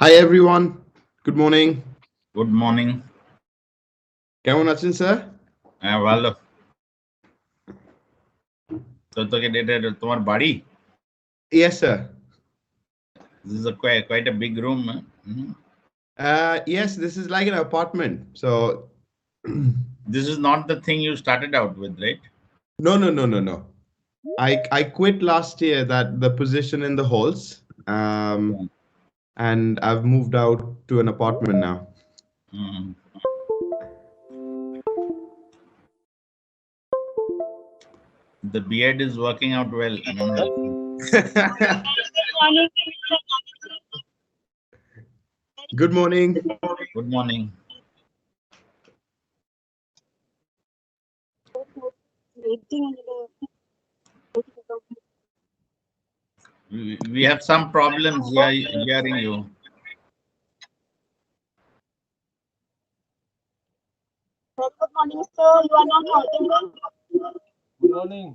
Hi everyone. Good morning. Good morning. কেমন আছেন sir? ভালো। তো এটা তোমার বাড়ি? Yes sir. This is quite a big room. Yes, this is like an apartment. So this is not the thing you started out with, right? No. I quit last year the position in the halls. And I've moved out to an apartment now. The beard is working out well. Good morning. Good morning. We have some problems hearing you. Good morning, sir. You are not audible. Good morning.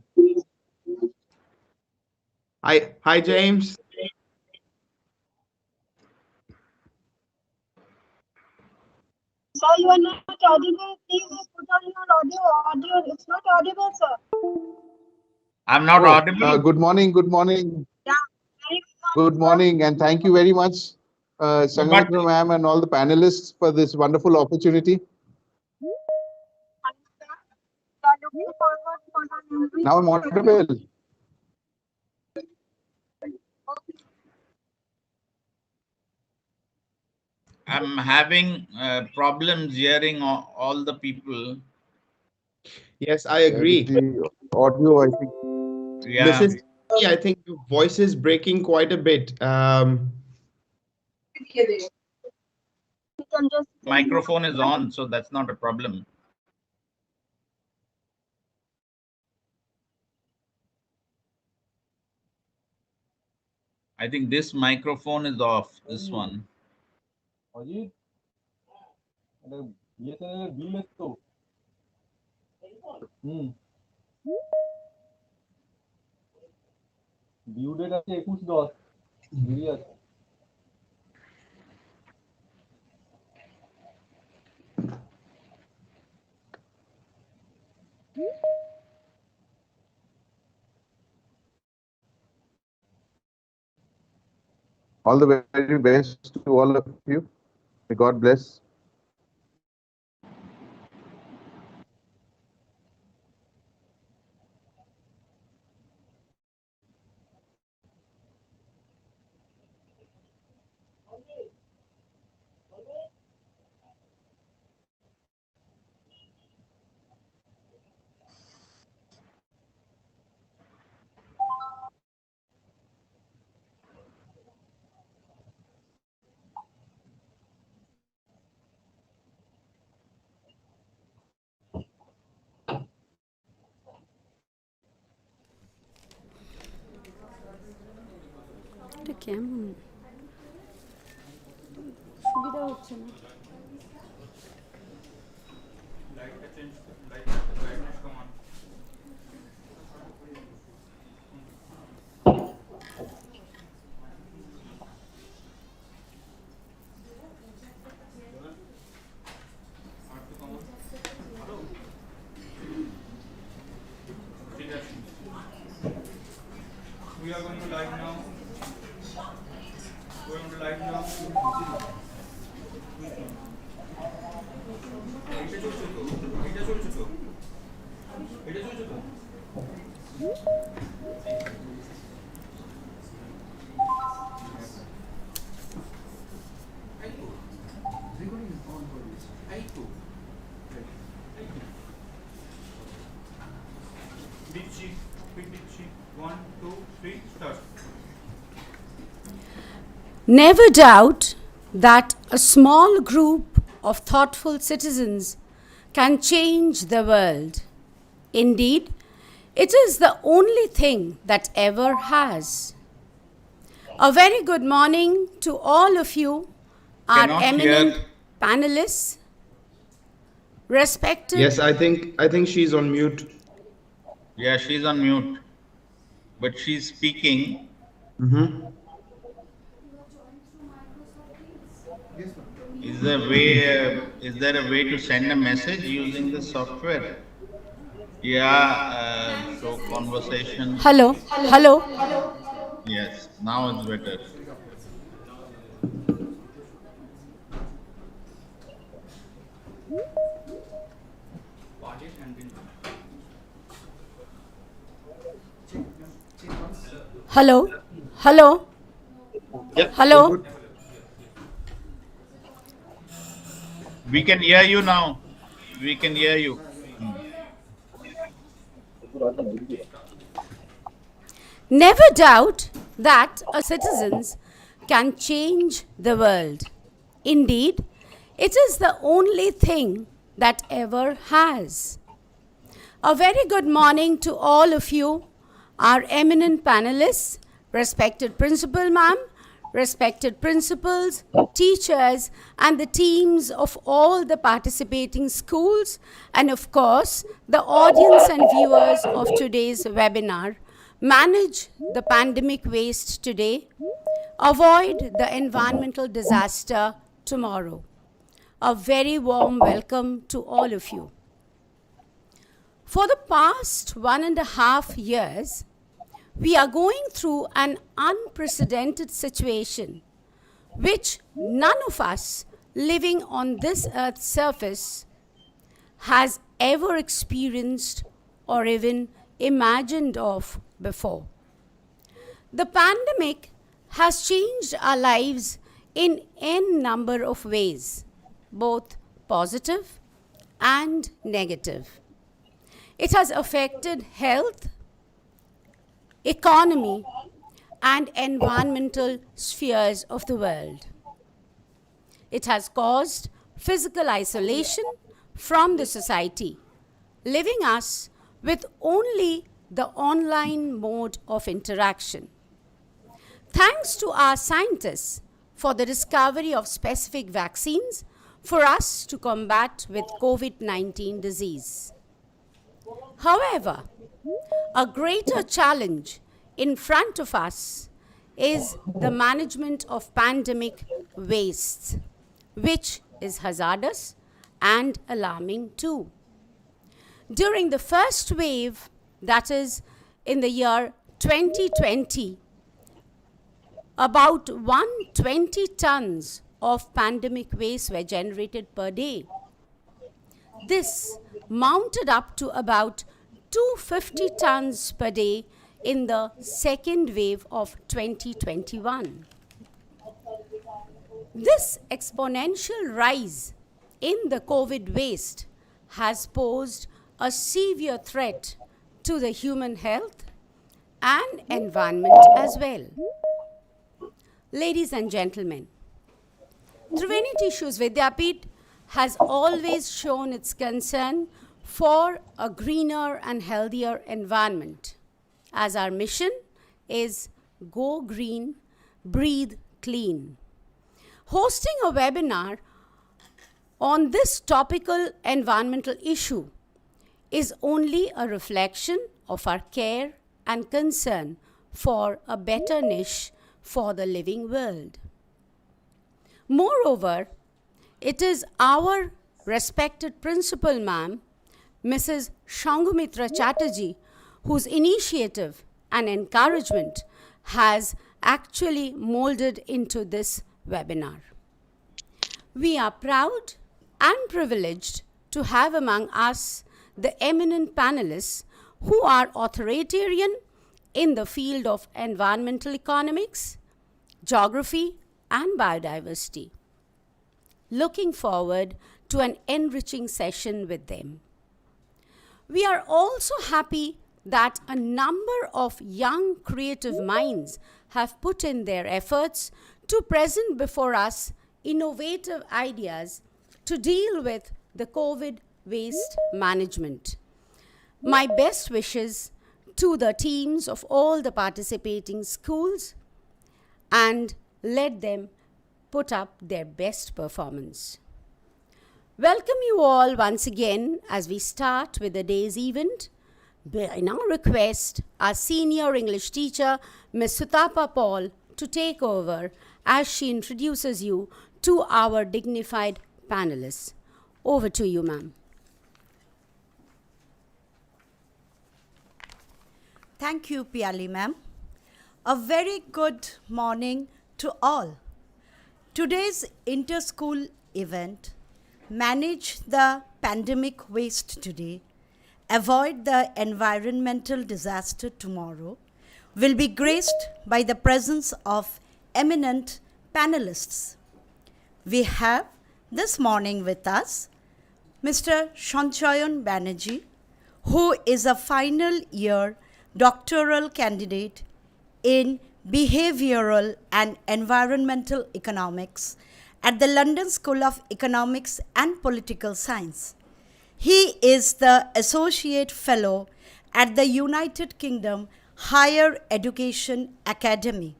Hi James. Sir, you are not audible. Please put on your audio. It's not audible, sir. I'm not audible. Good morning. Good morning. Yeah. Good morning, and thank you very much, Sangatma ma'am, and all the panelists for this wonderful opportunity. Now I'm audible. I'm having problems hearing all the people. Yes, I agree. The audio, I think. Yeah. Mrs. I think your voice is breaking quite a bit. Microphone is on, so that's not a problem. I think this microphone is off. This one. Due date আছে 21/10 serious All the very best to all of you. May God bless. এটা কেমন সুবিধা হচ্ছে না We are going to live now. Going to live now. এটা চলছে তো এটা চলছে তো এটা চলছে তো দিচ্ছি পিক দিচ্ছি 1 2 3 start Never doubt that a small group of thoughtful citizens can change the world. Indeed, it is the only thing that ever has. A very good morning to all of you, our Cannot eminent hear. panelists, respected. Yes, I think she's on mute. Yeah, she's on mute, but she's speaking. Is there a way to send a message using the software? Yeah, show conversation. Hello, hello. Yes, now it's better. Hello, hello. Yep. Hello. Good. We can hear you now. We can hear you. Never doubt that our citizens can change the world. Indeed, it is the only thing that ever has. A very good morning to all of you, our eminent panelists, respected principal ma'am, respected principals, teachers, and the teams of all the participating schools, and of course, the audience and viewers of today's webinar. Manage the pandemic waste today, avoid the environmental disaster tomorrow. A very warm welcome to all of you. For the past 1.5 years, we are going through an unprecedented situation which none of us living on this earth's surface has ever experienced or even imagined of before. The pandemic has changed our lives in n number of ways, both positive and negative. It has affected health, economy, and environmental spheres of the world. It has caused physical isolation from the society, leaving us with only the online mode of interaction. Thanks to our scientists for the discovery of specific vaccines for us to combat with COVID-19 disease. However, a greater challenge in front of us is the management of pandemic wastes, which is hazardous and alarming too. During the first wave, that is in the year 2020, about 120 tons of pandemic waste were generated per day. This mounted up to about 250 tons per day in the second wave of 2021. This exponential rise in the COVID waste has posed a severe threat to the human health and environment as well. Ladies and gentlemen, Tribeni Tissues Vidyapith has always shown its concern for a greener and healthier environment, as our mission is Go Green, Breathe Clean. Hosting a webinar on this topical environmental issue is only a reflection of our care and concern for a better niche for the living world. Moreover, it is our respected principal ma'am, Mrs. Shangumitra Chatterjee, whose initiative and encouragement has actually molded into this webinar. We are proud and privileged to have among us the eminent panelists who are authoritarian in the field of environmental economics, geography, and biodiversity. Looking forward to an enriching session with them. We are also happy that a number of young creative minds have put in their efforts to present before us innovative ideas to deal with the COVID waste management. My best wishes to the teams of all the participating schools, and let them put up their best performance. Welcome you all once again as we start with the day's event. I now request our senior English teacher, Ms. Sutapa Paul, to take over as she introduces you to our dignified panelists. Over to you, ma'am. Thank you, Piali ma'am. A very good morning to all. Today's inter-school event, Manage the Pandemic Waste Today, Avoid the Environmental Disaster Tomorrow, will be graced by the presence of eminent panelists. We have this morning with us Mr. Sanchayan Banerjee, who is a final year doctoral candidate in Behavioral and Environmental Economics at the London School of Economics and Political Science. He is the Associate Fellow at the United Kingdom Higher Education Academy.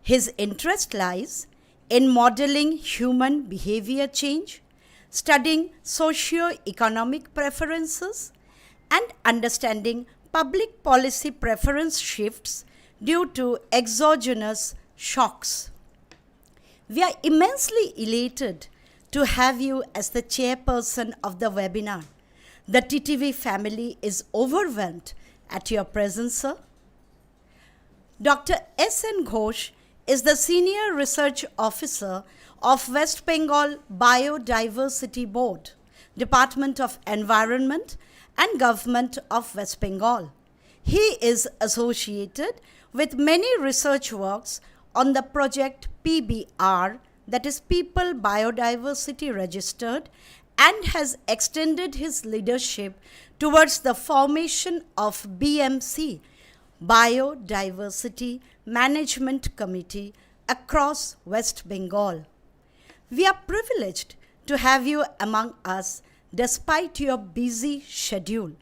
His interest lies in modeling human behavior change, studying socio-economic preferences, and understanding public policy preference shifts due to exogenous shocks. We are immensely elated to have you as the chairperson of the webinar. The TTV family is overwhelmed at your presence, sir. Dr. S.N. Ghosh is the Senior Research Officer of West Bengal Biodiversity Board, Department of Environment and Government of West Bengal. He is associated with many research works on the project PBR, that is People Biodiversity Registered, and has extended his leadership towards the formation of BMC, Biodiversity Management Committee, across West Bengal. We are privileged to have you among us despite your busy schedule.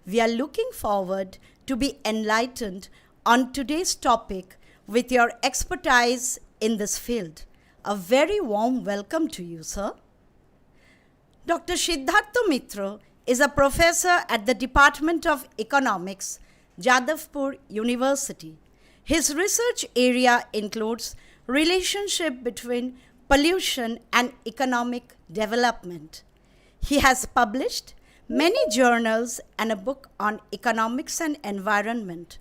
We are looking forward to be enlightened on today's topic with your expertise in this field. A very warm welcome to you, sir. Dr. Siddhartha Mitra is a professor at the Department of Economics, Jadavpur University. His research area includes relationship between pollution and economic development. He has published many journals and a book on economics and environment.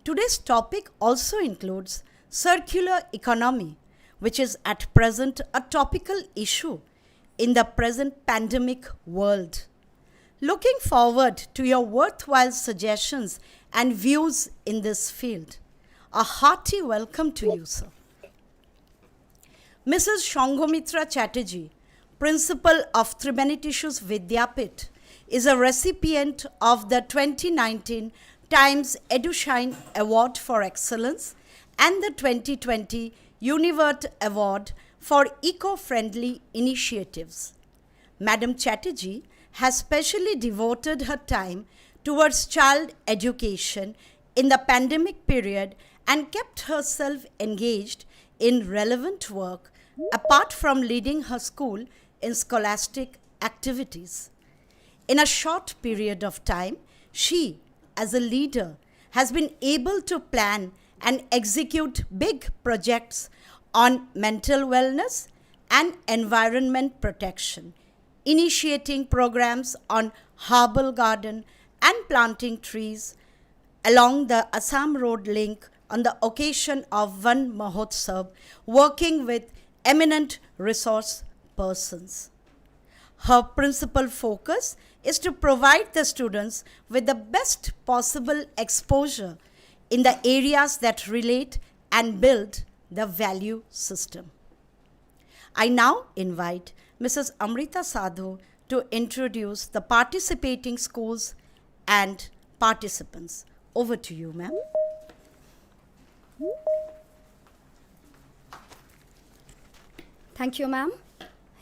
Today's topic also includes circular economy, which is at present a topical issue in the present pandemic world. Looking forward to your worthwhile suggestions and views in this field. A hearty welcome to you, sir. Mrs. Shanghamitra Chatterjee, Principal of Tribeni Vidyapith, is a recipient of the 2019 Times EduShine Award for Excellence and the 2020 Univert Award for Eco-Friendly Initiatives. Madam Chatterjee has specially devoted her time towards child education in the pandemic period and kept herself engaged in relevant work apart from leading her school in scholastic activities. In a short period of time, she, as a leader, has been able to plan and execute big projects on mental wellness and environment protection, initiating programs on herbal garden and planting trees along the Assam Road link on the occasion of Van Mahotsav, working with eminent resource persons. Her principal focus is to provide the students with the best possible exposure in the areas that relate and build the value system. I now invite Mrs. Amrita Sadhu to introduce the participating schools and participants. Over to you, ma'am. Thank you, ma'am.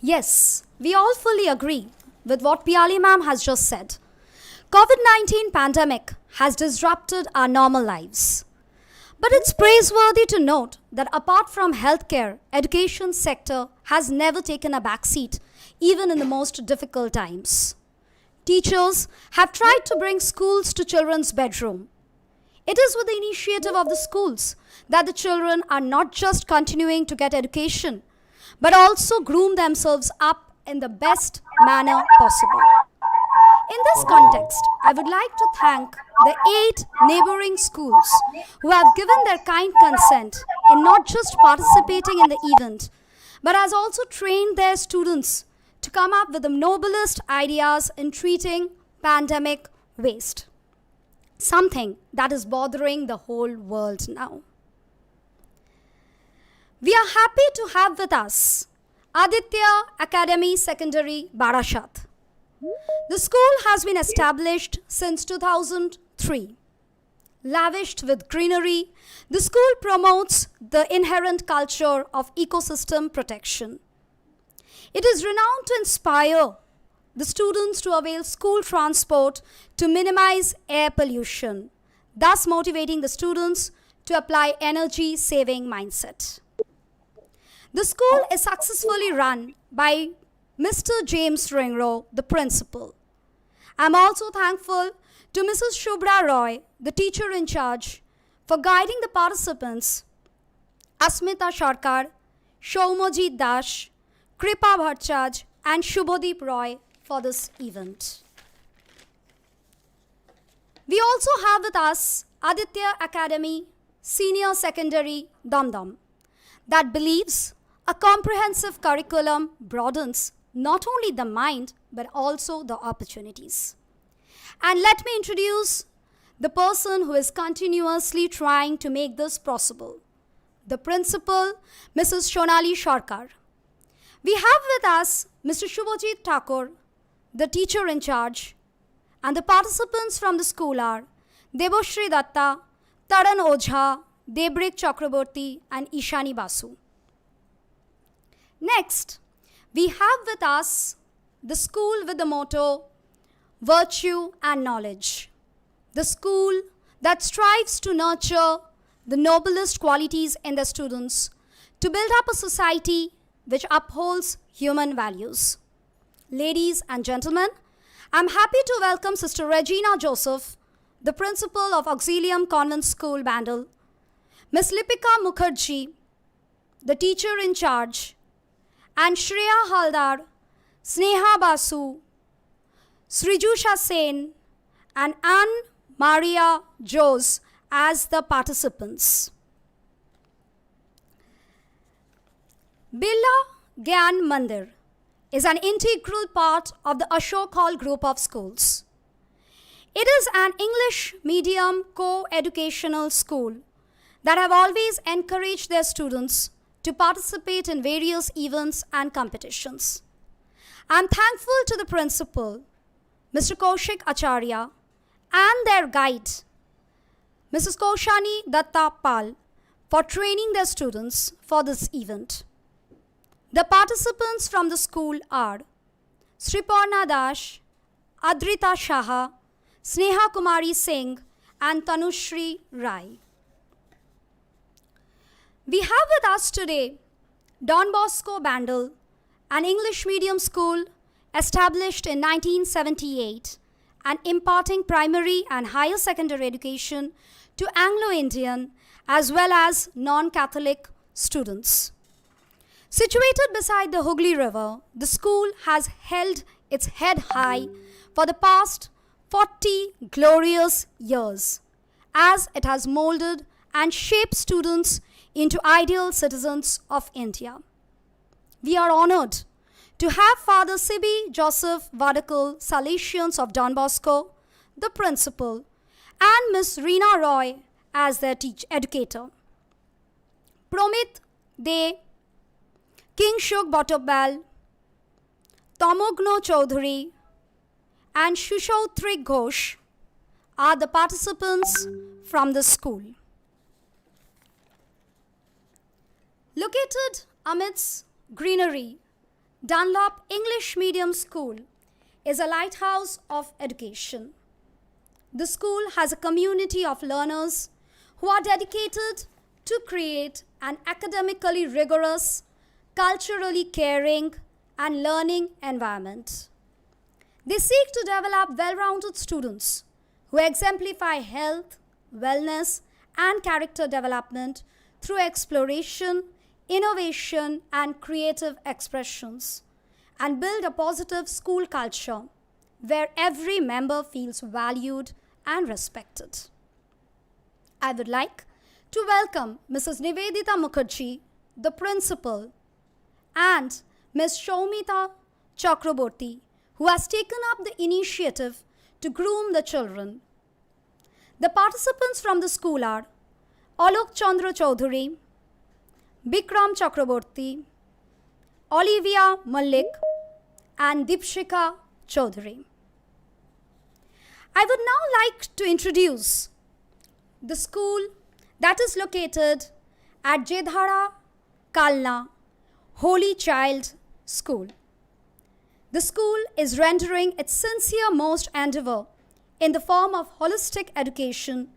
Yes, we all fully agree with what Piali ma'am has just said. COVID-19 pandemic has disrupted our normal lives. But it's praiseworthy to note that apart from healthcare, education sector has never taken a backseat, even in the most difficult times. Teachers have tried to bring schools to children's bedroom. It is with the initiative of the schools that the children are not just continuing to get education, but also groom themselves up in the best manner possible. In this context, I would like to thank the 8 neighboring schools who have given their kind consent in not just participating in the event, but has also trained their students to come up with the noblest ideas in treating pandemic waste, something that is bothering the whole world now. We are happy to have with us Aditya Academy Secondary, Barashat. The school has been established since 2003. Lavished with greenery, the school promotes the inherent culture of ecosystem protection. It is renowned to inspire the students to avail school transport to minimize air pollution, thus motivating the students to apply energy-saving mindset. The school is successfully run by Mr. James Ringro, the principal. I'm also thankful to Mrs. Shubhra Roy, the teacher in charge, for guiding the participants, Asmita Sharkar, Shaumojit Dash, Kripa Bhattacharya, and Shubhadeep Roy for this event. We also have with us Aditya Academy Senior Secondary, Dum that believes a comprehensive curriculum broadens not only the mind but also the opportunities. And let me introduce the person who is continuously trying to make this possible, the principal, Mrs. Shonali Sharkar. We have with us Mr. Shubhajit Thakur, the teacher in charge, and the participants from the school are Deboshri Datta, Taran Ojha, Debrik Chakraborty, and Ishani Basu. Next, we have with us the school with the motto, Virtue and Knowledge. The school that strives to nurture the noblest qualities in the students to build up a society which upholds human values. Ladies and gentlemen, I'm happy to welcome Sister Regina Joseph, the principal of Auxilium Convent School, Bandel, Miss Lipika Mukherjee, the teacher in charge, and Shreya Haldar, Sneha Basu, Srijusha Sen, and Anne Maria Jose as the participants. Birla Gyan Mandir is an integral part of the Ashok Hall group of schools. It is an English medium co-educational school that have always encouraged their students to participate in various events and competitions. I'm thankful to the principal, Mr. Kaushik Acharya, and their guide, Mrs. Kaushani Datta Pal, for training their students for this event. The participants from the school are Sriparna Dash, Adrita Shaha, Sneha Kumari Singh, and Tanushri Rai. We have with us today Don Bosco Bandel, an English medium school established in 1978 and imparting primary and higher secondary education to Anglo-Indian as well as non-Catholic students. Situated beside the Hooghly River, the school has held its head high for the past 40 glorious years as it has molded and shape students into ideal citizens of India. We are honored to have Father Sibi Joseph Vadakul, Salesians of Don Bosco, the principal, and Miss Reena Roy as their educator. Promit De, Kingshuk Botobal, Tomogno Chaudhary, and Shushautri Ghosh are the participants from the school. Located amidst greenery, Dunlop English Medium School is a lighthouse of education. The school has a community of learners who are dedicated to create an academically rigorous, culturally caring, and learning environment. They seek to develop well-rounded students who exemplify health, wellness, and character development through exploration, innovation, and creative expressions, and build a positive school culture where every member feels valued and respected. I would like to welcome Mrs. Nivedita Mukherjee, the principal, and Ms. Shaumita Chakraborty, who has taken up the initiative to groom the children. The participants from the school are Alok Chandra Chaudhary, Bikram Chakraborty, Olivia Malik, and Dipshika Chaudhary. I would now like to introduce the school that is located at Jedhara Kalna Holy Child School. The school is rendering its sincere most endeavor in the form of holistic education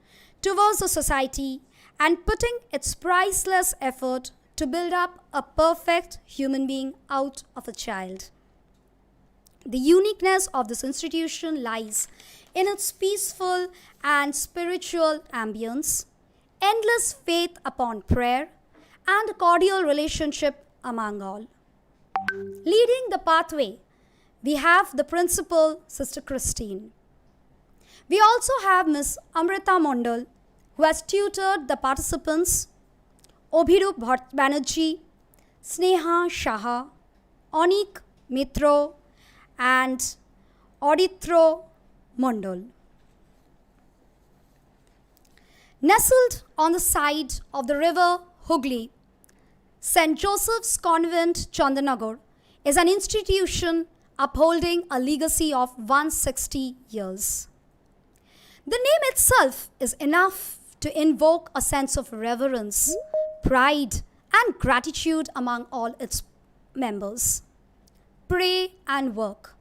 towards the society and putting its priceless effort to build up a perfect human being out of a child. The uniqueness of this institution lies in its peaceful and spiritual ambience, endless faith upon prayer, and a cordial relationship among all. Leading the pathway, we have the principal, Sister Christine. We also have Miss Amrita Mondal, who has tutored the participants, Obhirup Banerjee, Sneha Shaha, Onik Mitro, and Auditro Mondal. Nestled on the side of the river Hooghly, St. Joseph's Convent, Chandanagar, is an institution upholding a legacy of 160 years. The name itself is enough to invoke a sense of reverence, pride, and gratitude among all its members. Pray and work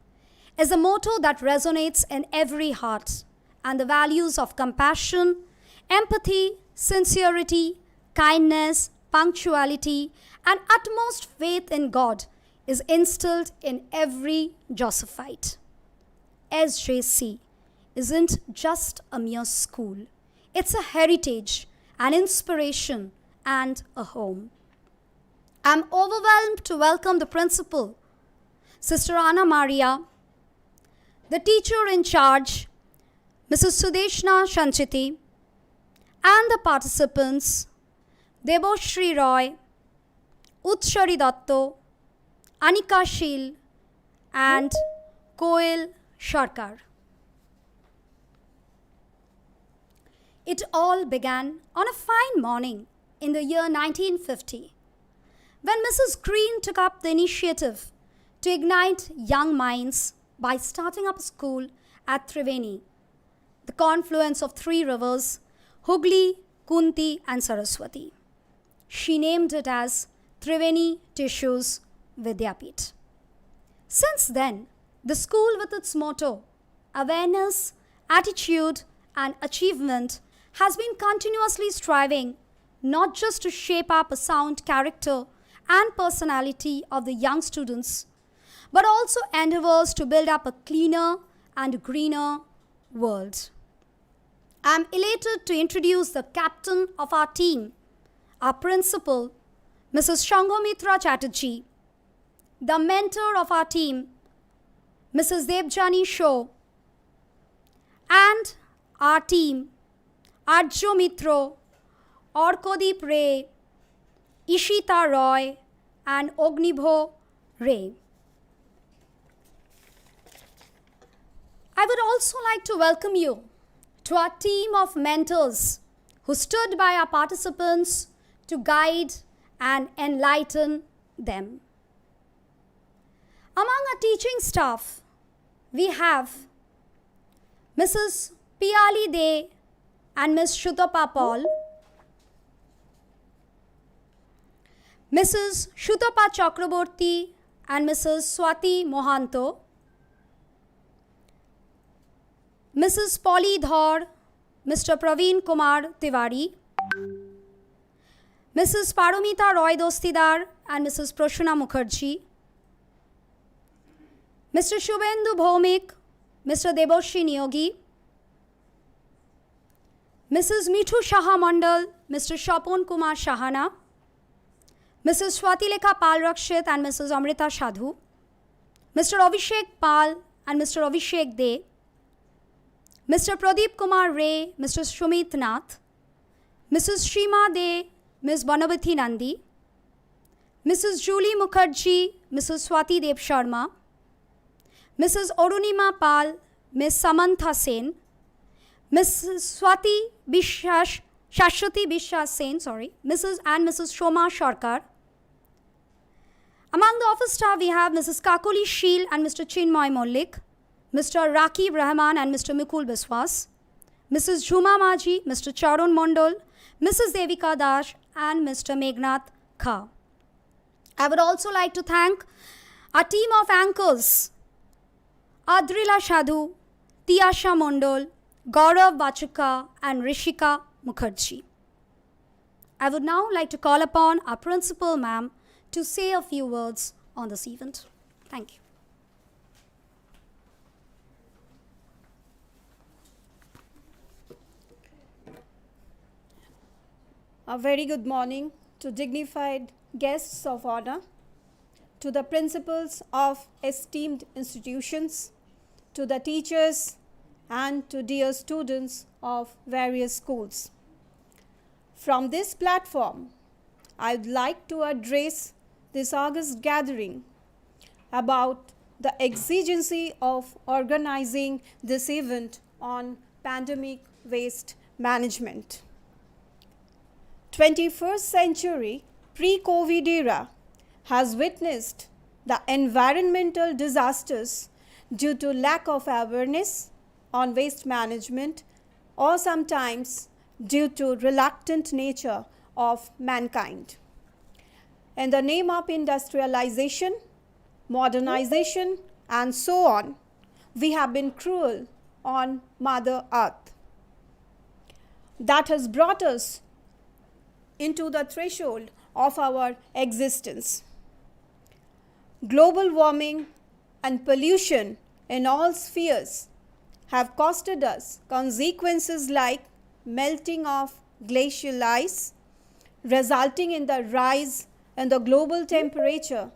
is a motto that resonates in every heart, and the values of compassion, empathy, sincerity, kindness, punctuality, and utmost faith in God is instilled in every Josephite. SJC isn't just a mere school. It's a heritage, an inspiration, and a home. I'm overwhelmed to welcome the principal, Sister Anna Maria, the teacher in charge, Mrs. Sudeshna Shanchiti, and the participants, Deboshri Roy, Utshari Datto, Anika Sheel, and Koil Sharkar. It all began on a fine morning in the year 1950, when Mrs. Green took up the initiative to ignite young minds by starting up a school at Tribeni, the confluence of three rivers, Hooghly, Kunti, and Saraswati. She named it as Tribeni Tissues Vidyapith. Since then, the school with its motto, awareness, attitude, and achievement, has been continuously striving not just to shape up a sound character and personality of the young students, but also endeavors to build up a cleaner and greener world. I am elated to introduce the captain of our team, our principal, Mrs. Shangomitra Chatterjee, the mentor of our team, Mrs. Debjani Shaw, and our team, Arjo Mitro, Orkodip Ray, Ishita Roy, and Ognibho Ray. I would also like to welcome you to our team of mentors who stood by our participants to guide and enlighten them. Among our teaching staff, we have Mrs. Piali De and Ms. Shutapa Paul, Mrs. Shutapa Chakraborty and Mrs. Swati Mohanto, Mrs. Polly Dhar, Mr. Praveen Kumar Tiwari, Mrs. Paromita Roy Dostidar and Mrs. Prashuna Mukherjee, Mr. Shubhendu Bhaumik, Mr. Deboshi Niyogi, Mrs. Mithu Shaha Mandal, Mr. Shapon Kumar Shahana, Mrs. Swatilekha Pal Rakshit and Mrs. Amrita Sadhu, Mr. Abhishek Pal and Mr. Abhishek De, Mr. Pradeep Kumar Ray, Mr. Shumit Nath, Mrs. Shima De, Ms. Banabati Nandi, Mrs. Julie Mukherjee, Mrs. Swati Dev Sharma, Mrs. Orunima Pal, Ms. Samantha Sen, Mrs. Swati Shashwati Bishwas Sen, Mrs. and Mrs. Shoma Sharkar. Among the office staff, we have Mrs. Kakuli Sheel and Mr. Chinmoy Mollik, Mr. Rakib Rahman and Mr. Mikul Biswas, Mrs. Jhuma Maji, Mr. Charon Mondol, Mrs. Devika Dash, and Mr. Megnath Kha. I would also like to thank our team of anchors, Adrila Shadhu, Tiyasha Mondol, Gaurav Bachuka, and Rishika Mukherjee. I would now like to call upon our principal ma'am to say a few words on this event. Thank you. A very good morning to dignified guests of honor, to the principals of esteemed institutions, to the teachers, and to dear students of various schools. From this platform, I would like to address this august gathering about the exigency of organizing this event on pandemic waste management. 21st century pre-COVID era has witnessed the environmental disasters due to lack of awareness on waste management or sometimes due to reluctant nature of mankind. In the name of industrialization, modernization, and so on, we have been cruel on Mother Earth. That has brought us into the threshold of our existence. Global warming and pollution in all spheres have costed us consequences like melting of glacial ice, resulting in the rise in the global temperature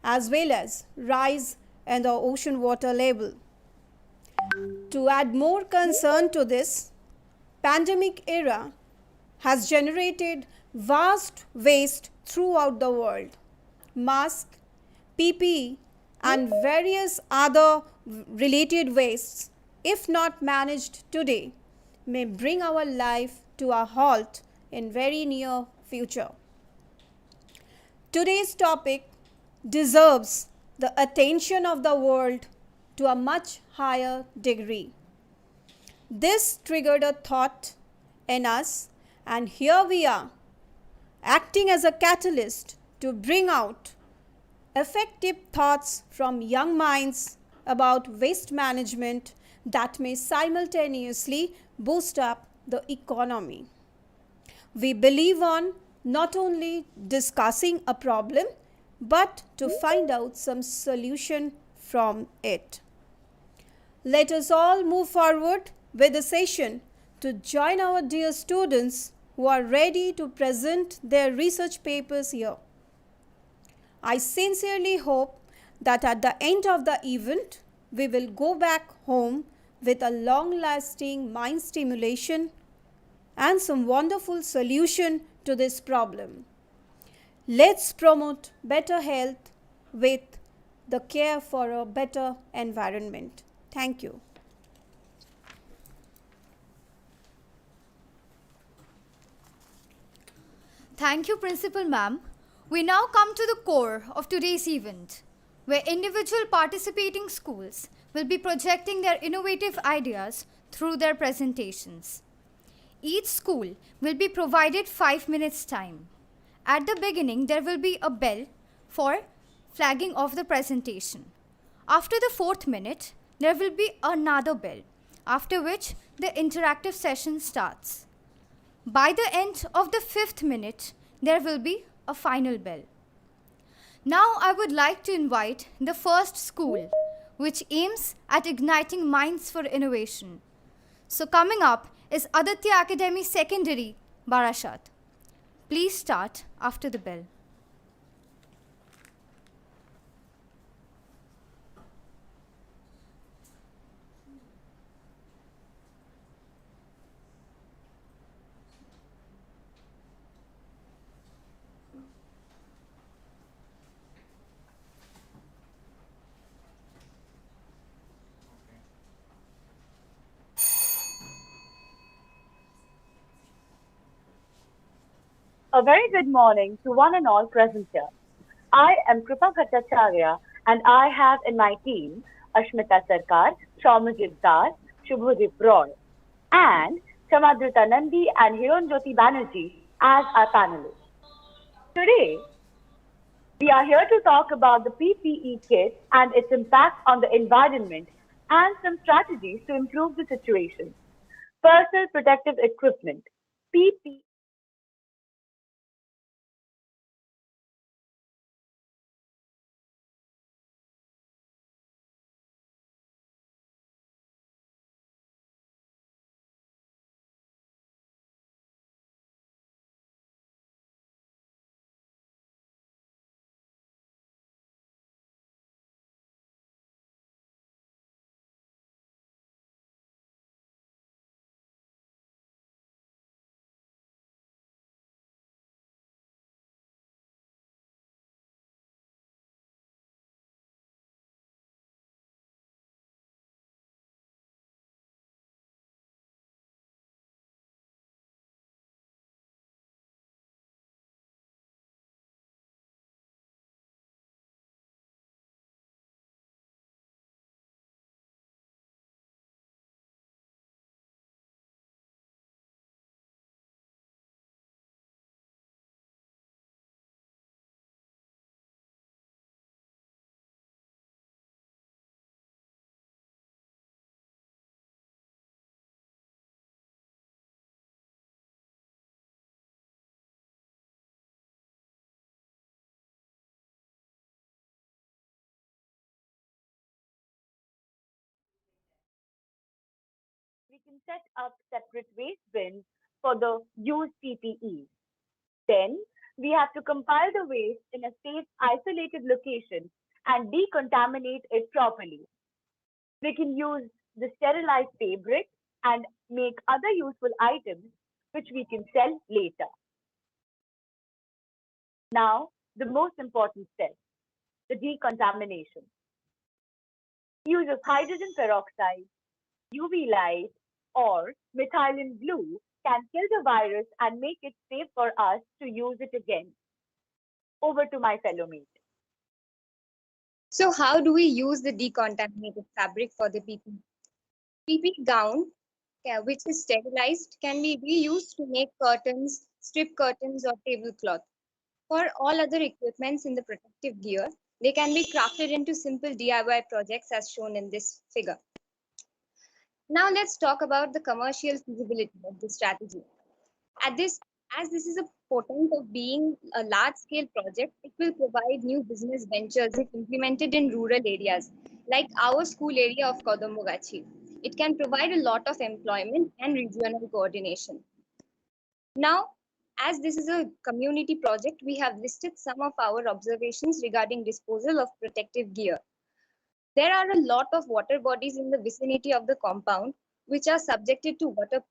as well as rise in the ocean water level. To add more concern to this, pandemic era has generated vast waste throughout the world. Masks, PPE, and various other related wastes, if not managed today, may bring our life to a halt in very near future. Today's topic deserves the attention of the world to a much higher degree. This triggered a thought in us, and here we are, acting as a catalyst to bring out effective thoughts from young minds about waste management that may simultaneously boost up the economy. We believe on not only discussing a problem, but to find out some solution from it. Let us all move forward with the session to join our dear students who are ready to present their research papers here. I sincerely hope that at the end of the event, we will go back home with a long-lasting mind stimulation and some wonderful solution to this problem. Let's promote better health with the care for a better environment. Thank you. Thank you, Principal Ma'am. We now come to the core of today's event, where individual participating schools will be projecting their innovative ideas through their presentations. Each school will be provided 5 minutes time. At the beginning, there will be a bell for flagging of the presentation. After the 4th minute, there will be another bell, after which the interactive session starts. By the end of the 5th minute, there will be a final bell. Now I would like to invite the first school, which aims at igniting minds for innovation. So coming up is Aditya Academy Secondary, Barashat. Please start after the bell. A very good morning to one and all present here. I am Ppe Kit and I have in my team Ashmita Sarkar, Shaumajit Das, Shubhodip Roy, and Chamadrita Nandi and Hiranjyoti Banerjee as our panelists. Today, we are here to talk about the Ppe Kit and its impact on the environment and some strategies to improve the situation. Personal protective equipment, Ppe. We can set up separate waste bins for the used PPEs. Then we have to compile the waste in a safe, isolated location and decontaminate it properly. We can use the sterilized fabric and make other useful items which we can sell later. Now, the most important step, the decontamination. Use of hydrogen peroxide, UV light, or methylene blue can kill the virus and make it safe for us to use it again. Over to my fellow mate. So how do we use the decontaminated fabric for the PP? PP gown, which is sterilized, can be reused to make curtains, strip curtains, or tablecloth. For all other equipments in the protective gear, they can be crafted into simple DIY projects as shown in this figure. Now let's talk about the commercial feasibility of this strategy. As this is a potent of being a large-scale project, it will provide new business ventures if implemented in rural areas, like our school area of Kodambogachi. It can provide a lot of employment and regional coordination. Now, as this is a community project, we have listed some of our observations regarding disposal of protective gear. There are a lot of water bodies in the vicinity of the compound which are subjected to water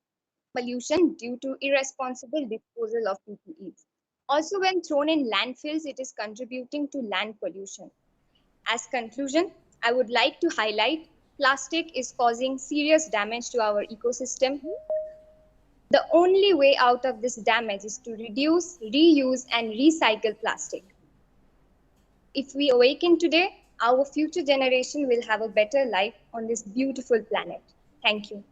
pollution due to irresponsible disposal of PPEs. Also, when thrown in landfills, it is contributing to land pollution. As conclusion, I would like to highlight plastic is causing serious damage to our ecosystem. The only way out of this damage is to reduce, reuse, and recycle plastic. If we awaken today, our future generation will have a better life on this beautiful planet. Thank you.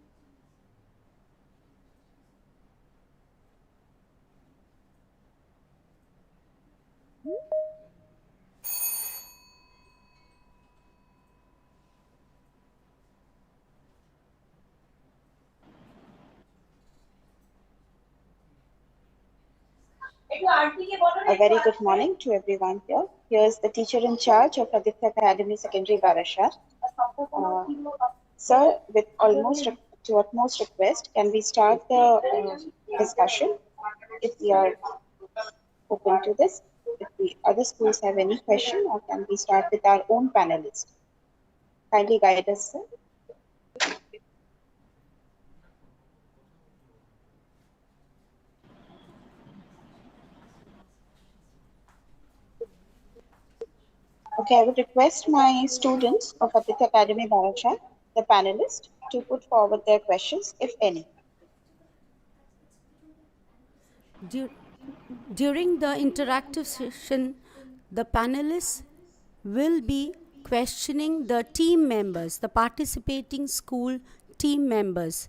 A very good morning to everyone here. Here's the teacher in charge of Aditya Academy Secondary Barashat. Sir, with utmost request, can we start the discussion if we are open to this? If the other schools have any question, or can we start with our own panelists? Kindly guide us, sir. Okay, I would request my students of Aditya Academy Barashat, the panelists, to put forward their questions, if any. During the interactive session, the panelists will be questioning the team members, the participating school team members,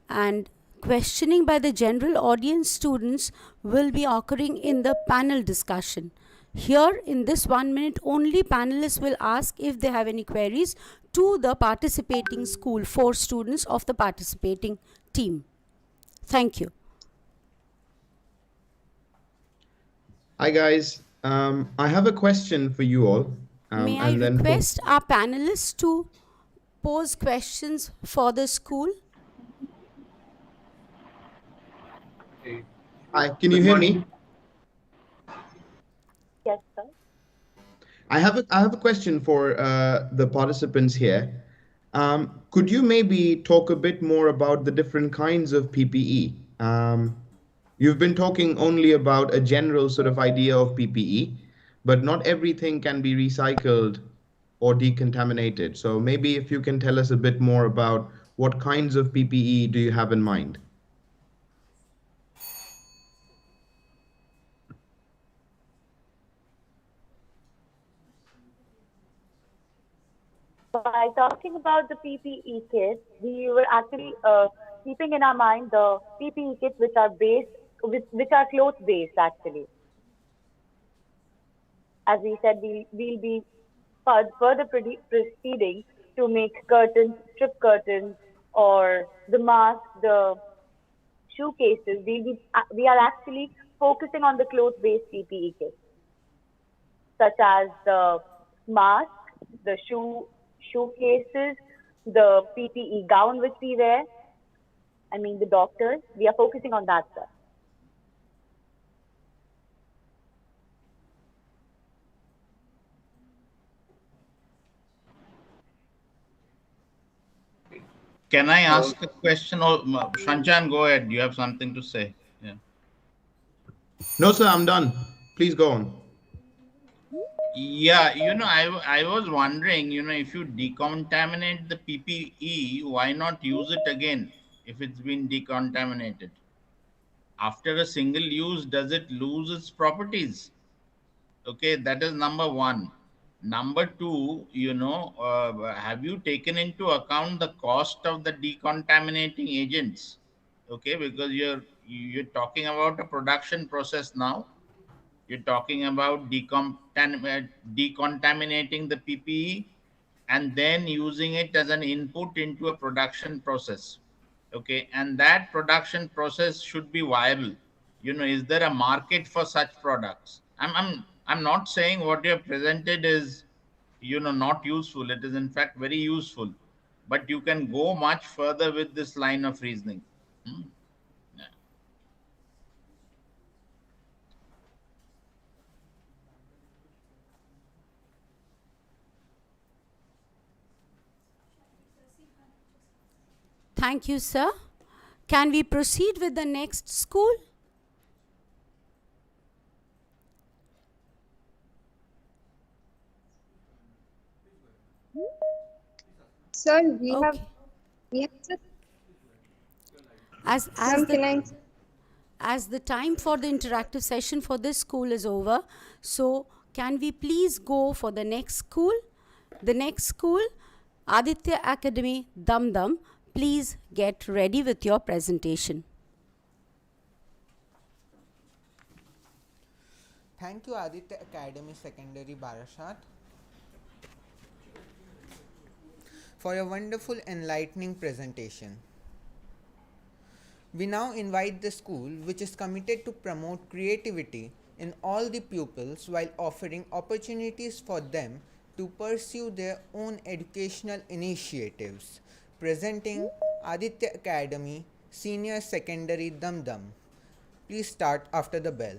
and questioning by the general audience students will be occurring in the panel discussion. Here, in this 1 minute, only panelists will ask if they have any queries to the participating school, 4 students of the participating team. Thank you. Hi guys, I have a question for you all. May I request our panelists to pose questions for the school? Hi, can you hear me? Yes, sir. I have a question for the participants here. Could you maybe talk a bit more about the different kinds of PPE? You've been talking only about a general sort of idea of PPE, but not everything can be recycled or decontaminated. So maybe if you can tell us a bit more about what kinds of PPE do you have in mind? By talking about the PPE kits, we were actually keeping in our mind the PPE kits which are cloth based actually. As we said, we'll be further proceeding to make curtains, strip curtains, or the mask, the shoe cases. We are actually focusing on the cloth based PPE kits, such as the mask, the shoe cases, the PPE gown which we wear. I mean, the doctors. We are focusing on that, sir. Can I ask a question? Or Shanchan, go ahead. You have something to say. Yeah. No, sir, I'm done. Please go on. Yeah, I was wondering, if you decontaminate the PPE, why not use it again if it's been decontaminated? After a single use, does it lose its properties? Okay, that is number one. Number two, have you taken into account the cost of the decontaminating agents? Okay, because you're talking about a production process now. You're talking about decontaminating the PPE and then using it as an input into a production process. Okay, and that production process should be viable. Is there a market for such products? I'm not saying what you have presented is not useful. It is in fact very useful, but you can go much further with this line of reasoning. Thank you, sir. Can we proceed with the next school? Sir, we have Okay. just As, as, ma'am, the, can I? as the time for the interactive session for this school is over, so can we please go for the next school? The next school, Aditya Academy, Dum Dum. Please get ready with your presentation. Thank you, Aditya Academy Secondary Barashat, for your wonderful enlightening presentation. We now invite the school, which is committed to promote creativity in all the pupils while offering opportunities for them to pursue their own educational initiatives, presenting Aditya Academy Senior Secondary Dum Dum. Please start after the bell.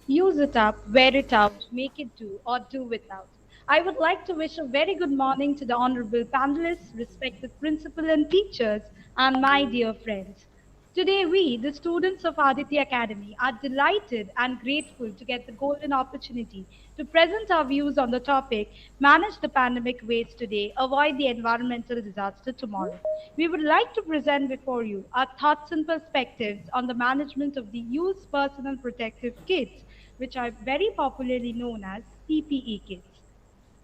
Use it up, wear it out, make it do, or do without. I would like to wish a very good morning to the honorable panelists, respected principal and teachers, and my dear friends. Today we, the students of Aditya Academy, are delighted and grateful to get the golden opportunity to present our views on the topic, manage the pandemic waste today, avoid the environmental disaster tomorrow. We would like to present before you our thoughts and perspectives on the management of the used personal protective kits, which are very popularly known as PPE kits.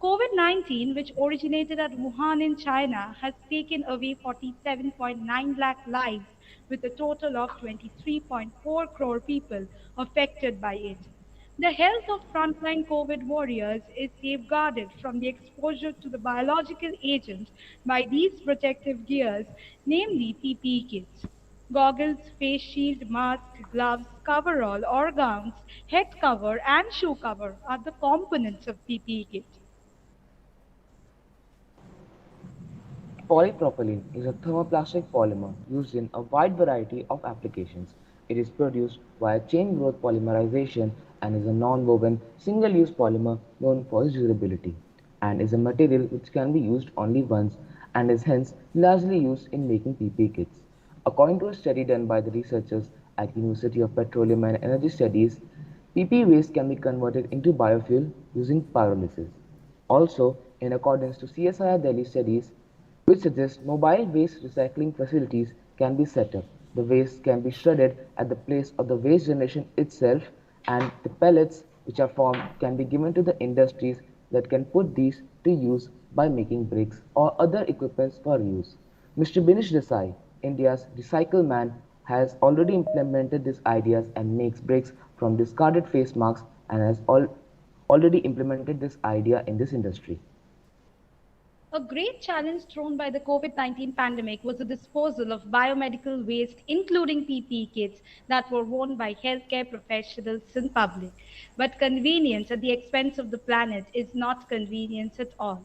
COVID 19, which originated at Wuhan in China, has taken away 47.9 lakh lives, with a total of 23.4 crore people affected by it. The health of frontline COVID warriors is safeguarded from the exposure to the biological agents by these protective gears, namely PPE kits. Goggles, face shield, mask, gloves, coverall or gowns, head cover, and shoe cover are the components of PPE kit. Polypropylene is a thermoplastic polymer used in a wide variety of applications. It is produced via chain growth polymerization and is a non-woven, single-use polymer known for its durability, and is a material which can be used only once and is hence largely used in making PP kits. According to a study done by the researchers at University of Petroleum and Energy Studies, PP waste can be converted into biofuel using pyrolysis. Also, in accordance to CSIR Delhi studies, which suggest mobile waste recycling facilities can be set up. The waste can be shredded at the place of the waste generation itself, and the pellets which are formed can be given to the industries that can put these to use by making bricks or other equipments for use. Mr. Binish Desai, India's recycle man, has already implemented these ideas and makes bricks from discarded face masks and has already implemented this idea in this industry. A great challenge thrown by the COVID 19 pandemic was the disposal of biomedical waste, including PPE kits that were worn by healthcare professionals in public. But convenience at the expense of the planet is not convenience at all.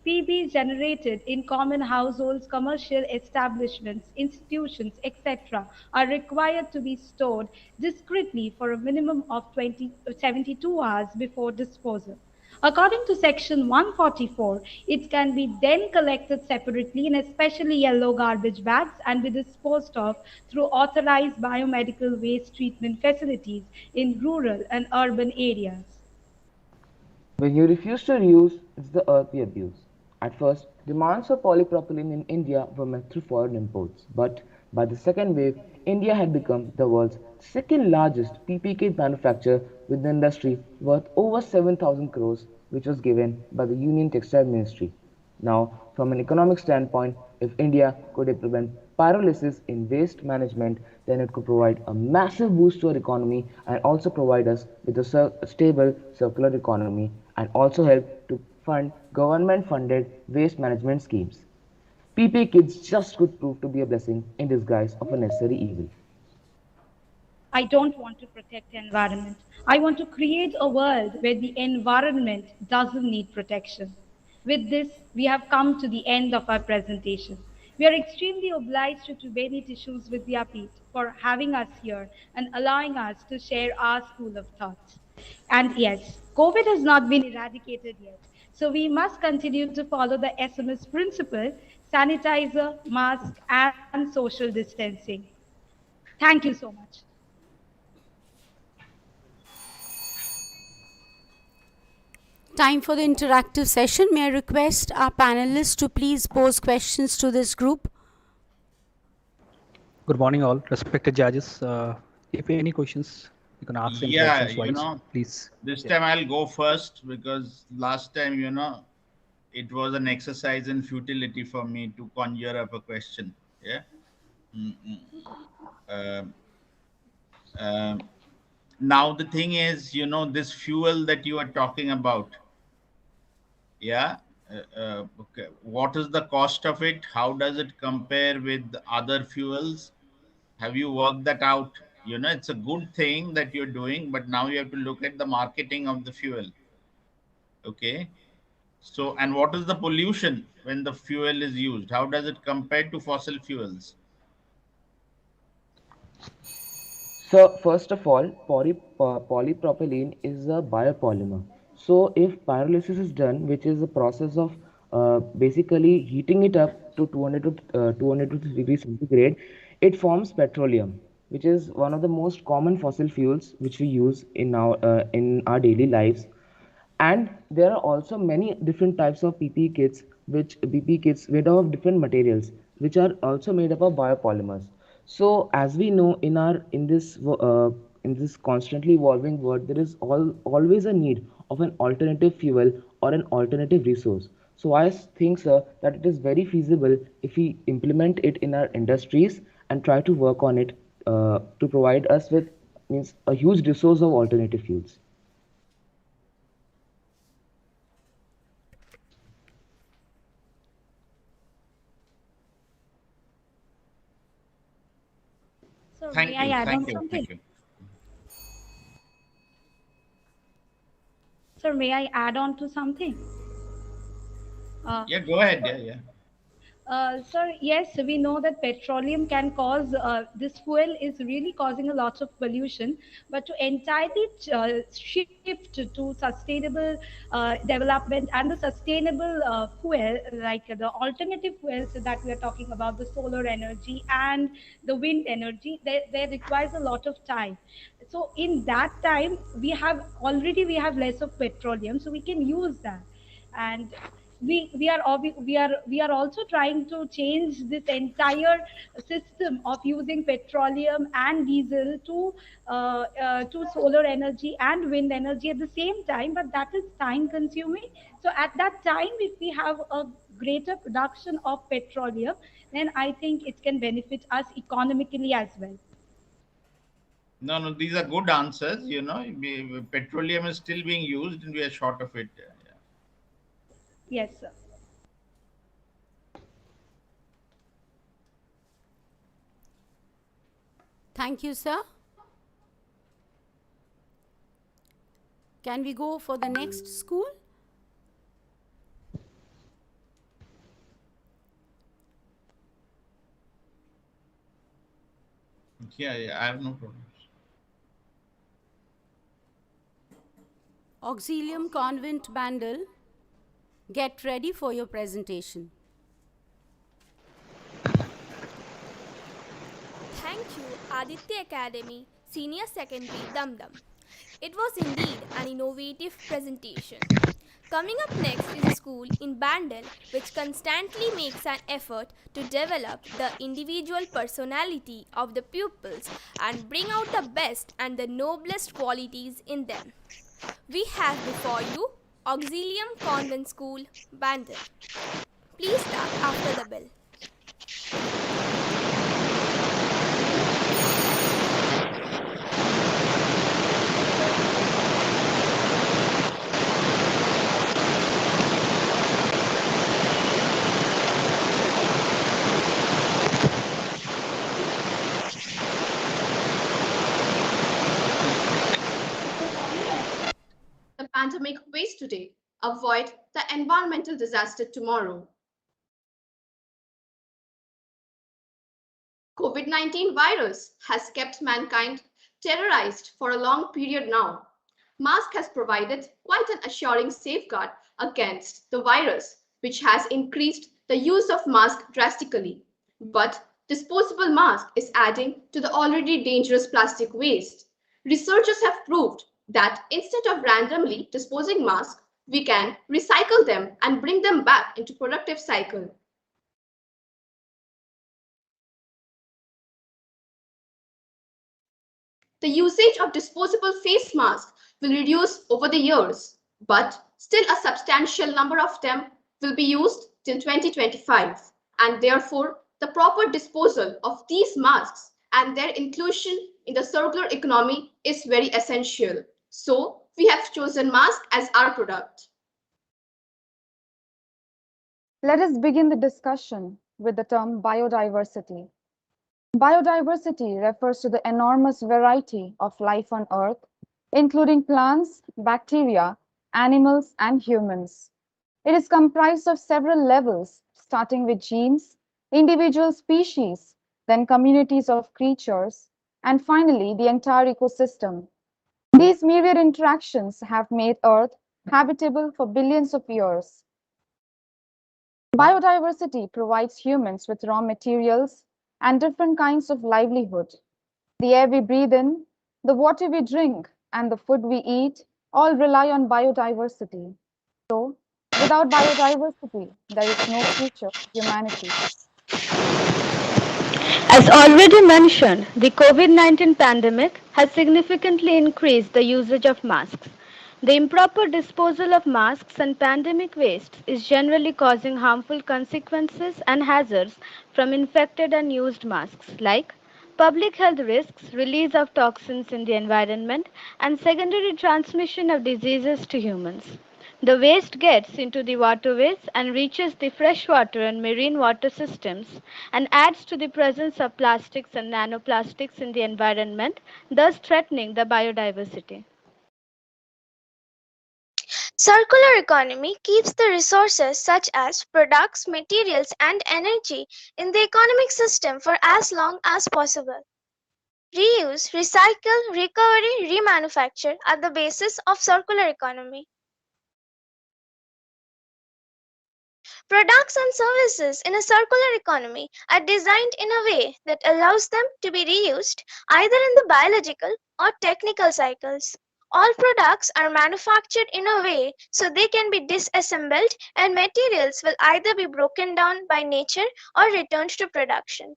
PPEs generated in common households, commercial establishments, institutions, etc., are required to be stored discreetly for a minimum of 72 hours before disposal. According to Section 144, it can be then collected separately in especially yellow garbage bags and be disposed of through authorized biomedical waste treatment facilities in rural and urban areas. When you refuse to reuse, it's the earth we abuse. At first, demands for polypropylene in India were met through foreign imports, but by the second wave, India had become the world's second largest PPK manufacturer with an industry worth over 7,000 crores, which was given by the Union Textile Ministry. Now, from an economic standpoint, if India could implement pyrolysis in waste management, then it could provide a massive boost to our economy and also provide us with a stable circular economy and also help to fund government funded waste management schemes. PP kits just could prove to be a blessing in disguise of a necessary evil. I don't want to protect the environment. I want to create a world where the environment doesn't need protection. With this, we have come to the end of our presentation. We are extremely obliged to Tribeni Tissues Vidyapith for having us here and allowing us to share our school of thoughts. And yes, COVID has not been eradicated yet. So we must continue to follow the SMS principle, sanitizer, mask, and social distancing. Thank you so much. Time for the interactive session. May I request our panelists to please pose questions to this group? Good morning, all respected judges. If any questions, you can ask Yeah, interactions wise, please. this time I'll go first because last time, it was an exercise in futility for me to conjure up a question. Yeah. Um, um, Now the thing is, this fuel that you are talking about. Yeah. Okay. What is the cost of it? How does it compare with other fuels? Have you worked that out? It's a good thing that you're doing, but now you have to look at the marketing of the fuel. Okay. So, and what is the pollution when the fuel is used? How does it compare to fossil fuels? So first of all, polypropylene is a biopolymer. So if pyrolysis is done, which is a process of basically heating it up to 200 degrees centigrade, it forms petroleum, which is one of the most common fossil fuels which we use in our daily lives. And there are also many different types of ppe kits, which ppe kits made of different materials, which are also made up of biopolymers. So as we know, in this constantly evolving world, there is always a need of an alternative fuel or an alternative resource. So I think, sir, that it is very feasible if we implement it in our industries and try to work on it to provide us with means a huge resource of alternative fuels. So Thank may I you. add Thank on you. something? Thank you. Sir, may I add on to something? Yeah, go ahead. Yeah. Sir, yes, we know that petroleum can cause, this fuel is really causing a lot of pollution, but to entirely shift to sustainable development and the sustainable fuel, like the alternative fuels that we are talking about, the solar energy and the wind energy, they requires a lot of time. So in that time, we have less of petroleum, so we can use that. And we are also trying to change this entire system of using petroleum and diesel to solar energy and wind energy at the same time, but that is time consuming. So at that time, if we have a greater production of petroleum, then I think it can benefit us economically as well. No, these are good answers. Petroleum is still being used and we are short of it. Yeah. Yes, sir. Thank you, sir. Can we go for the next school? Yeah, I have no problems. Auxilium Convent Bandel, get ready for your presentation. Thank you, Aditya Academy, Senior Secondary Dum Dum. It was indeed an innovative presentation. Coming up next is a school in Bandel which constantly makes an effort to develop the individual personality of the pupils and bring out the best and the noblest qualities in them. We have before you Auxilium Convent School, Bandel. Please start after the bell. The pandemic waste today, avoid the environmental disaster tomorrow. COVID-19 virus has kept mankind terrorized for a long period now. Mask has provided quite an assuring safeguard against the virus, which has increased the use of masks drastically. But disposable mask is adding to the already dangerous plastic waste. Researchers have proved that instead of randomly disposing masks, we can recycle them and bring them back into productive cycle. The usage of disposable face masks will reduce over the years, but still a substantial number of them will be used till 2025, and therefore the proper disposal of these masks and their inclusion in the circular economy is very essential. So we have chosen mask as our product. Let us begin the discussion with the term biodiversity. Biodiversity refers to the enormous variety of life on Earth, including plants, bacteria, animals, and humans. It is comprised of several levels, starting with genes, individual species, then communities of creatures, and finally the entire ecosystem. These myriad interactions have made Earth habitable for billions of years. Biodiversity provides humans with raw materials and different kinds of livelihood. The air we breathe in, the water we drink, and the food we eat all rely on biodiversity. So, without biodiversity, there is no future for humanity. As already mentioned, the COVID-19 pandemic has significantly increased the usage of masks. The improper disposal of masks and pandemic waste is generally causing harmful consequences and hazards from infected and used masks, like public health risks, release of toxins in the environment, and secondary transmission of diseases to humans. The waste gets into the waterways and reaches the freshwater and marine water systems and adds to the presence of plastics and nanoplastics in the environment, thus threatening the biodiversity. Circular economy keeps the resources such as products, materials, and energy in the economic system for as long as possible. Reuse, recycle, recovery, remanufacture are the basis of circular economy. Products and services in a circular economy are designed in a way that allows them to be reused either in the biological or technical cycles. All products are manufactured in a way so they can be disassembled and materials will either be broken down by nature or returned to production.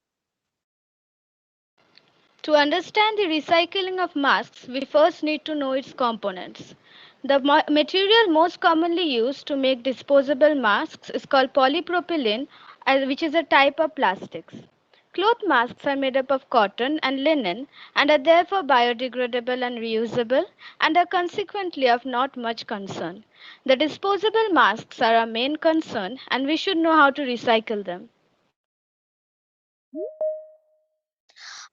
To understand the recycling of masks, we first need to know its components. The material most commonly used to make disposable masks is called polypropylene, which is a type of plastics. Cloth masks are made up of cotton and linen and are therefore biodegradable and reusable and are consequently of not much concern. The disposable masks are our main concern and we should know how to recycle them.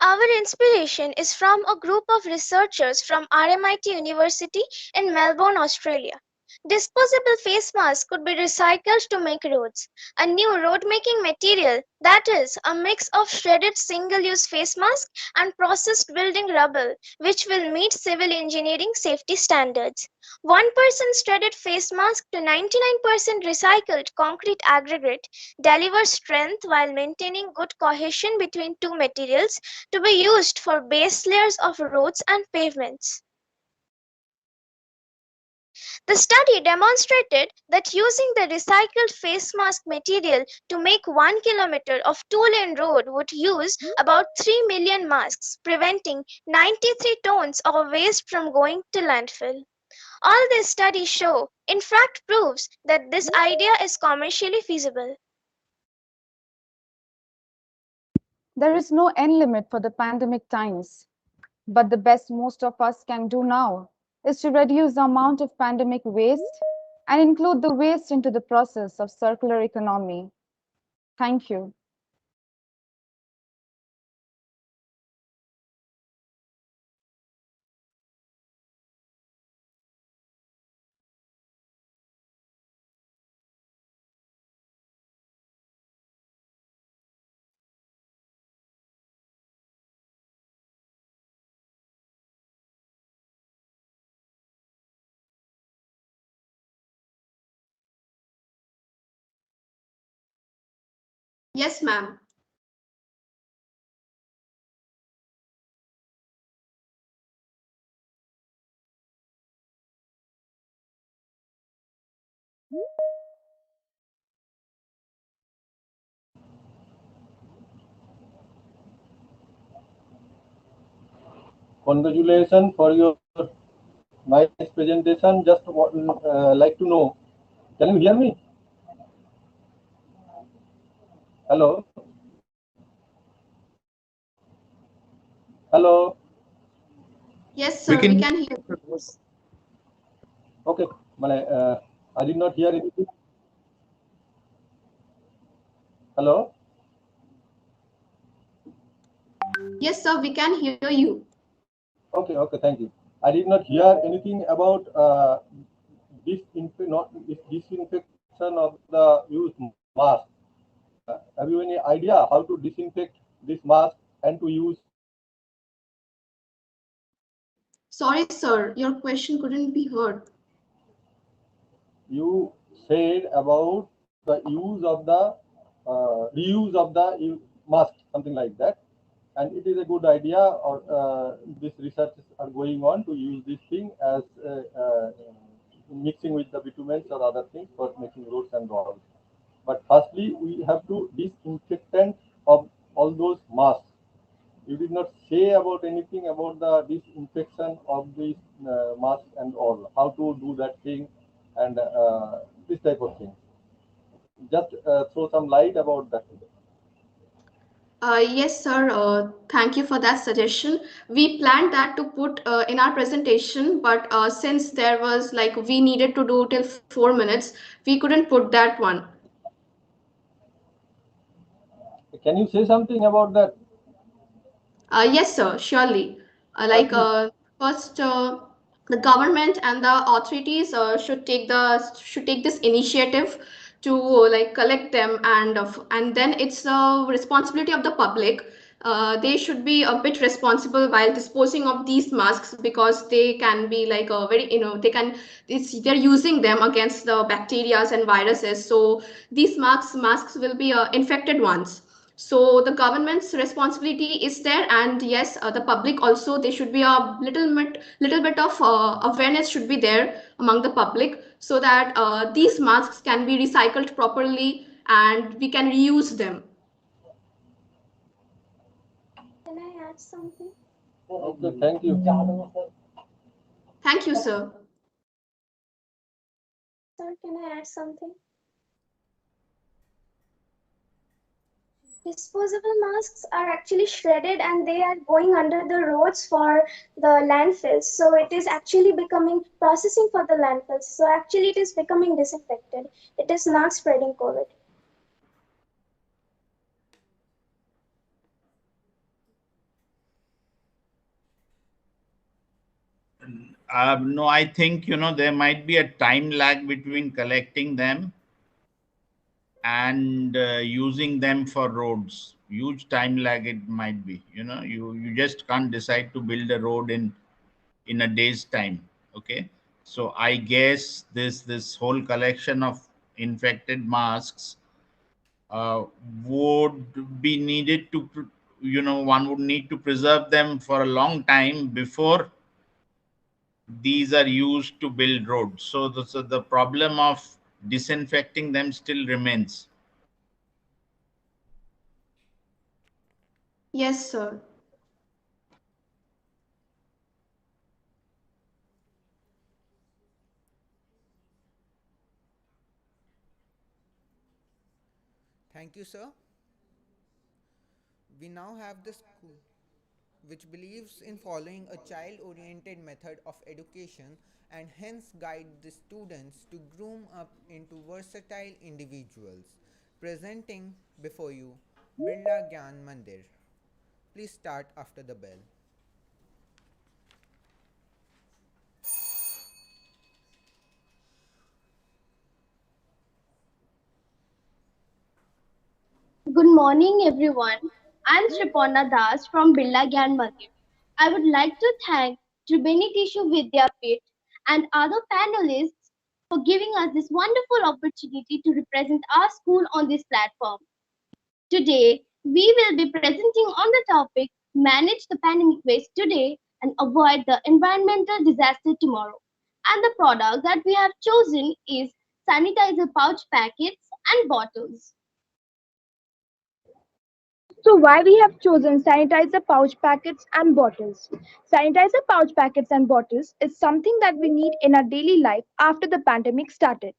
Our inspiration is from a group of researchers from RMIT University in Melbourne, Australia. Disposable face masks could be recycled to make roads, a new road-making material that is a mix of shredded single-use face mask and processed building rubble, which will meet civil engineering safety standards. 1% shredded face mask to 99% recycled concrete aggregate delivers strength while maintaining good cohesion between two materials to be used for base layers of roads and pavements. The study demonstrated that using the recycled face mask material to make 1 kilometer of two-lane road would use about 3 million masks, preventing 93 tons of waste from going to landfill. All these studies show, in fact proves, that this idea is commercially feasible. There is no end limit for the pandemic times, but the best most of us can do now is to reduce the amount of pandemic waste and include the waste into the process of circular economy. Thank you. Yes, ma'am. Congratulations for your nice presentation. Just like to know, can you hear me? Hello? Hello? Yes, We sir, can we hear can hear you. you. Okay. I did not hear anything. Hello? Yes, sir, we can hear you. Okay, okay, thank you. I did not hear anything about disinfection of the used mask. Have you any idea how to disinfect this mask and to use? Sorry, sir, your question couldn't be heard. You said about the use of the reuse of the mask, something like that, and it is a good idea. Or this research are going on to use this thing as mixing with the bitumen or other things for making roads and walls. But firstly, we have to disinfectant of all those masks. You did not say about anything about the disinfection of these masks and all, how to do that thing and this type of thing. Just throw some light about that. Yes, sir. Thank you for that suggestion. We planned that to put in our presentation, but since there was like we needed to do till 4 minutes, we couldn't put that one. Can you say something about that? Yes, sir, surely. Like Please. first, the government and the authorities should take this initiative to like collect them, and then it's the responsibility of the public. They should be a bit responsible while disposing of these masks because they can be like a very they're using them against the bacterias and viruses. So these masks will be infected ones, so the government's responsibility is there, and yes, the public also, there should be a little bit of awareness should be there among the public, so that these masks can be recycled properly and we can reuse them. Can I add something? Okay, thank you. Thank you, sir. Sir, can I add something? Disposable masks are actually shredded and they are going under the roads for the landfills. So it is actually becoming processing for the landfills. So actually it is becoming disinfected. It is not spreading COVID. No, I think there might be a time lag between collecting them and using them for roads. Huge time lag it might be. You just can't decide to build a road in a day's time. Okay, so I guess this whole collection of infected masks uh, would be needed to one would need to preserve them for a long time before these are used to build roads. So the problem of disinfecting them still remains. Yes, sir. Thank you, sir. We now have the school, which believes in following a child oriented method of education and hence guide the students to groom up into versatile individuals. Presenting before you Birla Gyan Mandir. Please start after the bell. Good morning, everyone. I'm Shripona Das from Birla Gyan Mandir. I would like to thank Tribeni Vidyapith and other panelists for giving us this wonderful opportunity to represent our school on this platform. Today, we will be presenting on the topic Manage the Pandemic Waste Today and Avoid the Environmental Disaster Tomorrow. And the product that we have chosen is sanitizer pouch packets and bottles. So why we have chosen sanitizer pouch packets and bottles? Sanitizer pouch packets and bottles is something that we need in our daily life after the pandemic started.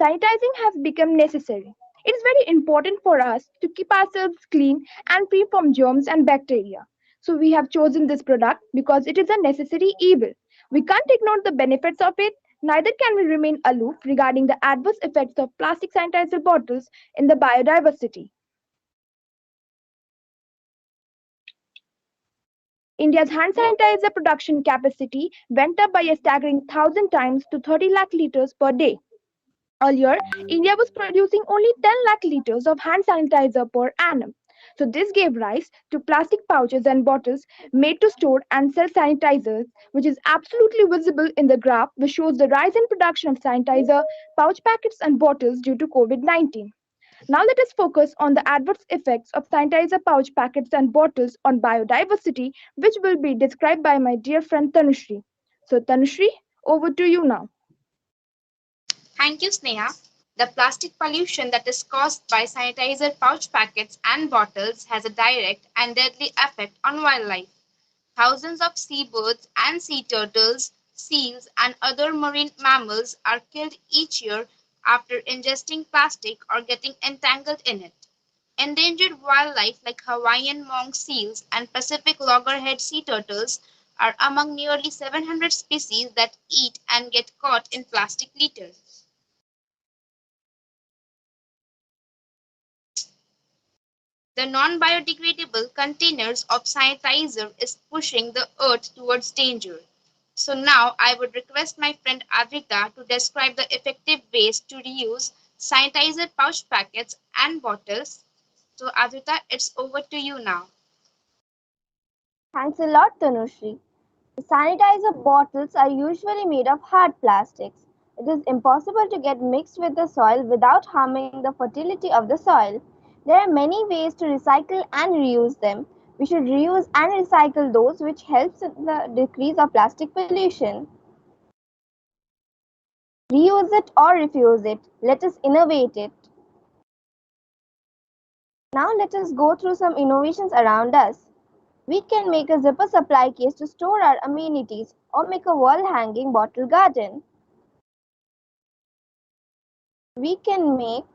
Sanitizing has become necessary. It is very important for us to keep ourselves clean and free from germs and bacteria. So we have chosen this product because it is a necessary evil. We can't ignore the benefits of it, neither can we remain aloof regarding the adverse effects of plastic sanitizer bottles in the biodiversity. India's hand sanitizer production capacity went up by a staggering 1,000 times to 30 lakh liters per day. Earlier, India was producing only 10 lakh liters of hand sanitizer per annum. So this gave rise to plastic pouches and bottles made to store and sell sanitizers, which is absolutely visible in the graph which shows the rise in production of sanitizer, pouch packets and bottles due to COVID-19. Now let us focus on the adverse effects of sanitizer pouch packets and bottles on biodiversity, which will be described by my dear friend Tanushri. So Tanushri, over to you now. Thank you, Sneha. The plastic pollution that is caused by sanitizer pouch packets and bottles has a direct and deadly effect on wildlife. Thousands of seabirds and sea turtles, seals, and other marine mammals are killed each year after ingesting plastic or getting entangled in it. Endangered wildlife like Hawaiian monk seals and Pacific loggerhead sea turtles are among nearly 700 species that eat and get caught in plastic litter. The non-biodegradable containers of sanitizer is pushing the earth towards danger. So now I would request my friend Aditya to describe the effective ways to reuse sanitizer pouch packets and bottles. So Aditya, it's over to you now. Thanks a lot, Tanushri. The sanitizer bottles are usually made of hard plastics. It is impossible to get mixed with the soil without harming the fertility of the soil. There are many ways to recycle and reuse them. We should reuse and recycle those which helps in the decrease of plastic pollution. Reuse it or refuse it. Let us innovate it. Now let us go through some innovations around us. We can make a zipper supply case to store our amenities or make a wall hanging bottle garden. We can make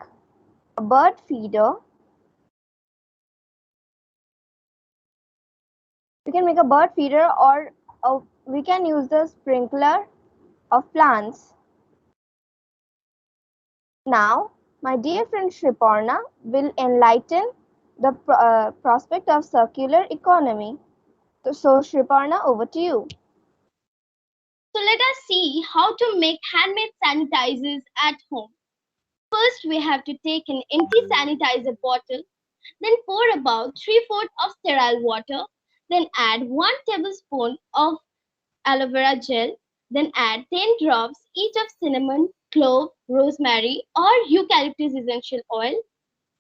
a bird feeder. We can make a bird feeder or we can use the sprinkler of plants. Now, my dear friend Shriparna will enlighten the prospect of circular economy. So Shriparna, over to you. So let us see how to make handmade sanitizers at home. First, we have to take an empty sanitizer bottle, then pour about 3/4 of sterile water, then add 1 tablespoon of aloe vera gel, then add 10 drops each of cinnamon, clove, rosemary, or eucalyptus essential oil.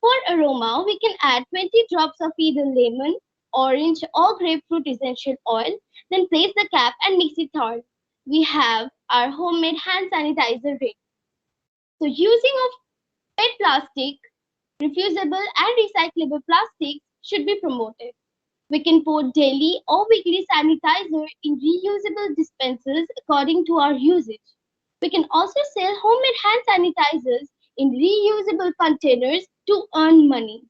For aroma, we can add 20 drops of either lemon, orange, or grapefruit essential oil, then place the cap and mix it thoroughly. We have our homemade hand sanitizer ready. So using of PET plastic, refusable and recyclable plastics should be promoted. We can pour daily or weekly sanitizer in reusable dispensers according to our usage. We can also sell homemade hand sanitizers in reusable containers to earn money.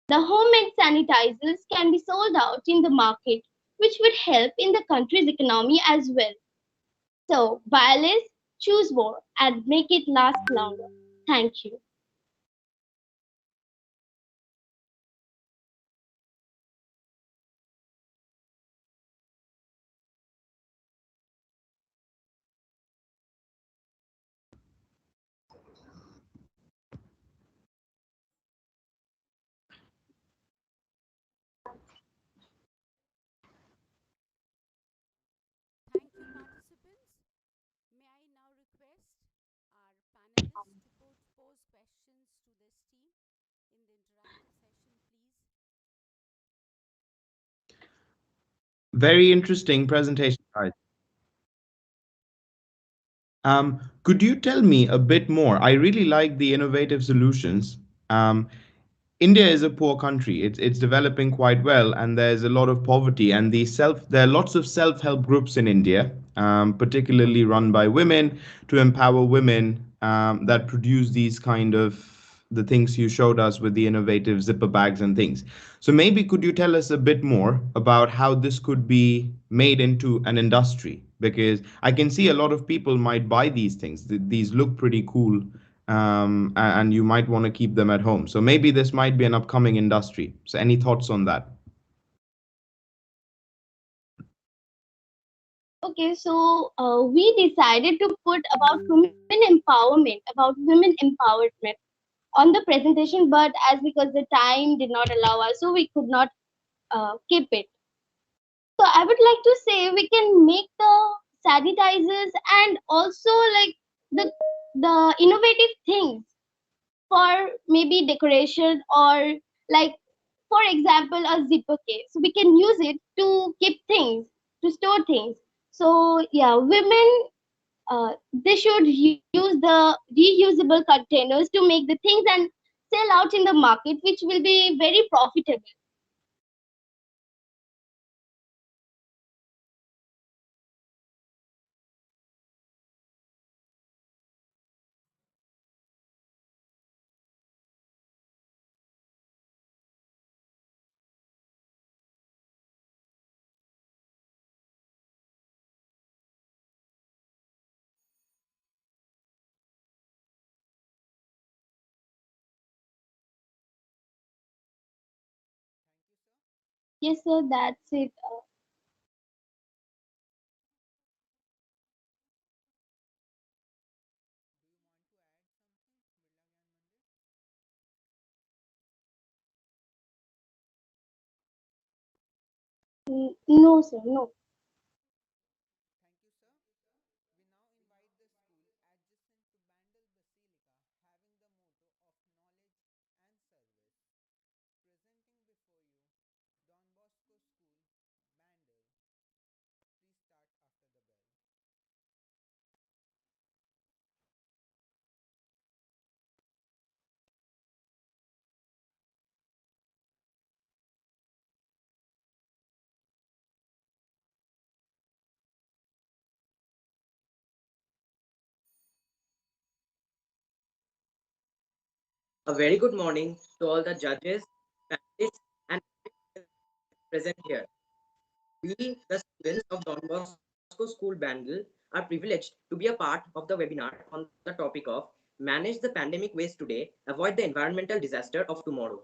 The homemade sanitizers can be sold out in the market, which would help in the country's economy as well. So, buy less, choose more, and make it last longer. Thank you. Thank you, participants. May I now request our panelists to pose questions to this team in the interactive session Very interesting presentation, guys. Could you tell me a bit more? I really like the innovative solutions. Um, India is a poor country. It's developing quite well, and there's a lot of poverty. And there are lots of self-help groups in India, particularly run by women to empower women that produce these kind of the things you showed us with the innovative zipper bags and things. So maybe could you tell us a bit more about how this could be made into an industry? Because I can see a lot of people might buy these things. These look pretty cool, and you might want to keep them at home. So maybe this might be an upcoming industry. So any thoughts on that? Okay, so we decided to put about women empowerment on the presentation, but as because the time did not allow us, so we could not keep it. So I would like to say we can make the sanitizers and also like the innovative things for maybe decoration or like for example a zipper case. So we can use it to keep things, to store things. So yeah, women they should use the reusable containers to make the things and sell out in the market, which will be very profitable. Yes, sir, that's it. No, sir, no. A very good morning to all the judges, panelists, and present here. We, the students of Don Bosco School Bandel, are privileged to be a part of the webinar on the topic of Manage the Pandemic Waste Today, Avoid the Environmental Disaster of Tomorrow.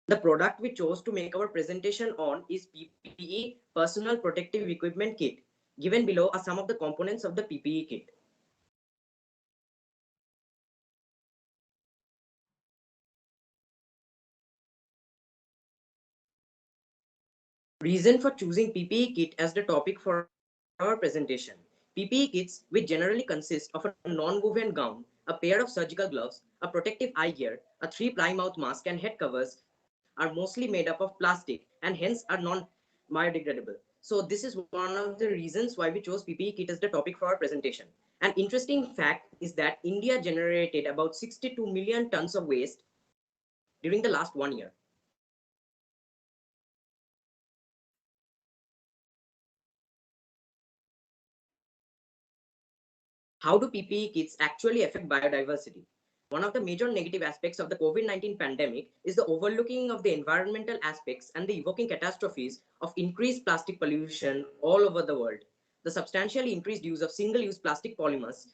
The product we chose to make our presentation on is PPE, Personal Protective Equipment Kit. Given below are some of the components of the PPE kit. Reason for choosing PPE kit as the topic for our presentation. PPE kits, which generally consist of a non-woven gown, a pair of surgical gloves, a protective eye gear, a 3-ply mouth mask, and head covers, are mostly made up of plastic and hence are non-biodegradable. So this is one of the reasons why we chose PPE kit as the topic for our presentation. An interesting fact is that India generated about 62 million tons of waste during the last 1 year. How do PPE kits actually affect biodiversity? One of the major negative aspects of the COVID-19 pandemic is the overlooking of the environmental aspects and the evoking catastrophes of increased plastic pollution all over the world. The substantially increased use of single-use plastic polymers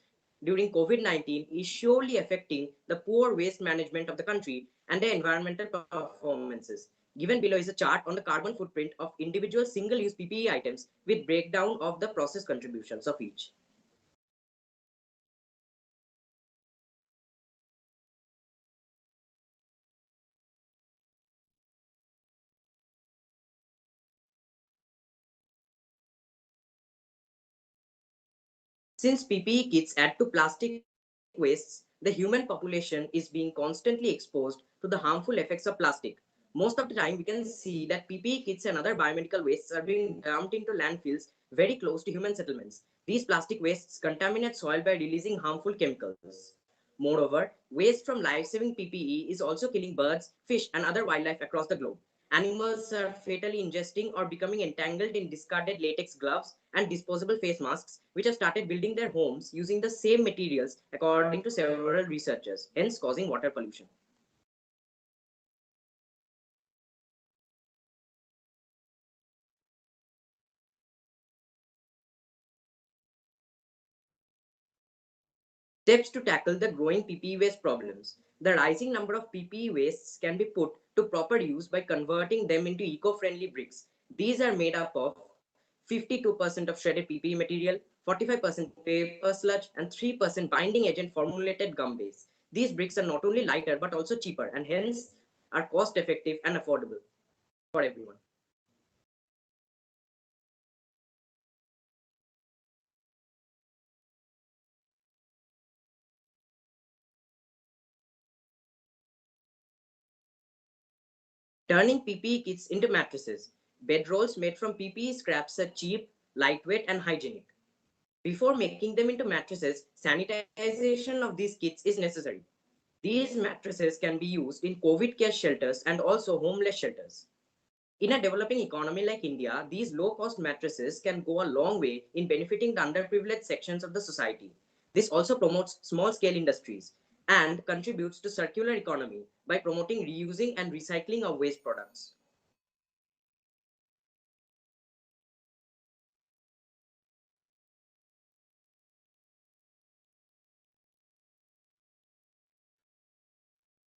during COVID-19 is surely affecting the poor waste management of the country and their environmental performances. Given below is a chart on the carbon footprint of individual single-use PPE items with breakdown of the process contributions of each. Since PPE kits add to plastic wastes, the human population is being constantly exposed to the harmful effects of plastic. Most of the time, we can see that PPE kits and other biomedical wastes are being dumped into landfills very close to human settlements. These plastic wastes contaminate soil by releasing harmful chemicals. Moreover, waste from life-saving PPE is also killing birds, fish, and other wildlife across the globe. Animals are fatally ingesting or becoming entangled in discarded latex gloves and disposable face masks, which have started building their homes using the same materials, according to several researchers, hence causing water pollution. Steps to tackle the growing PPE waste problems. The rising number of PPE wastes can be put to proper use by converting them into eco-friendly bricks. These are made up of 52% of shredded PPE material, 45% paper sludge, and 3% binding agent formulated gum base. These bricks are not only lighter but also cheaper and hence are cost effective and affordable for everyone. Turning PPE kits into mattresses. Bedrolls made from PPE scraps are cheap, lightweight, and hygienic. Before making them into mattresses, sanitization of these kits is necessary. These mattresses can be used in COVID care shelters and also homeless shelters. In a developing economy like India, these low-cost mattresses can go a long way in benefiting the underprivileged sections of the society. This also promotes small-scale industries and contributes to circular economy by promoting reusing and recycling of waste products.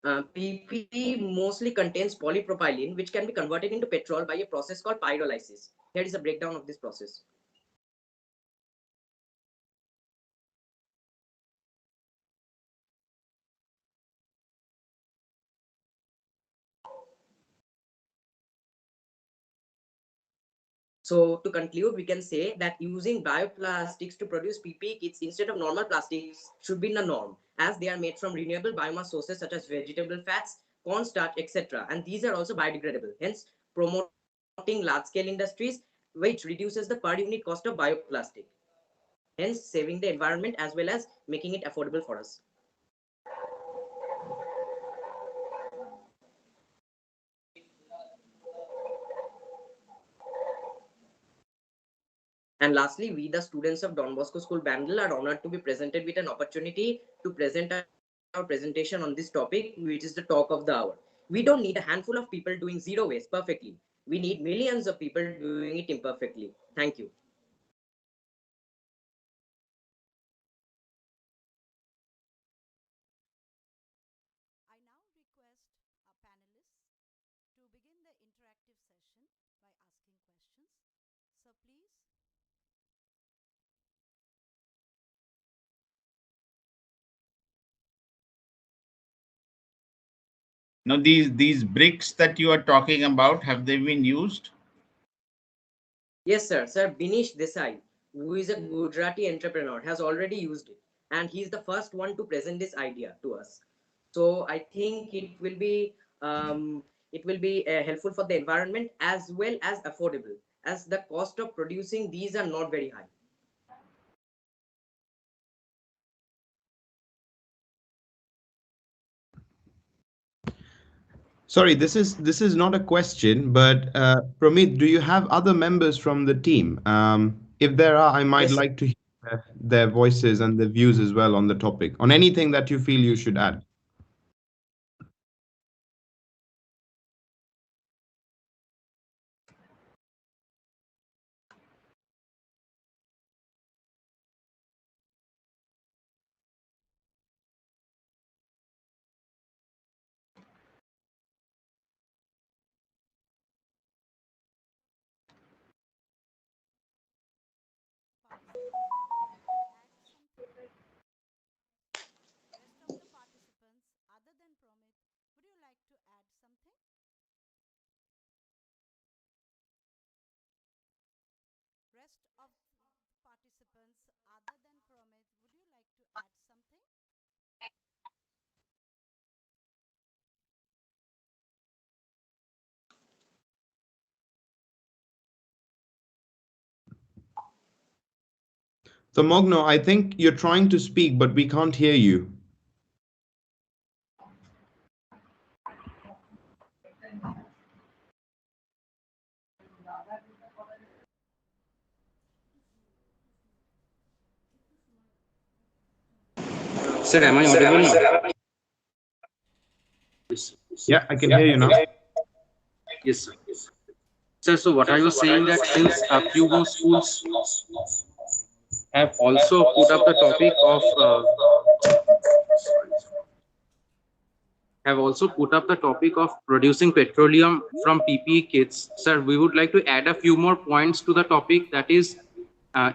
PP mostly contains polypropylene, which can be converted into petrol by a process called pyrolysis. Here is a breakdown of this process. So to conclude, we can say that using bioplastics to produce PPE kits instead of normal plastics should be the norm, as they are made from renewable biomass sources such as vegetable fats, cornstarch, etc. And these are also biodegradable, hence promoting large-scale industries, which reduces the per unit cost of bioplastic, hence saving the environment as well as making it affordable for us. And lastly, we, the students of Don Bosco School, Bandel, are honored to be presented with an opportunity to present our presentation on this topic, which is the talk of the hour. We don't need a handful of people doing zero waste perfectly. We need millions of people doing it imperfectly. Thank you. I now request our panelists to begin the interactive session by asking questions. So please. Now, these bricks that you are talking about, have they been used? Yes, sir. Sir Binish Desai, who is a Gujarati entrepreneur, has already used it. And he's the first one to present this idea to us. So I think it will be helpful for the environment as well as affordable, as the cost of producing these are not very high. Sorry, this is not a question, but Pramit, do you have other members from the team? If there are, I might Yes, sir. like to hear their voices and their views as well on the topic, on anything that you feel you should add. Add something? Rest of the participants? So, Mogno, I think you're trying to speak, but we can't hear you. Sir, am I audible now? Yeah, I can hear you now. Yes, sir. Sir, so what I was saying that since a few more schools have also put up the topic of producing petroleum from PPE kits. Sir, we would like to add a few more points to the topic. That is,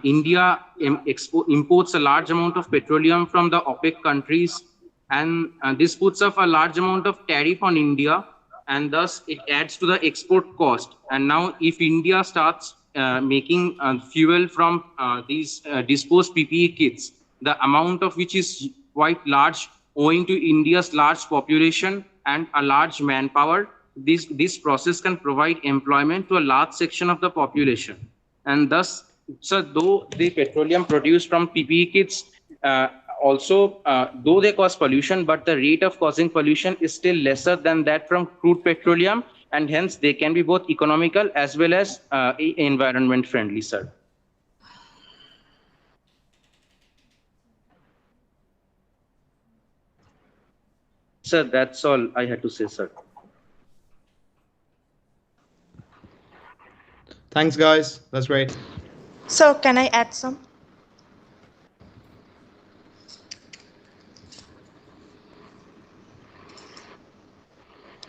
India imports a large amount of petroleum from the OPEC countries, and this puts up a large amount of tariff on India, and thus it adds to the export cost. And now, if India starts making fuel from these disposed PPE kits, the amount of which is quite large, owing to India's large population and a large manpower, this process can provide employment to a large section of the population. And thus, so though the petroleum produced from PPE kits though they cause pollution, but the rate of causing pollution is still lesser than that from crude petroleum, and hence they can be both economical as well as environment friendly, sir. Sir, that's all I had to say, sir. Thanks, guys. That's great. So, can I add some?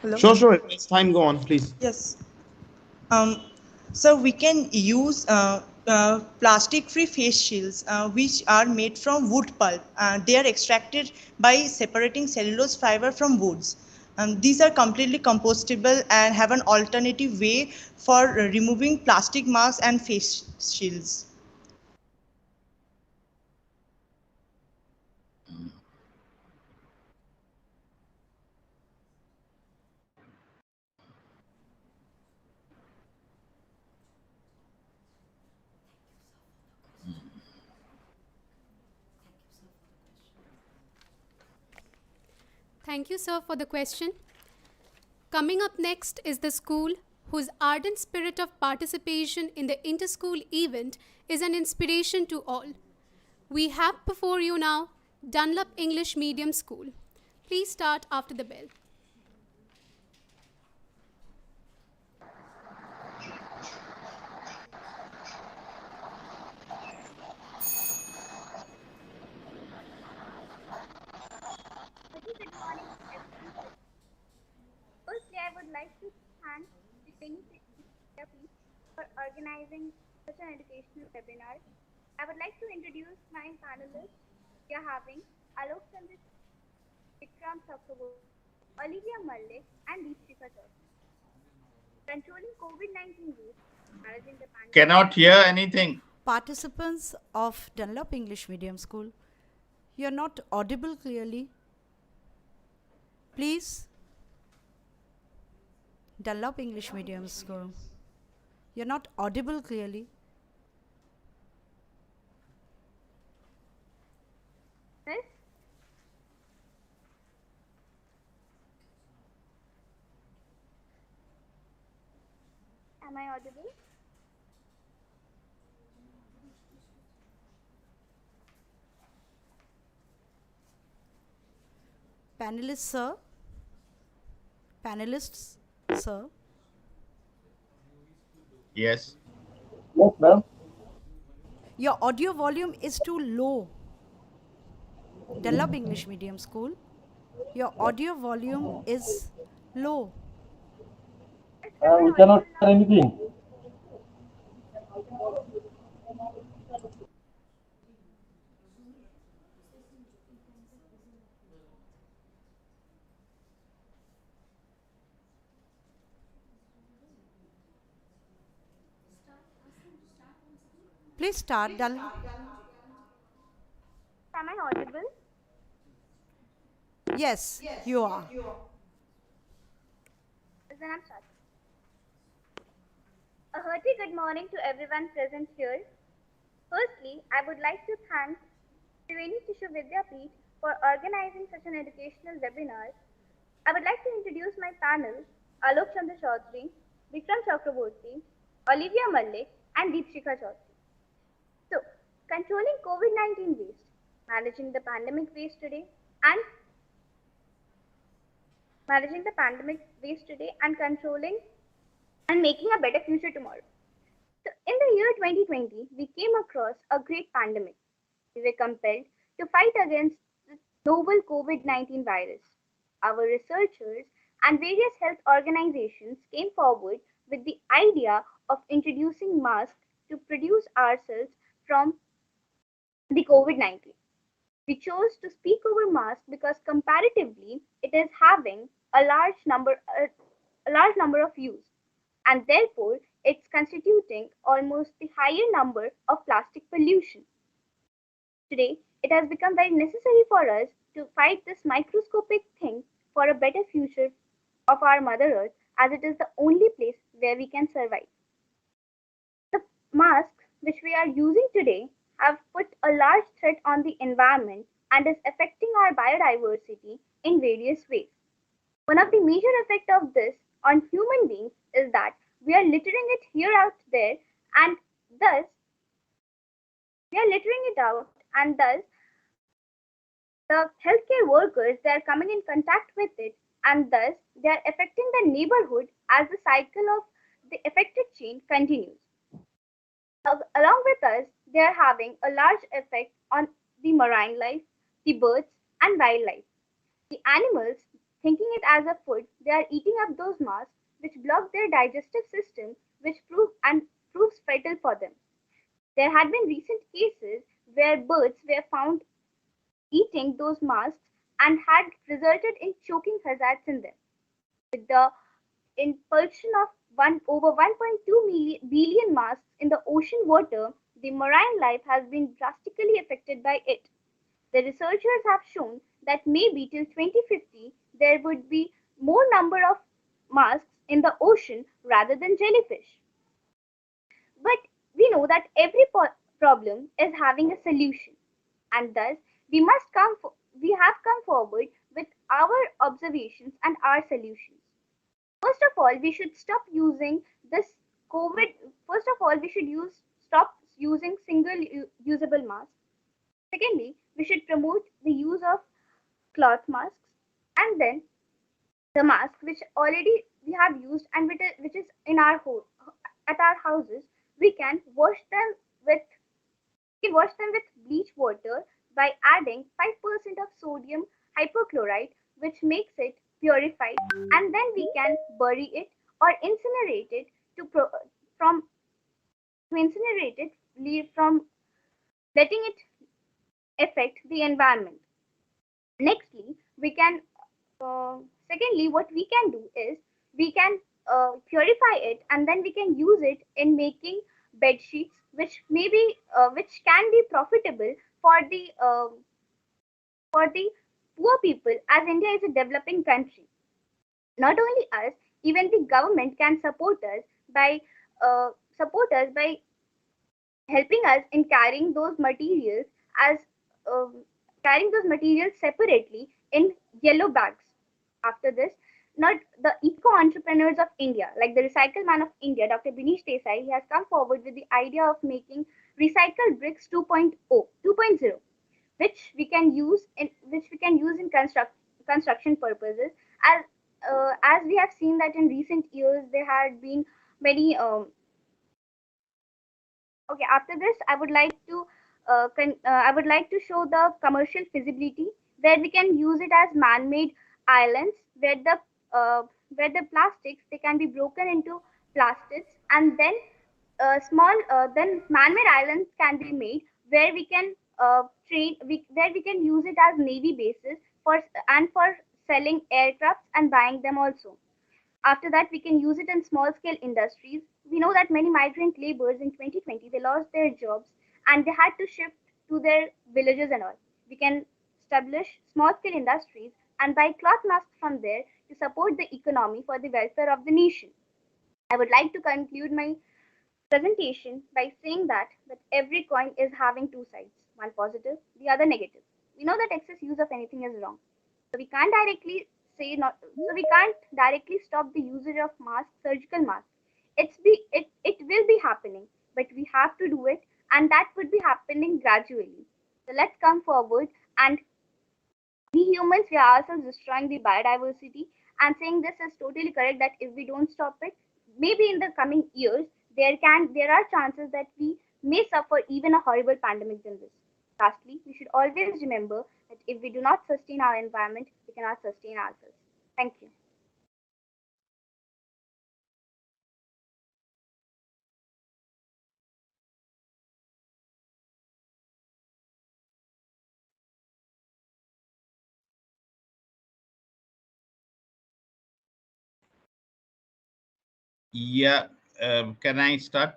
Hello? Sure. It's time. Go on, please. Yes. So we can use plastic-free face shields, which are made from wood pulp. They are extracted by separating cellulose fiber from woods. These are completely compostable and have an alternative way for removing plastic masks and face shields. Thank you, sir, for the question. Coming up next is the school whose ardent spirit of participation in the inter-school event is an inspiration to all. We have before you now Dunlop English Medium School. Please start after the bell. Firstly, I would like to thank Tribeni Vidyapith for organizing such an educational webinar. I would like to introduce my panelists. We are having Alok Chandra, Vikram Sakhavu, Olivia Malik, and Deepshika Chowdhury. Controlling COVID-19 use, managing the pandemic. Cannot hear anything. Participants of Dunlop English Medium School, you're not audible clearly. Please, Dunlop English Medium School, you're not audible clearly. Miss? Am I audible? Panelists, sir. Panelists, sir. Yes. Yes, ma'am. Your audio volume is too low. Dunlop English Medium School, your audio volume is low. We cannot hear anything. Please start, Dunlop. Am I audible? Yes, you are. Then I'm starting. A hearty good morning to everyone present here. Firstly, I would like to thank Tribeni Vidyapith for organizing such an educational webinar. I would like to introduce my panel, Alok Chandra Chaudhary, Vikram Chakraborty, Olivia Malik, and Deepshikha Chaudhary. So, controlling COVID-19 waste, managing the pandemic waste today, and controlling and making a better future tomorrow. So, in the year 2020, we came across a great pandemic. We were compelled to fight against the novel COVID-19 virus. Our researchers and various health organizations came forward with the idea of introducing masks to produce ourselves from the COVID-19. We chose to speak over masks because comparatively it is having a large number of use, and therefore it's constituting almost the higher number of plastic pollution. Today, it has become very necessary for us to fight this microscopic thing for a better future of our Mother Earth, as it is the only place where we can survive. The masks which we are using today have put a large threat on the environment and is affecting our biodiversity in various ways. One of the major effects of this on human beings is that we are littering it here out there, and thus we are littering it out, and thus the healthcare workers, they are coming in contact with it, and thus they are affecting the neighborhood as the cycle of the affected chain continues. Along with us, they are having a large effect on the marine life, the birds, and wildlife. The animals, thinking it as a food, they are eating up those masks which block their digestive system, which proves fatal for them. There had been recent cases where birds were found eating those masks and had resulted in choking hazards in them. With the impulsion of over 1.2 billion masks in the ocean water, the marine life has been drastically affected by it. The researchers have shown that maybe till 2050 there would be more number of masks in the ocean rather than jellyfish. But we know that every problem is having a solution, and thus we have come forward with our observations and our solutions. First of all, we should stop using this COVID. First of all, we should stop using single usable masks. Secondly, we should promote the use of cloth masks, and then the mask which already we have used and which is in our at our houses, we can wash them with bleach water by adding 5% of sodium hypochlorite, which makes it purified, and then we can bury it or incinerate it from to incinerate it from letting it affect the environment. Nextly, we can secondly, what we can do is we can purify it, and then we can use it in making bed sheets, which can be profitable for the poor people, as India is a developing country. Not only us, even the government can support us by helping us in as carrying those materials separately in yellow bags. After this, not the eco entrepreneurs of India, like the Recycle Man of India, Dr. Binish Desai, he has come forward with the idea of making recycled bricks 2.0, which we can use in construction purposes. As we have seen that in recent years there had been many Okay, after this, I would like to show the commercial feasibility where we can use it as man-made islands where the plastics, they can be broken into plastics, and then then man-made islands can be made where we can where we can use it as navy bases for selling aircrafts and buying them also. After that, we can use it in small scale industries. We know that many migrant laborers in 2020, they lost their jobs and they had to shift to their villages and all. We can establish small scale industries and buy cloth masks from there to support the economy for the welfare of the nation. I would like to conclude my presentation by saying that every coin is having two sides, one positive, the other negative. We know that excess use of anything is wrong. So we can't directly say not so we can't directly stop the usage of masks, surgical masks. It will be happening, but we have to do it, and that would be happening gradually. So let's come forward, and we humans, we are ourselves destroying the biodiversity, and saying this is totally correct that if we don't stop it, maybe in the coming years there are chances that we may suffer even a horrible pandemic than this. Lastly, we should always remember that if we do not sustain our environment, we cannot sustain ourselves. Thank you. Yeah, can I start?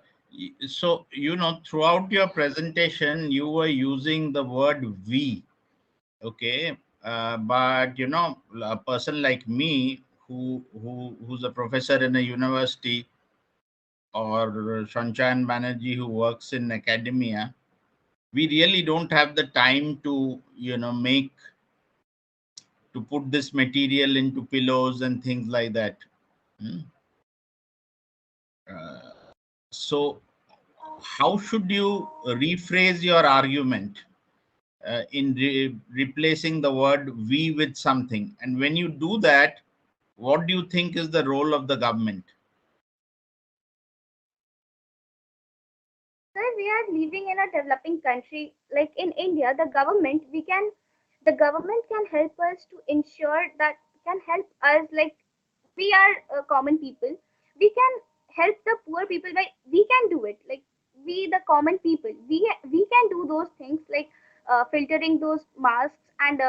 So, throughout your presentation, you were using the word we, okay? But, a person like me who's a professor in a university, or Shanchan Banerjee who works in academia, we really don't have the time to, to put this material into pillows and things like that. Hmm. So how should you rephrase your argument in replacing the word we with something? And when you do that, what do you think is the role of the government? Sir, we are living in a developing country. Like in India, the government can help us to ensure that can help us, like we are common people. We can help the poor people by we can do it. Like we, the common people, we can do those things like filtering those masks and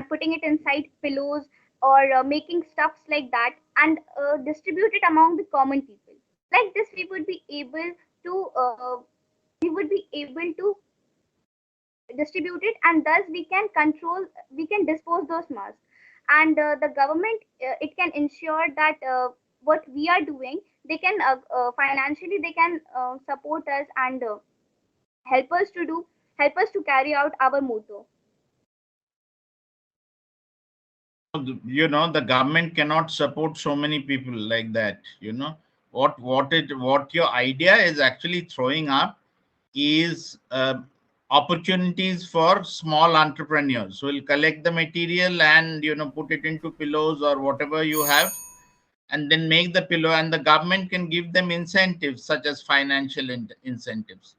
putting it inside pillows or making stuffs like that and distribute it among the common people. Like this, we would be able to distribute it, and thus we can dispose those masks. And the government, it can ensure that what we are doing, they can financially they can support us and help us to do help us to carry out our motto. The government cannot support so many people like that. What your idea is actually throwing up is opportunities for small entrepreneurs who will collect the material and put it into pillows or whatever you have, and then make the pillow, and the government can give them incentives such as financial incentives.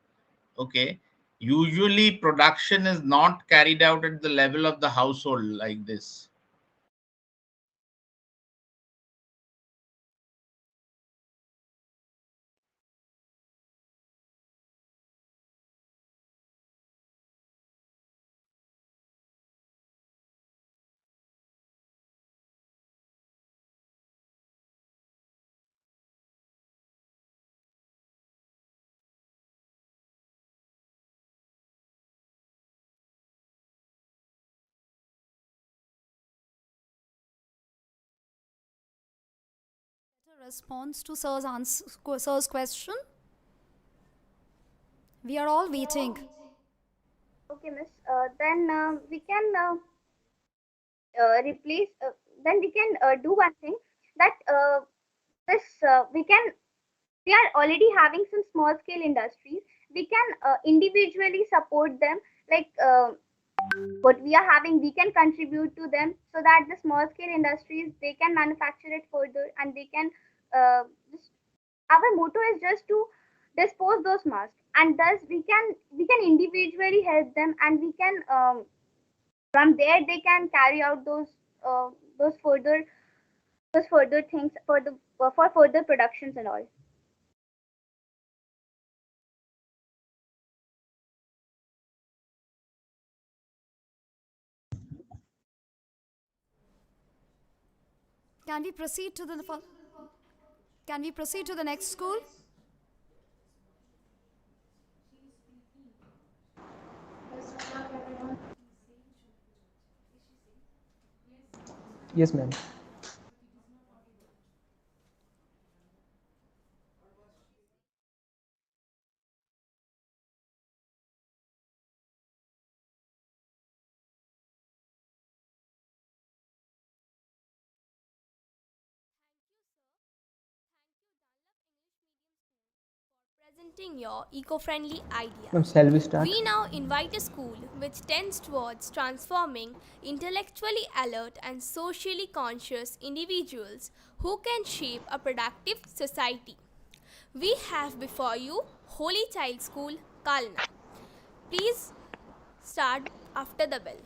Okay, usually production is not carried out at the level of the household like this. Response to sir's question? We are all waiting. Okay, miss. Then we can replace. Then we can do one thing that this we can. We are already having some small scale industries. We can individually support them. Like what we are having, we can contribute to them so that the small scale industries they can manufacture it further, and they can. Just, our motto is just to dispose those masks, and thus we can individually help them, and we can from there they can carry out uh, those further those further things for further productions and all. Can we proceed to the Can we proceed to the next school? Yes, ma'am. Presenting your eco-friendly Ma'am, ideas. shall we start? We now invite a school which tends towards transforming intellectually alert and socially conscious individuals who can shape a productive society. We have before you Holy Child School, Kalna. Please start after the bell.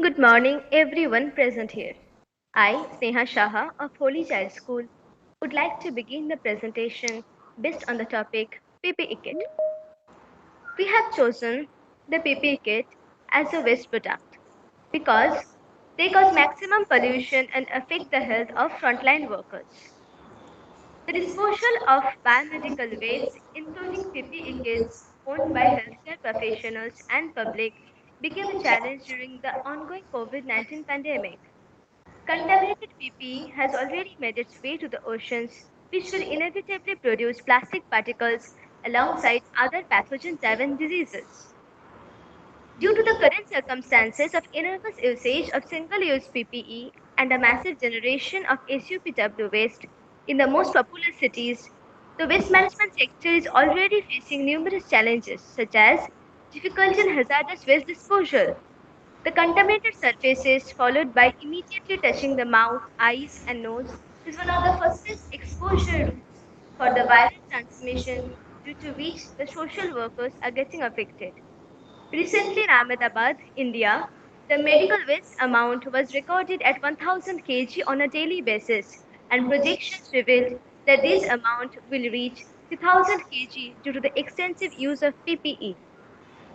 Good morning, everyone present here. I, Sneha Shaha of Holy Child School, would like to begin the presentation based on the topic Ppe Kit. We have chosen the Ppe Kit as a waste product because they cause maximum pollution and affect the health of frontline workers. The disposal of biomedical waste, including Ppe kits owned by healthcare professionals and public, became a challenge during the ongoing COVID-19 pandemic. Contaminated PPE has already made its way to the oceans, which will inevitably produce plastic particles alongside other pathogen driven diseases. Due to the current circumstances of enormous usage of single use PPE and a massive generation of SUPW waste in the most populous cities, the waste management sector is already facing numerous challenges such as difficulty in hazardous waste disposal. The contaminated surfaces, followed by immediately touching the mouth, eyes, and nose, is one of the fastest exposure routes for the viral transmission, due to which the social workers are getting affected. Recently in Ahmedabad, India, the medical waste amount was recorded at 1000 kg on a daily basis, and projections revealed that this amount will reach 3000 kg due to the extensive use of PPE.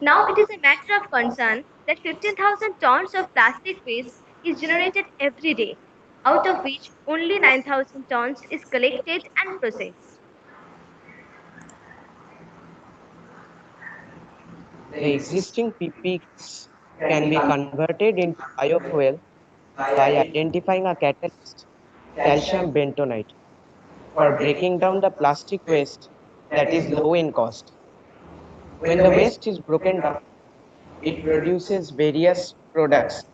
Now it is a matter of concern that 15,000 tons of plastic waste is generated every day, out of which only 9,000 tons is collected and processed. The existing PPs can be converted into biofuel by identifying a catalyst, calcium bentonite, for breaking down the plastic waste that is low in cost. When the waste is broken down, it produces various products,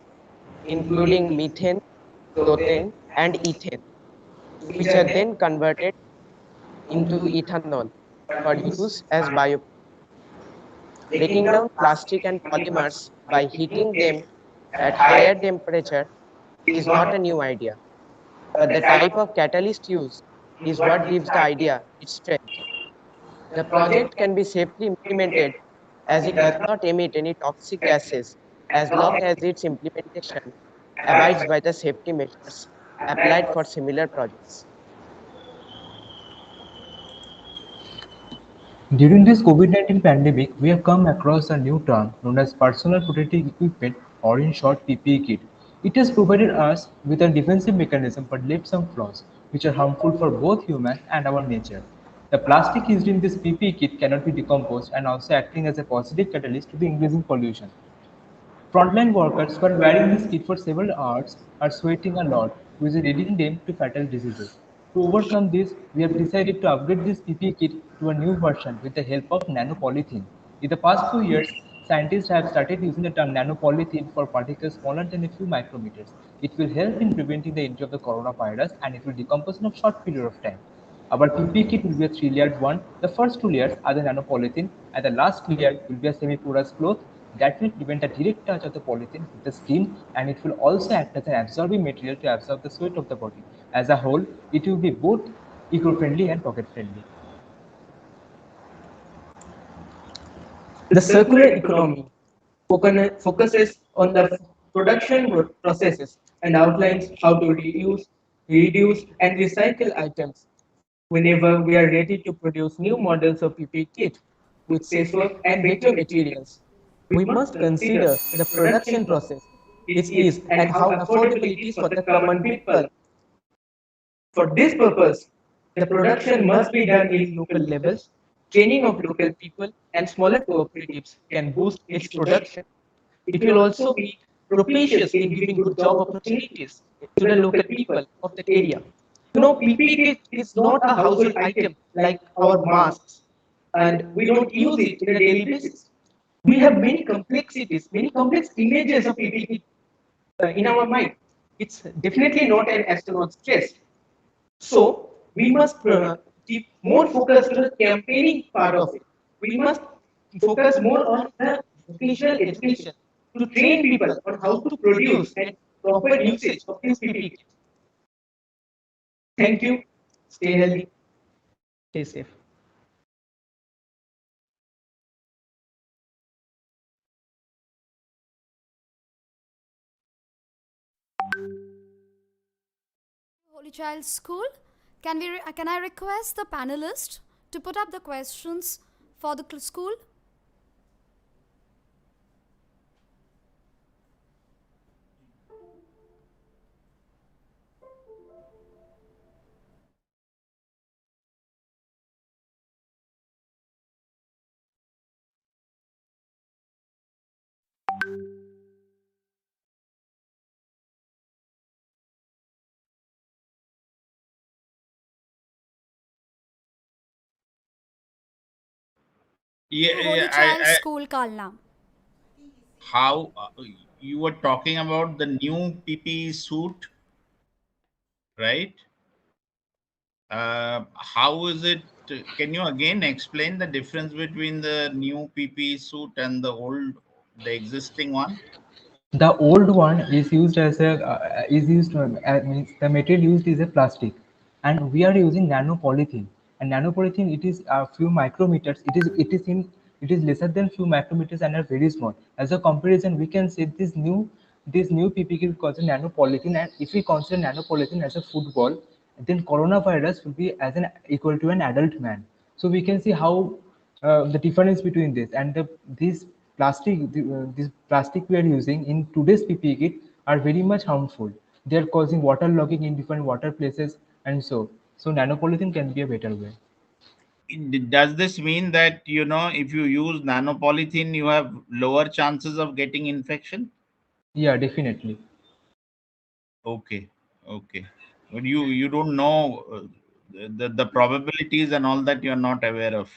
including methane, protein, and ethane, which are then converted into ethanol for use as biofuel. Breaking down plastic and polymers by heating them at higher temperature is not a new idea, but the type of catalyst used is what gives the idea its strength. The project can be safely implemented as it does not emit any toxic gases as long as its implementation abides by the safety measures applied for similar projects. During this COVID-19 pandemic, we have come across a new term known as personal protective equipment, or in short PPE kit. It has provided us with a defensive mechanism but left some flaws, which are harmful for both human and our nature. The plastic used in this PPE kit cannot be decomposed and also acting as a positive catalyst to the increasing pollution. Frontline workers who are wearing this kit for several hours are sweating a lot, which is leading them to fatal diseases. To overcome this, we have decided to upgrade this PPE kit to a new version with the help of nanopolythene. In the past few years, scientists have started using the term nanopolythene for particles smaller than a few micrometers. It will help in preventing the entry of the coronavirus, and it will decompose in a short period of time. Our PPE kit will be a three-layered one. The first two layers are the nanopolythene, and the last layer will be a semi-porous cloth that will prevent a direct touch of the polythene with the skin, and it will also act as an absorbing material to absorb the sweat of the body. As a whole, it will be both eco-friendly and pocket-friendly. The circular economy focuses on the production processes and outlines how to reduce, and recycle items whenever we are ready to produce new models of PPE kit with safer and better materials. We must consider the production process, its ease, and how affordable it is for the common people. For this purpose, the production must be done in local levels. Training of local people and smaller cooperatives can boost its production. It will also be propitious in giving good job opportunities to the local people of that area. PPE kit is not a household item like our masks, and we don't use it in a daily basis. We have many complexities, many complex images of PPE kit in our mind. It's definitely not an astronaut's chest. So we must give more focus to the campaigning part of it. We must focus more on the vocational education to train people on how to produce and proper usage of this PPE kit. Thank you. Stay healthy. Stay safe. Holy Child School, can I request the panelists to put up the questions for the school? Yeah, Holy yeah. Child School, Kalna. How you were talking about the new PPE suit, right? How is it? Can you again explain the difference between the new PPE suit and the existing one? The old one is used as a means the material used is a plastic, and we are using nanopolythene. And nanopolythene, it is a few micrometers. It is lesser than few micrometers and are very small. As a comparison, we can say this new PPE calls a nanopolythene, and if we consider nanopolythene as a football, then coronavirus will be as an equal to an adult man. So we can see how the difference between this and this plastic we are using in today's PPE kit are very much harmful. They are causing water logging in different water places, and so nanopolythene can be a better way. Does this mean that if you use nanopolythene, you have lower chances of getting infection? Yeah, definitely. Okay, okay. But you don't know the probabilities and all that. You're not aware of.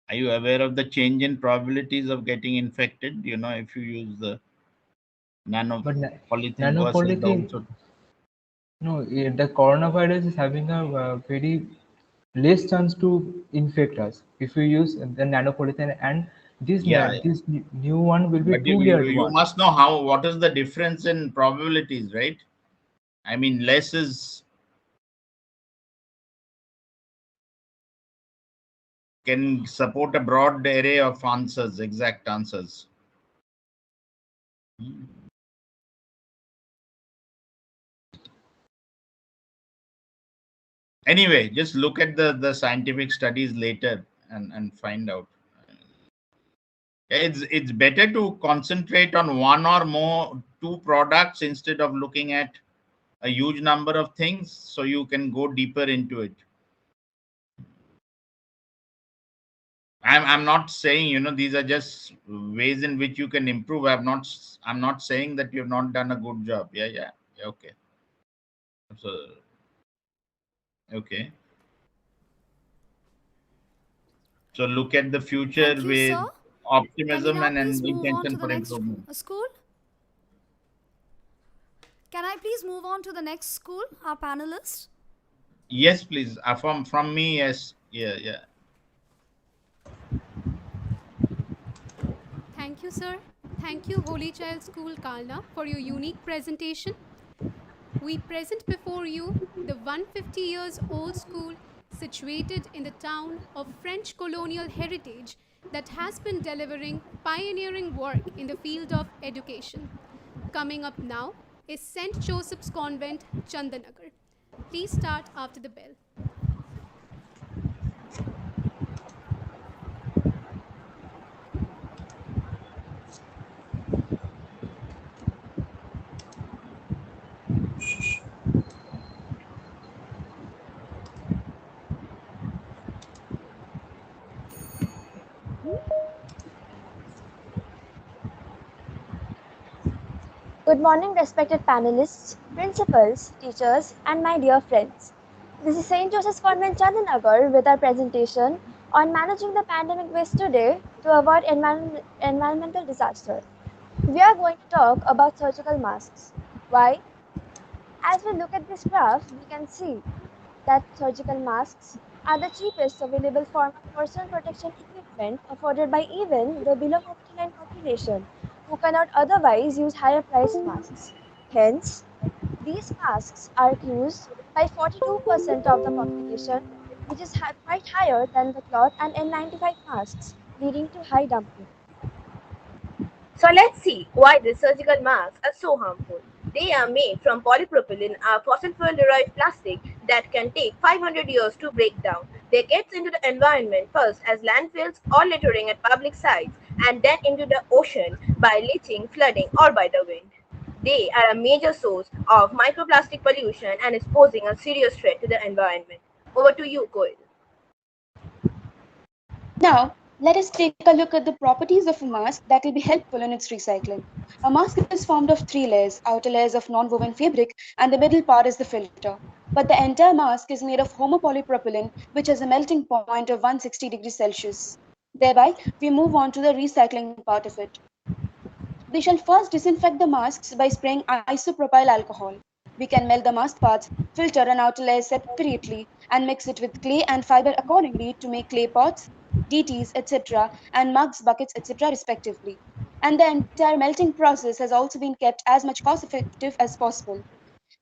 Are you aware of the change in probabilities of getting infected? If you use the But nanopolythene versus the nanopolythene, also. no, the coronavirus is having a very less chance to infect us if we use the nanopolythene, and Yeah, yeah. this new one will be But two layered you one. must know what is the difference in probabilities, right? I mean, less is can support a broad array of answers, exact answers. Anyway, just look at the scientific studies later and find out. It's better to concentrate on one or more two products instead of looking at a huge number of things, so you can go deeper into it. I'm not saying these are just ways in which you can improve. I'm not saying that you've not done a good job. Yeah, okay. So okay. So look at the future Thank you, with sir. Can we optimism now and please an move on to intention the for next improvement. school? Can I please move on to the next school, our panelists? Yes, please. From me, yes. Yeah. Thank you, sir. Thank you, Holy Child School, Kalna, for your unique presentation. We present before you the 150 years old school situated in the town of French colonial heritage that has been delivering pioneering work in the field of education. Coming up now is St. Joseph's Convent, Chandanagar. Please start after the bell. Good morning, respected panelists, principals, teachers, and my dear friends. This is St. Joseph's Convent, Chandanagar, with our presentation on managing the pandemic waste today to avoid environmental disaster. We are going to talk about surgical masks. Why? As we look at this graph, we can see that surgical masks are the cheapest available form of personal protection equipment afforded by even the below poverty line population who cannot otherwise use higher priced masks. Hence, these masks are used by 42% of the population, which is quite higher than the cloth and N95 masks, leading to high dumping. So let's see why these surgical masks are so harmful. They are made from polypropylene, a fossil fuel derived plastic that can take 500 years to break down. They get into the environment first as landfills or littering at public sites and then into the ocean by leaching, flooding, or by the wind. They are a major source of microplastic pollution and is posing a serious threat to the environment. Over to you, Koil. Now, let us take a look at the properties of a mask that will be helpful in its recycling. A mask is formed of three layers: outer layers of non-woven fabric, and the middle part is the filter. But the entire mask is made of homopolypropylene, which has a melting point of 160 degrees Celsius. Thereby, we move on to the recycling part of it. We shall first disinfect the masks by spraying isopropyl alcohol. We can melt the mask parts, filter an outer layer separately, and mix it with clay and fiber accordingly to make clay pots, DTs, etc., and mugs, buckets, etc., respectively. And the entire melting process has also been kept as much cost effective as possible.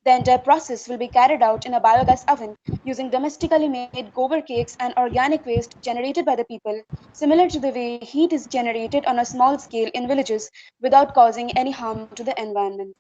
The entire process will be carried out in a biogas oven using domestically made gobar cakes and organic waste generated by the people, similar to the way heat is generated on a small scale in villages without causing any harm to the environment.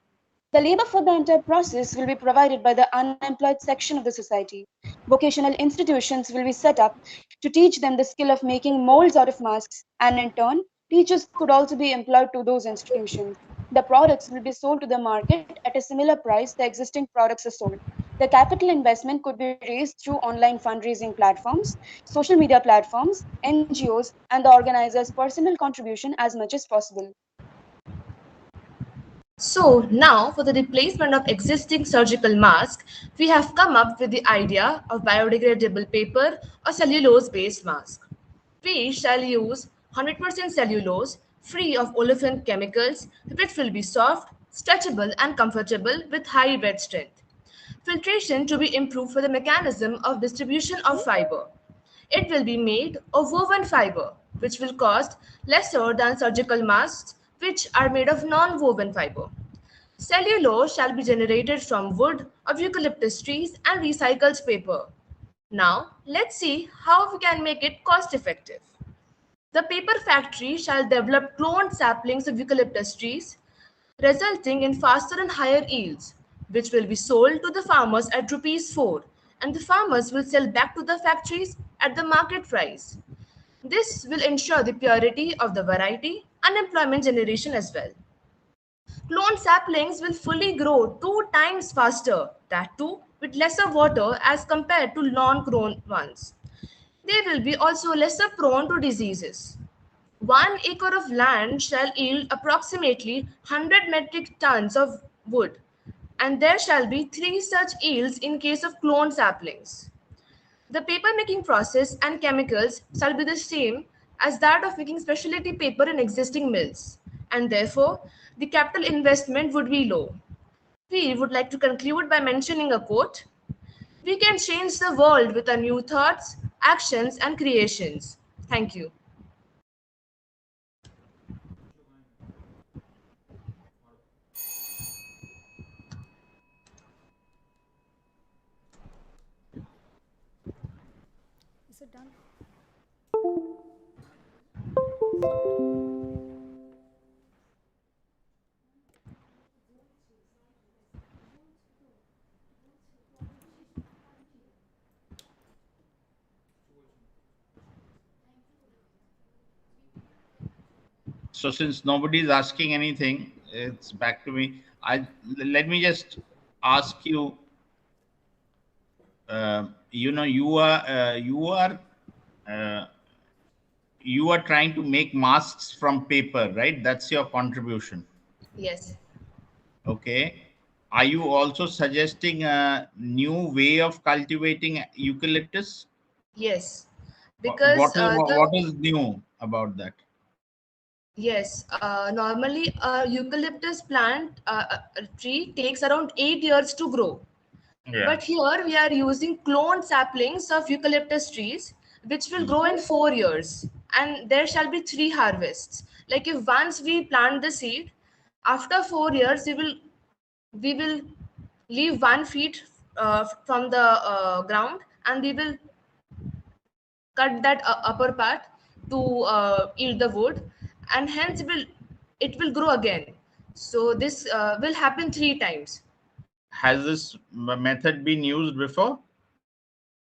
The labor for the entire process will be provided by the unemployed section of the society. Vocational institutions will be set up to teach them the skill of making molds out of masks, and in turn, teachers could also be employed to those institutions. The products will be sold to the market at a similar price the existing products are sold. The capital investment could be raised through online fundraising platforms, social media platforms, NGOs, and the organizer's personal contribution as much as possible. So now for the replacement of existing surgical masks, we have come up with the idea of biodegradable paper or cellulose-based mask. We shall use 100% cellulose, free of olefin chemicals, which will be soft, stretchable and comfortable with high bed strength. Filtration to be improved for the mechanism of distribution of fiber. It will be made of woven fiber, which will cost lesser than surgical masks, which are made of non-woven fiber. Cellulose shall be generated from wood of eucalyptus trees and recycled paper. Now, let's see how we can make it cost effective. The paper factory shall develop cloned saplings of eucalyptus trees, resulting in faster and higher yields, which will be sold to the farmers at rupees 4, and the farmers will sell back to the factories at the market price. This will ensure the purity of the variety and employment generation as well. Clone saplings will fully grow 2 times faster, that too with lesser water as compared to non-grown ones. They will be also lesser prone to diseases. 1 acre of land shall yield approximately 100 metric tons of wood, and there shall be 3 such yields in case of clone saplings. The paper making process and chemicals shall be the same as that of making specialty paper in existing mills, and therefore the capital investment would be low. We would like to conclude by mentioning a quote: "We can change the world with our new thoughts, actions, and creations." Thank you. Is it done? So since nobody is asking anything, it's back to me. Let me just ask you. You are trying to make masks from paper, right? That's your contribution. Yes. Okay. Are you also suggesting a new way of cultivating eucalyptus? Yes, because What is new about that? yes, normally a eucalyptus plant tree takes around 8 years to grow. Yeah. But here we are using cloned saplings of eucalyptus trees, which will grow in 4 years, and there shall be three harvests. Like if once we plant the seed, after 4 years we will leave 1 feet from the ground, and we will cut that upper part to eat the wood, and hence it will grow again. So this will happen 3 times. Has this method been used before?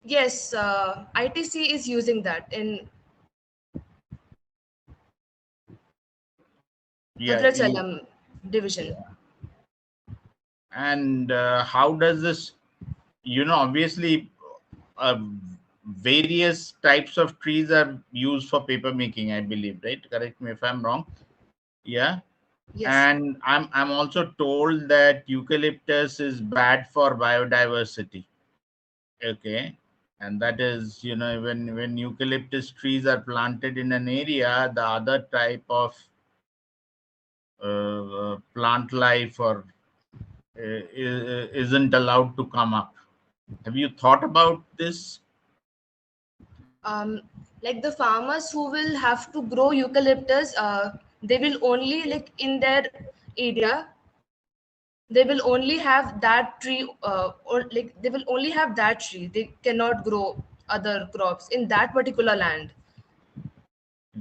Yes, ITC is using that in Yeah. Bhadrachalam division. And how does this, obviously, uh, various types of trees are used for paper making, I believe, right? Correct me if I'm wrong. Yeah. Yes. And I'm also told that eucalyptus is bad for biodiversity. Okay. And that is, when eucalyptus trees are planted in an area, the other type of plant life or isn't allowed to come up. Have you thought about this? um, like the farmers who will have to grow eucalyptus, they will only, like in their area, they will only have that tree, or like they will only have that tree. They cannot grow other crops in that particular land.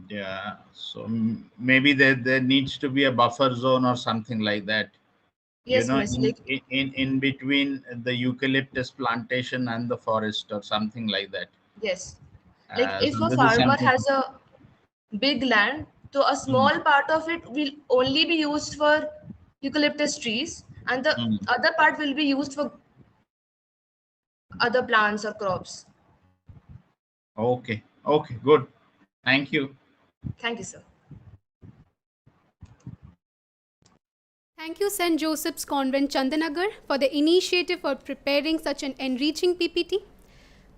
Yeah. So maybe there needs to be a buffer zone or something like that. Yes, miss. In, Like in between the eucalyptus plantation and the forest or something like that. yes, like So if a this is farmer something. has a big land, so a Mm, small part of it will only be used for eucalyptus trees, and the mm. other part will be used for other plants or crops. Okay. Okay. Good. Thank you. Thank you, sir. Thank you, St. Joseph's Convent, Chandanagar, for the initiative for preparing such an enriching PPT.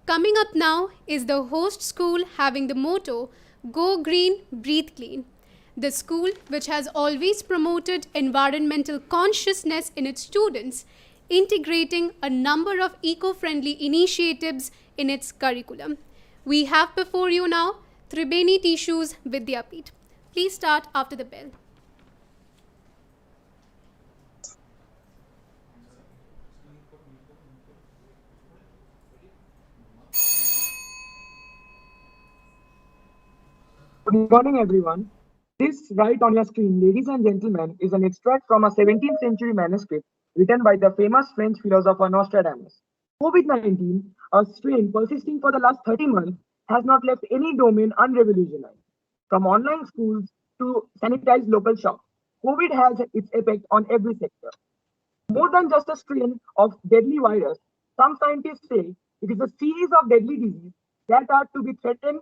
Coming up now is the host school having the motto, Go Green, Breathe Clean. The school, which has always promoted environmental consciousness in its students, integrating a number of eco-friendly initiatives in its curriculum. We have before you now Tribeni Tissues Vidyapith. Please start after the bell. Good morning, everyone. This right on your screen, ladies and gentlemen, is an extract from a 17th century manuscript written by the famous French philosopher Nostradamus. COVID-19, a strain persisting for the last 30 months, has not left any domain unrevolutionized. From online schools to sanitized local shops, COVID has its effect on every sector. More than just a strain of deadly virus, some scientists say it is a series of deadly diseases that are to be threatened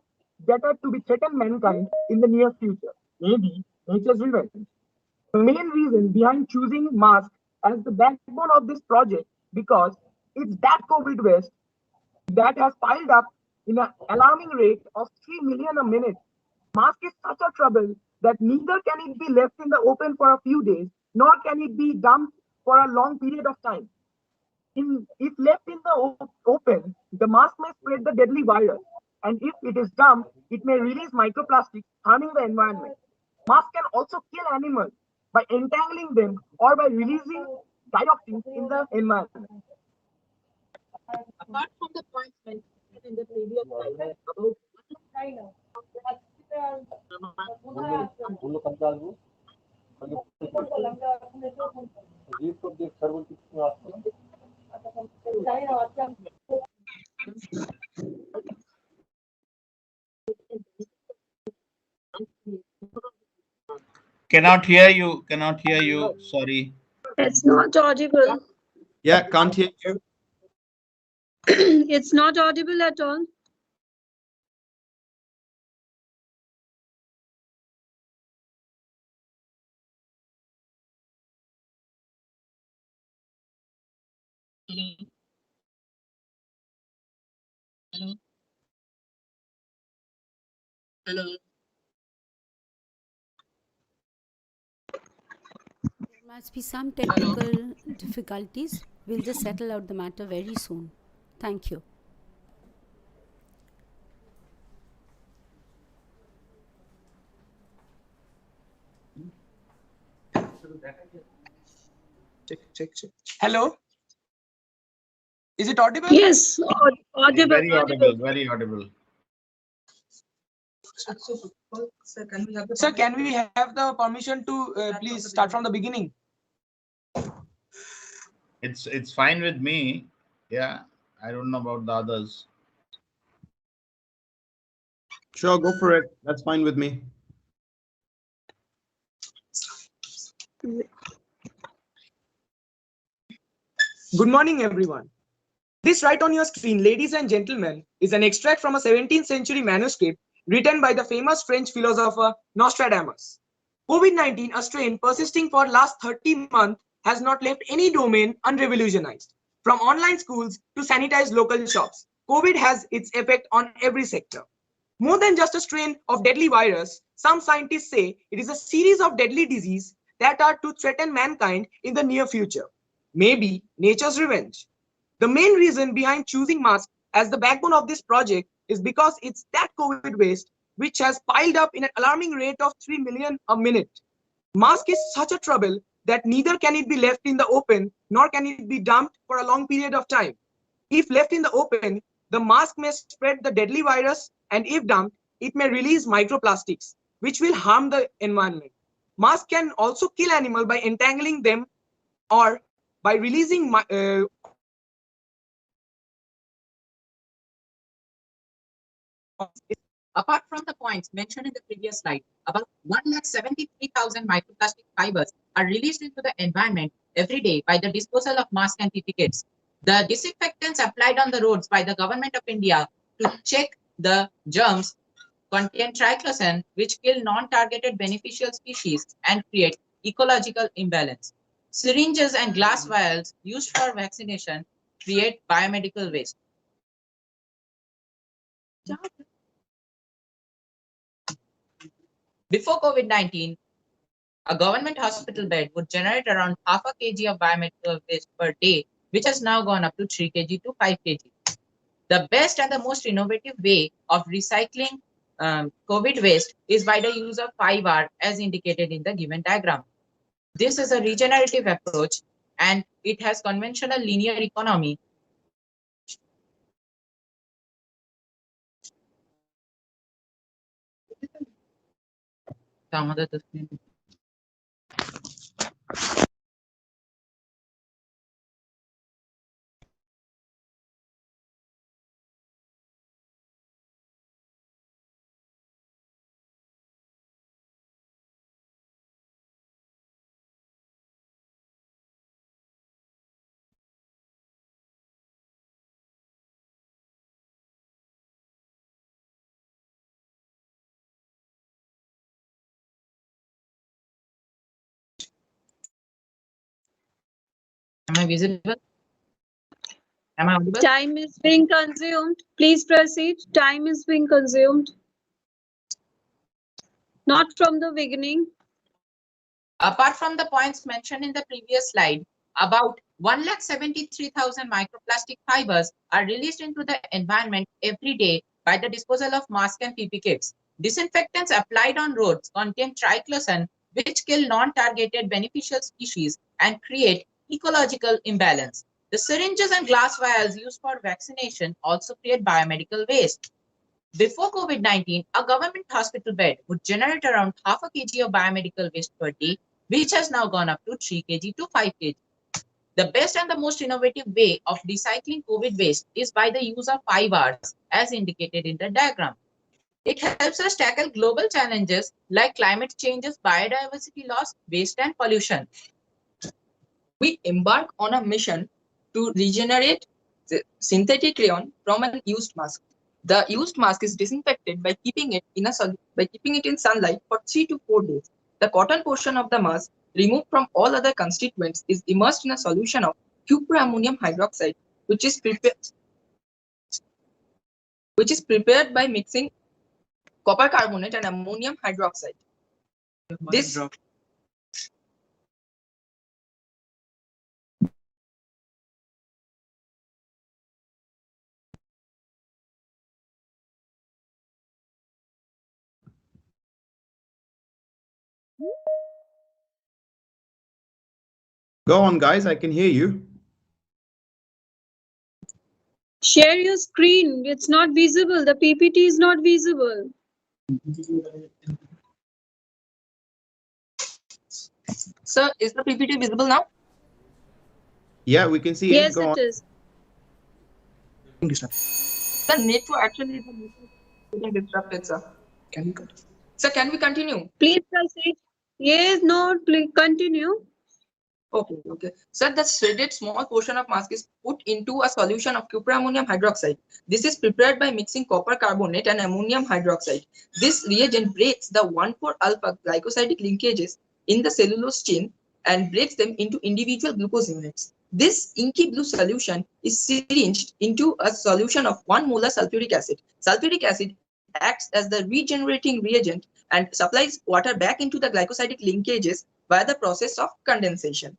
mankind in the near future. Maybe nature's revenge. The main reason behind choosing masks as the backbone of this project because it's that COVID waste that has piled up in an alarming rate of 3 million a minute. Mask is such a trouble that neither can it be left in the open for a few days, nor can it be dumped for a long period of time. If left in the open, the mask may spread the deadly virus, and if it is dumped, it may release microplastics, harming the environment. Masks can also kill animals by entangling them or by releasing dioxins in the environment. Apart from the points mentioned in the previous slide about Cannot hear you. Cannot hear you. Sorry. It's not audible. Yeah, can't hear you. It's not audible at all. There must be some technical difficulties. We'll just settle out the matter very soon. Thank you. Check. Hello? Is it audible? Yes, audible. Very audible, very audible. Sir, can we have the permission to please start from the beginning? It's fine with me. Yeah, I don't know about the others. Sure, go for it. That's fine with me. Good morning, everyone. This right on your screen, ladies and gentlemen, is an extract from a 17th century manuscript written by the famous French philosopher Nostradamus. COVID-19, a strain persisting for last 30 months, has not left any domain unrevolutionized. From online schools to sanitized local shops, COVID has its effect on every sector. More than just a strain of deadly virus, some scientists say it is a series of deadly diseases that are to threaten mankind in the near future. Maybe nature's revenge. The main reason behind choosing masks as the backbone of this project is because it's that COVID waste which has piled up in an alarming rate of 3 million a minute. Mask is such a trouble that neither can it be left in the open nor can it be dumped for a long period of time. If left in the open, the mask may spread the deadly virus, and if dumped, it may release microplastics, which will harm the environment. Masks can also kill animals by entangling them or by releasing Apart from the points mentioned in the previous slide, about 173,000 microplastic fibers are released into the environment every day by the disposal of masks and Ppe Kits. The disinfectants applied on the roads by the government of India to check the germs contain triclosan, which kill non-targeted beneficial species and create ecological imbalance. Syringes and glass vials used for vaccination create biomedical waste. Before COVID-19, a government hospital bed would generate around half a kg of biomedical waste per day, which has now gone up to 3 kg to 5 kg. The best and the most innovative way of recycling COVID waste is by the use of 5R as indicated in the given diagram. This is a regenerative approach and it has conventional linear economy. Am I visible? Am I audible? Time is being consumed. Please proceed. Time is being consumed. Not from the beginning. Apart from the points mentioned in the previous slide, about 173,000 microplastic fibers are released into the environment every day by the disposal of masks and Ppe Kits. Disinfectants applied on roads contain triclosan, which kill non-targeted beneficial species and create ecological imbalance. The syringes and glass vials used for vaccination also create biomedical waste. Before COVID-19, a government hospital bed would generate around half a kg of biomedical waste per day, which has now gone up to 3 kg to 5 kg. The best and the most innovative way of recycling COVID waste is by the use of 5Rs, as indicated in the diagram. It helps us tackle global challenges like climate changes, biodiversity loss, waste, and pollution. We embark on a mission to regenerate the synthetic rayon from an used mask. The used mask is disinfected by keeping it in sunlight for 3 to 4 days. The cotton portion of the mask, removed from all other constituents, is immersed in a solution of cuprammonium hydroxide, which is prepared by mixing copper carbonate and ammonium hydroxide. This Go on, guys. I can hear you. Share your screen. It's not visible. The PPT is not visible. Sir, is the PPT visible now? Yeah, we can see it. Yes, Go on. it is. The need to actually getting disrupted, sir. Can we continue? Sir, can we continue? Please proceed. Yes, no, please continue. Okay. Sir, the shredded small portion of mask is put into a solution of cuprammonium hydroxide. This is prepared by mixing copper carbonate and ammonium hydroxide. This reagent breaks the 1,4-alpha glycosidic linkages in the cellulose chain and breaks them into individual glucose units. This inky blue solution is syringed into a solution of 1 molar sulfuric acid. Sulfuric acid acts as the regenerating reagent and supplies water back into the glycosidic linkages via the process of condensation.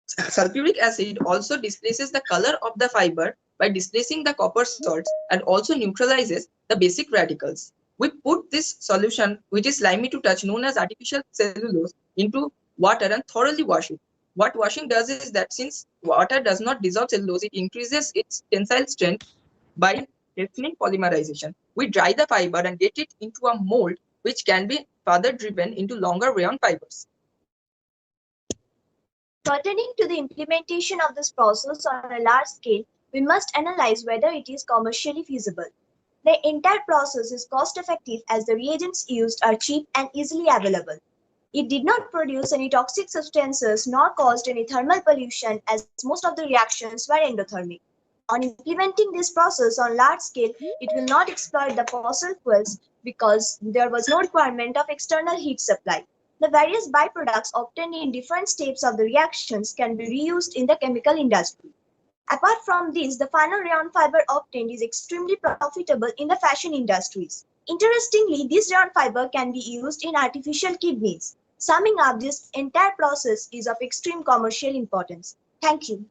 Sulfuric acid also displaces the color of the fiber by displacing the copper salts and also neutralizes the basic radicals. We put this solution, which is slimy to touch, known as artificial cellulose, into water and thoroughly wash it. What washing does is that since water does not dissolve cellulose, it increases its tensile strength by hastening polymerization. We dry the fiber and get it into a mold, which can be further driven into longer rayon fibers. Pertaining to the implementation of this process on a large scale, we must analyze whether it is commercially feasible. The entire process is cost-effective as the reagents used are cheap and easily available. It did not produce any toxic substances nor caused any thermal pollution as most of the reactions were endothermic. On implementing this process on large scale, it will not exploit the fossil fuels because there was no requirement of external heat supply. The various byproducts obtained in different steps of the reactions can be reused in the chemical industry. Apart from this, the final rayon fiber obtained is extremely profitable in the fashion industries. Interestingly, this rayon fiber can be used in artificial kidneys. Summing up, this entire process is of extreme commercial importance. Thank you.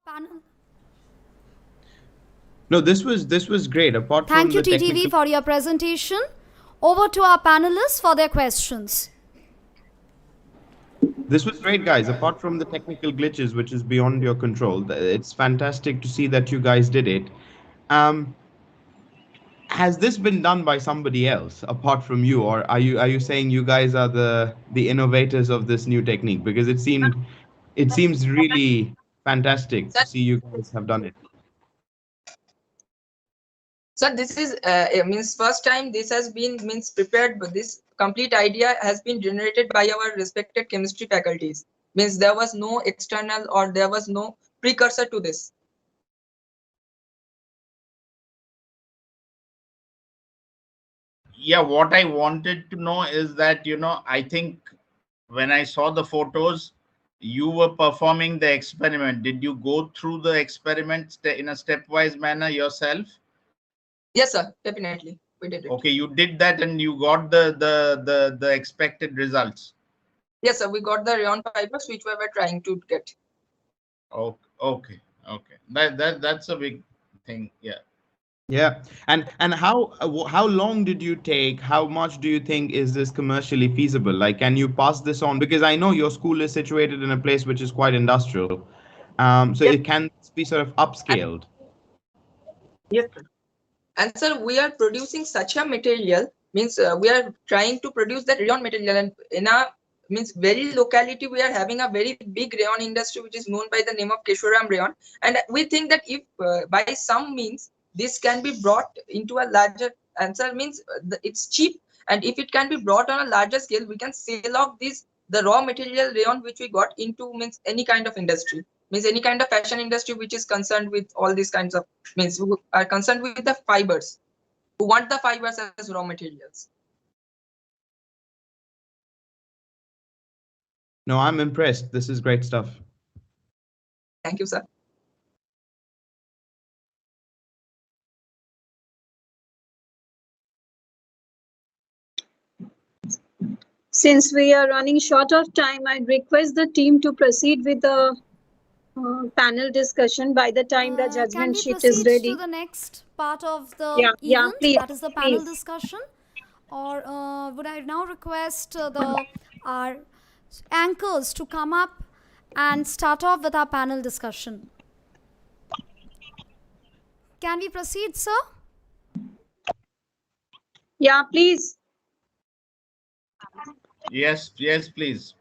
Panel. No, this was great. Apart Thank from you, the TTV, technical, for your presentation. Over to our panelists for their questions. this was great, guys. Apart from the technical glitches, which is beyond your control, it's fantastic to see that you guys did it. Has this been done by somebody else apart from you, or are you saying you guys are the innovators of this new technique? Because it seems really fantastic to see you guys have done it. So this is means first time this has been prepared, but this complete idea has been generated by our respected chemistry faculties. Means there was no external or there was no precursor to this. Yeah, what I wanted to know is that, I think when I saw the photos, you were performing the experiment. Did you go through the experiment in a stepwise manner yourself? Yes, sir, definitely. We did it. Okay, you did that and you got the expected results. Yes, sir, we got the rayon fibers which we were trying to get. Okay. That's a big thing. Yeah. Yeah, and how long did you take? How much do you think is this commercially feasible? Like, can you pass this on? Because I know your school is situated in a place which is quite industrial, so it can be sort of upscaled. Yes, sir. And sir, we are producing such a material, means we are trying to produce that rayon material, and in a very locality we are having a very big rayon industry which is known by the name of Keshoram rayon, and we think that if by some means this can be brought into a larger answer, means it's cheap, and if it can be brought on a larger scale, we can sell off the raw material rayon which we got into any kind of industry, any kind of fashion industry which is concerned with all these kinds of, we are concerned with the fibers. who want the fibers as raw materials. No, I'm impressed. This is great stuff. Thank you, sir. Since we are running short of time, I'd request the team to proceed with the panel discussion by the time the Can judgment we sheet is proceed ready. to the next part of the Yeah, event, please, that is the panel please. discussion? Or would I now request our anchors to come up and start off with our panel discussion? Can we proceed, sir? Yeah, please. Yes, please.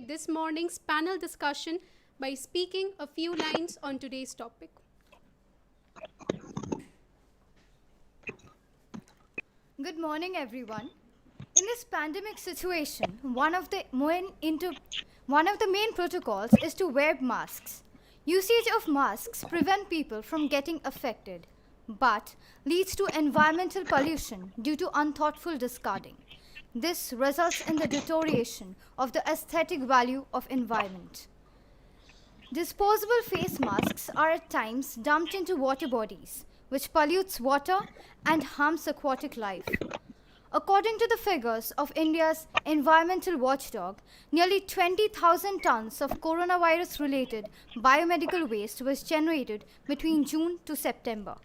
This morning's panel discussion by speaking a few lines on today's topic. Good morning, everyone. In this pandemic situation, one of the main protocols is to wear masks. Usage of masks prevent people from getting affected, but leads to environmental pollution due to unthoughtful discarding. This results in the deterioration of the aesthetic value of environment. Disposable face masks are at times dumped into water bodies, which pollutes water and harms aquatic life. According to the figures of India's environmental watchdog, nearly 20,000 tons of coronavirus-related biomedical waste was generated between June to September.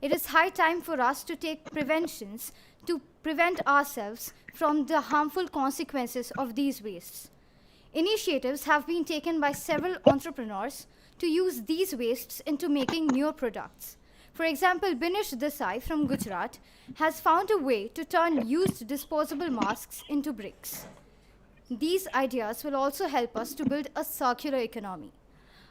It is high time for us to take preventions to prevent ourselves from the harmful consequences of these wastes. Initiatives have been taken by several entrepreneurs to use these wastes into making newer products. For example, Binish Desai from Gujarat has found a way to turn used disposable masks into bricks. These ideas will also help us to build a circular economy.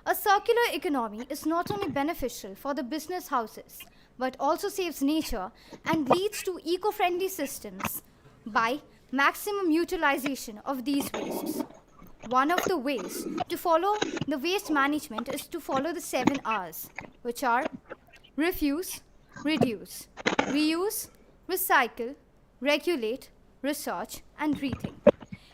A circular economy is not only beneficial for the business houses, but also saves nature and leads to eco-friendly systems by maximum utilization of these wastes. One of the ways to follow the waste management is to follow the 7 R's, which are refuse, reduce, reuse, recycle, regulate, research, and rethink.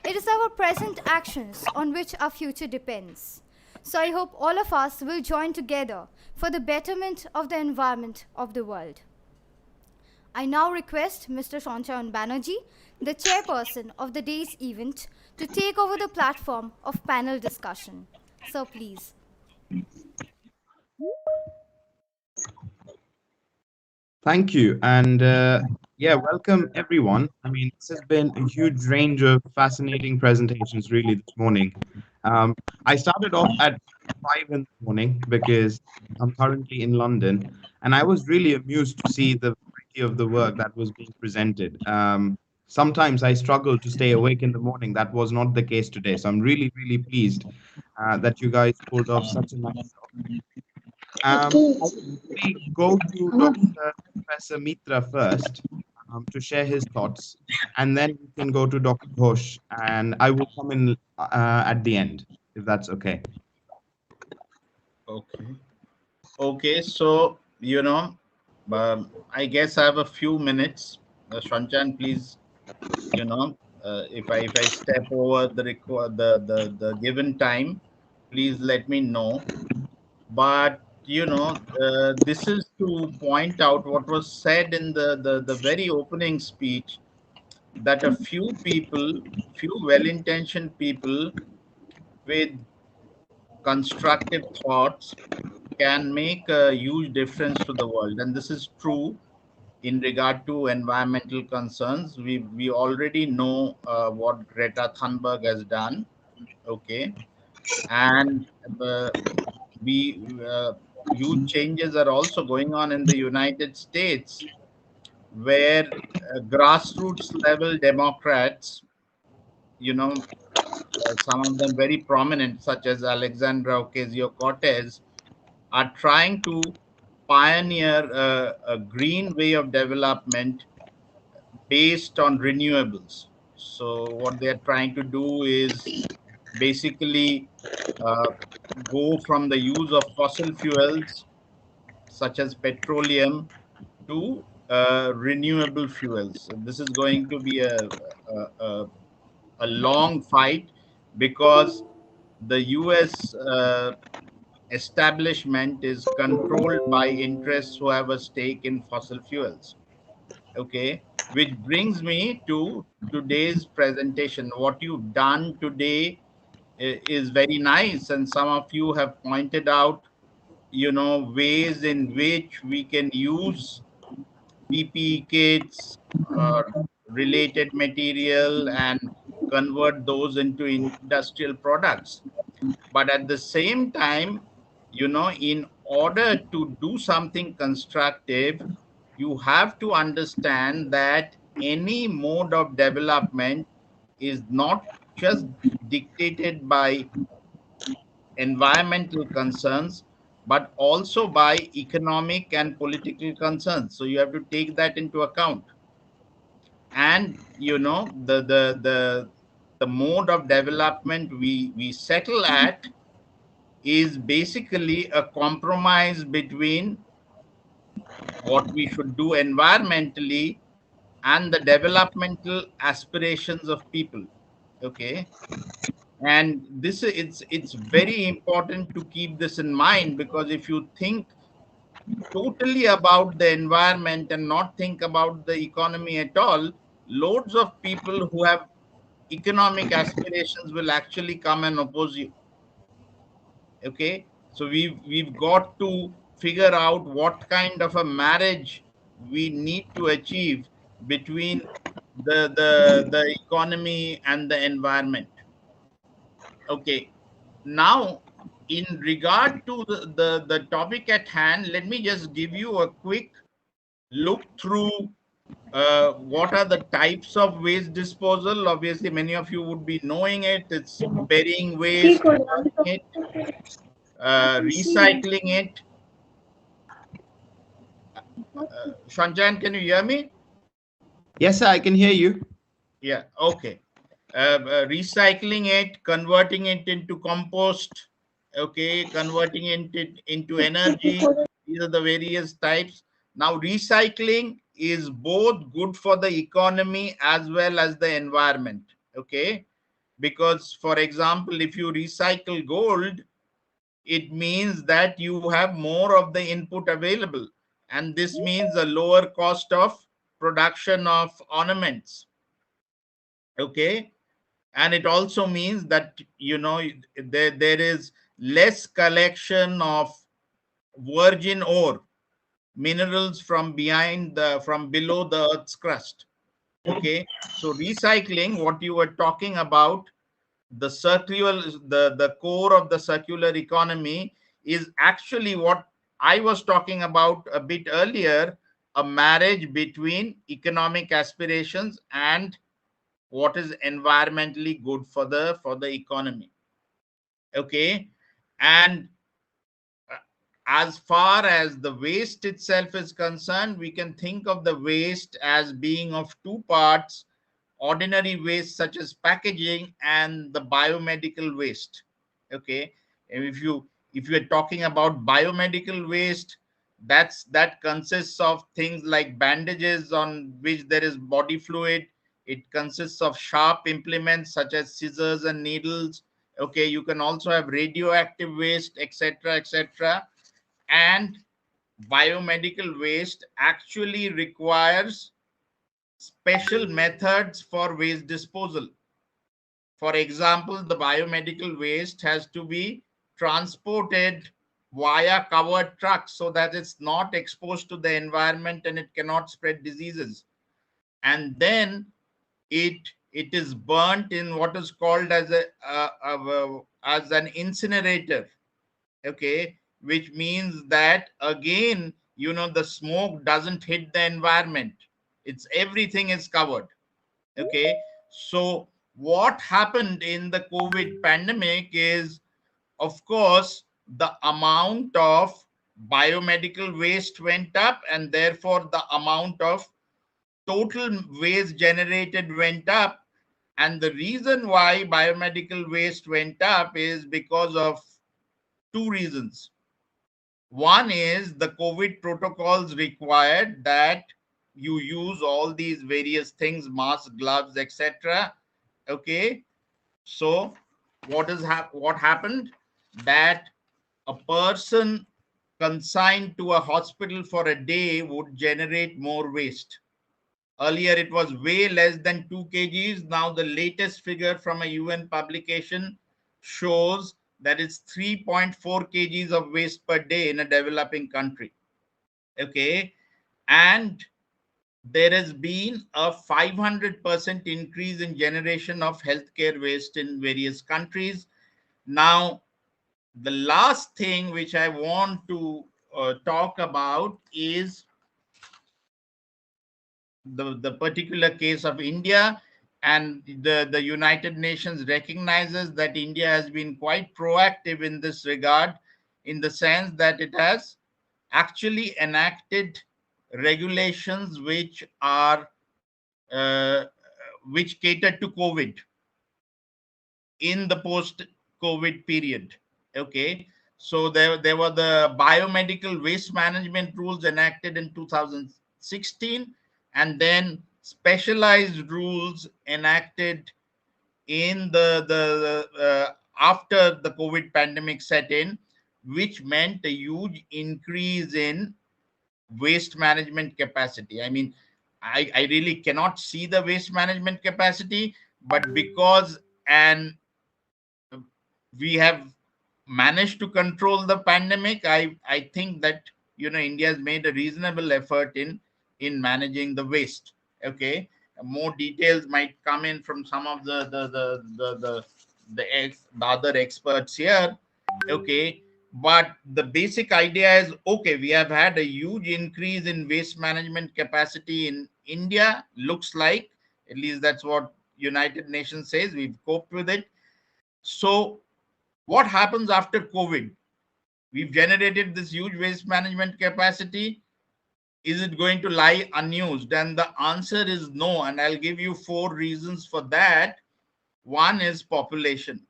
It is our present actions on which our future depends. So I hope all of us will join together for the betterment of the environment of the world. I now request Mr. Shanchan Banerjee, the chairperson of the day's event, to take over the platform of panel discussion. So please. Thank you. And yeah, welcome everyone. I mean, this has been a huge range of fascinating presentations really this morning. I started off at 5 in the morning because I'm currently in London, and I was really amused to see the variety of the work that was being presented. Sometimes I struggle to stay awake in the morning. That was not the case today. So I'm really, really pleased that you guys pulled off such a nice job. I would really go to Dr. Professor Mitra first to share his thoughts, and then we can go to Dr. Ghosh, and I will come in at the end, if that's okay. Okay, so, I guess I have a few minutes. Shanchan, please, if I step over the given time, please let me know. But this is to point out what was said in the very opening speech, that a few well-intentioned people with constructive thoughts can make a huge difference to the world. And this is true in regard to environmental concerns. We already know what Greta Thunberg has done. Okay. And huge changes are also going on in the United States, where grassroots level Democrats, some of them very prominent, such as Alexandra Ocasio-Cortez, are trying to pioneer a green way of development based on renewables. So what they are trying to do is basically go from the use of fossil fuels such as petroleum to renewable fuels. This is going to be a long fight because the US establishment is controlled by interests who have a stake in fossil fuels. Okay, which brings me to today's presentation. What you've done today is very nice, and some of you have pointed out, ways in which we can use PPE kits or related material and convert those into industrial products. But at the same time, in order to do something constructive, you have to understand that any mode of development is not just dictated by environmental concerns, but also by economic and political concerns. So you have to take that into account. And the mode of development we settle at is basically a compromise between what we should do environmentally and the developmental aspirations of people. Okay, and it's very important to keep this in mind, because if you think totally about the environment and not think about the economy at all, loads of people who have economic aspirations will actually come and oppose you. Okay, so we've got to figure out what kind of a marriage we need to achieve between the economy and the environment. Okay, now in regard to the topic at hand, let me just give you a quick look through what are the types of waste disposal. Obviously many of you would be knowing it. It's burying waste, burning it, recycling it. Shanchan, can you hear me? Yes, sir, I can hear you. Yeah, okay. Recycling it, converting it into compost, okay, converting it into energy. These are the various types. Now, recycling is both good for the economy as well as the environment, okay? Because, for example, if you recycle gold, it means that you have more of the input available, and this means a lower cost of production of ornaments. Okay, and it also means that there is less collection of virgin ore, minerals from below the earth's crust. Okay, so recycling, what you were talking about, the core of the circular economy, is actually what I was talking about a bit earlier, a marriage between economic aspirations and what is environmentally good for the economy. Okay, and as far as the waste itself is concerned, we can think of the waste as being of two parts: ordinary waste such as packaging and the biomedical waste. Okay, and if you are talking about biomedical waste, that consists of things like bandages on which there is body fluid. It consists of sharp implements such as scissors and needles. Okay, you can also have radioactive waste, etc., etc. And biomedical waste actually requires special methods for waste disposal. For example, the biomedical waste has to be transported via covered trucks so that it's not exposed to the environment and it cannot spread diseases. And then it is burnt in what is called as as an incinerator. Okay, which means that again, the smoke doesn't hit the environment. It's everything is covered. Okay, so what happened in the COVID pandemic is, of course, the amount of biomedical waste went up, and therefore the amount of total waste generated went up. And the reason why biomedical waste went up is because of two reasons. One is the COVID protocols required that you use all these various things, masks, gloves, etc. Okay, so what happened? That a person consigned to a hospital for a day would generate more waste. Earlier, it was way less than 2 kgs. Now, the latest figure from a UN publication shows that it's 3.4 kgs of waste per day in a developing country. Okay. And there has been a 500% increase in generation of healthcare waste in various countries. Now, the last thing which I want to talk about is the particular case of India, and the United Nations recognizes that India has been quite proactive in this regard, in the sense that it has actually enacted regulations uh, which cater to COVID in the post-COVID period. Okay, so there were the biomedical waste management rules enacted in 2016, and then specialized rules enacted in the after the COVID pandemic set in, which meant a huge increase in waste management capacity. I mean, I really cannot see the waste management capacity, but because and we have managed to control the pandemic, I think that India has made a reasonable effort in managing the waste. Okay, more details might come in from some of the other experts here. Okay, but the basic idea is, okay, we have had a huge increase in waste management capacity in India. Looks like, at least that's what United Nations says, we've coped with it. So what happens after COVID? We've generated this huge waste management capacity. Is it going to lie unused? And the answer is no. And I'll give you 4 reasons for that. One is population.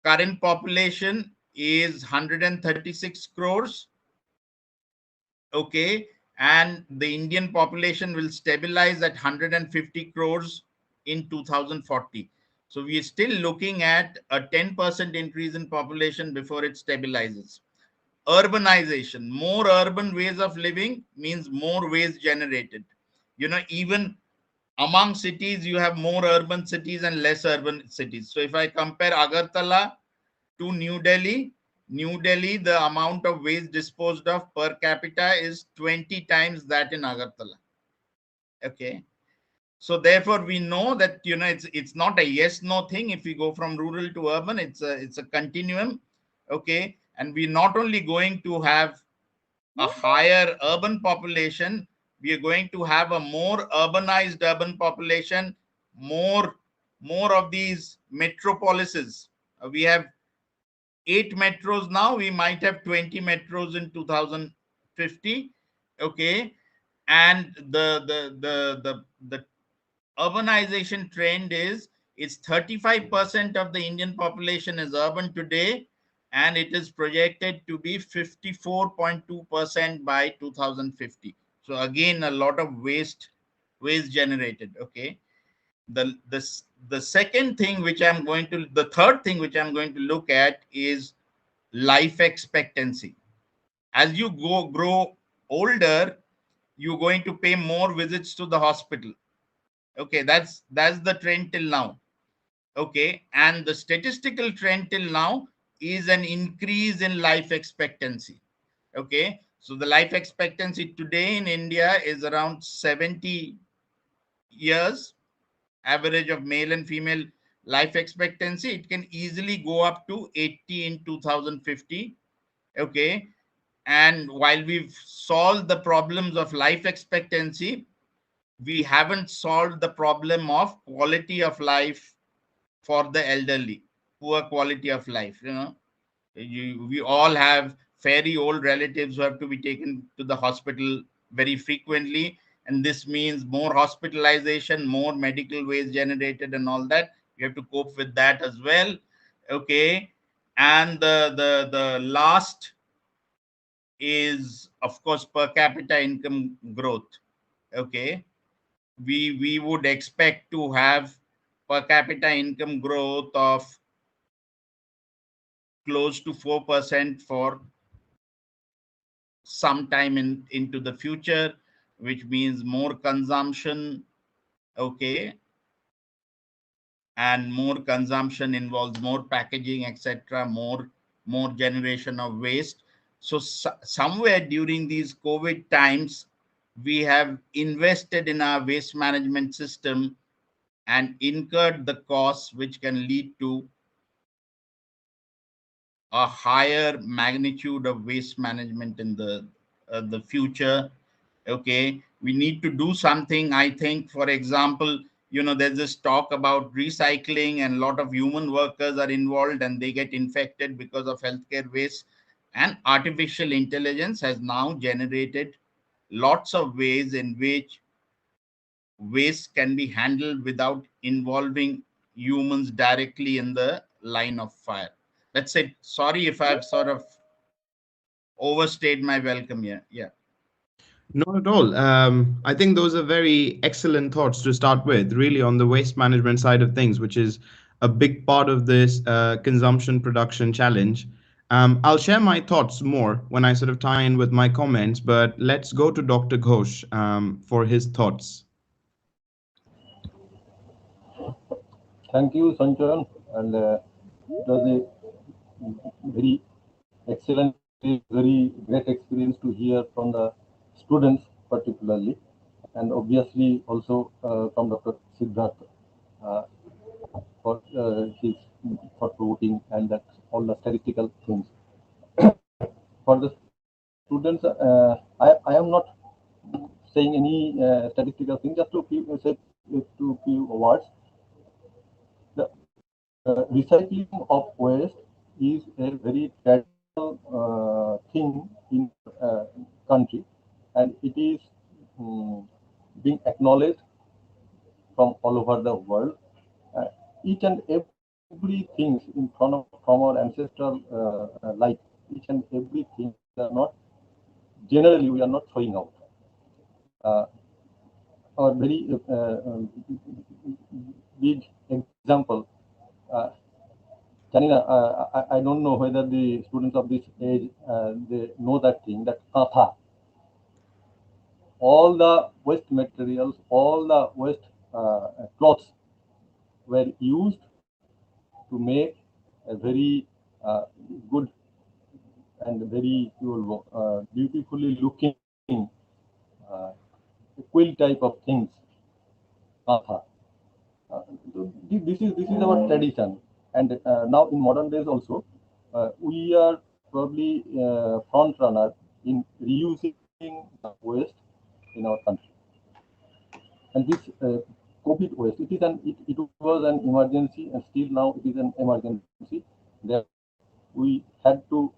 Current population is 136 crores. Okay. And the Indian population will stabilize at 150 crores in 2040. So we are still looking at a 10% increase in population before it stabilizes. Urbanization, more urban ways of living means more waste generated. Even among cities, you have more urban cities and less urban cities. So if I compare Agartala to New Delhi, the amount of waste disposed of per capita is 20 times that in Agartala. Okay. So therefore, we know that it's not a yes no thing. If we go from rural to urban, it's a continuum. Okay, and we're not only going to have a higher urban population, we are going to have a more urbanized urban population, more of these metropolises. We have 8 metros now. We might have 20 metros in 2050. Okay, and the urbanization trend is, it's 35% of the Indian population is urban today, and it is projected to be 54.2% by 2050. So again, a lot of waste generated. Okay, the second thing which the third thing which I'm going to look at is life expectancy. As you grow older, you're going to pay more visits to the hospital. Okay, that's the trend till now. Okay, and the statistical trend till now is an increase in life expectancy. Okay, so the life expectancy today in India is around 70 years, average of male and female life expectancy. It can easily go up to 80 in 2050. Okay, and while we've solved the problems of life expectancy, we haven't solved the problem of quality of life for the elderly. Poor quality of life. We all have very old relatives who have to be taken to the hospital very frequently, and this means more hospitalization, more medical waste generated, and all that. You have to cope with that as well. Okay, and the last is, of course, per capita income growth. Okay, we would expect to have per capita income growth of close to 4% for some time into the future, which means more consumption. Okay, and more consumption involves more packaging, etc., more generation of waste. So somewhere during these COVID times, we have invested in our waste management system and incurred the costs, which can lead to a higher magnitude of waste management in the future. Okay, we need to do something. I think, for example, there's this talk about recycling, and a lot of human workers are involved and they get infected because of healthcare waste. And artificial intelligence has now generated lots of ways in which waste can be handled without involving humans directly in the line of fire. Let's say, sorry if I've sort of overstayed my welcome here. Yeah. Not at all. I think those are very excellent thoughts to start with, really, on the waste management side of things, which is a big part of this consumption production challenge. I'll share my thoughts more when I sort of tie in with my comments, but let's go to Dr. Ghosh for his thoughts. Thank you, Sancharan, and it was a very excellent, very great experience to hear from the students particularly, and obviously also from Dr. Siddharth uh, for his thought-provoking and that all the statistical things. For the students, I am not saying any statistical thing, just to say to few words. The recycling of waste is a very traditional thing in country, and it is being acknowledged from all over the world. Each and everything in front of from our ancestral life, each and everything we are not generally we are not throwing out. Our very big example. Janina, I don't know whether the students of this age they know that thing, that katha. All the waste materials, all the waste cloths were used to make a very good and very beautifully looking quill type of things. Katha. This is our tradition, and now in modern days also, we are probably front runner in reusing the waste in our country. And this COVID waste, it was an emergency, and still now it is an emergency. There we had to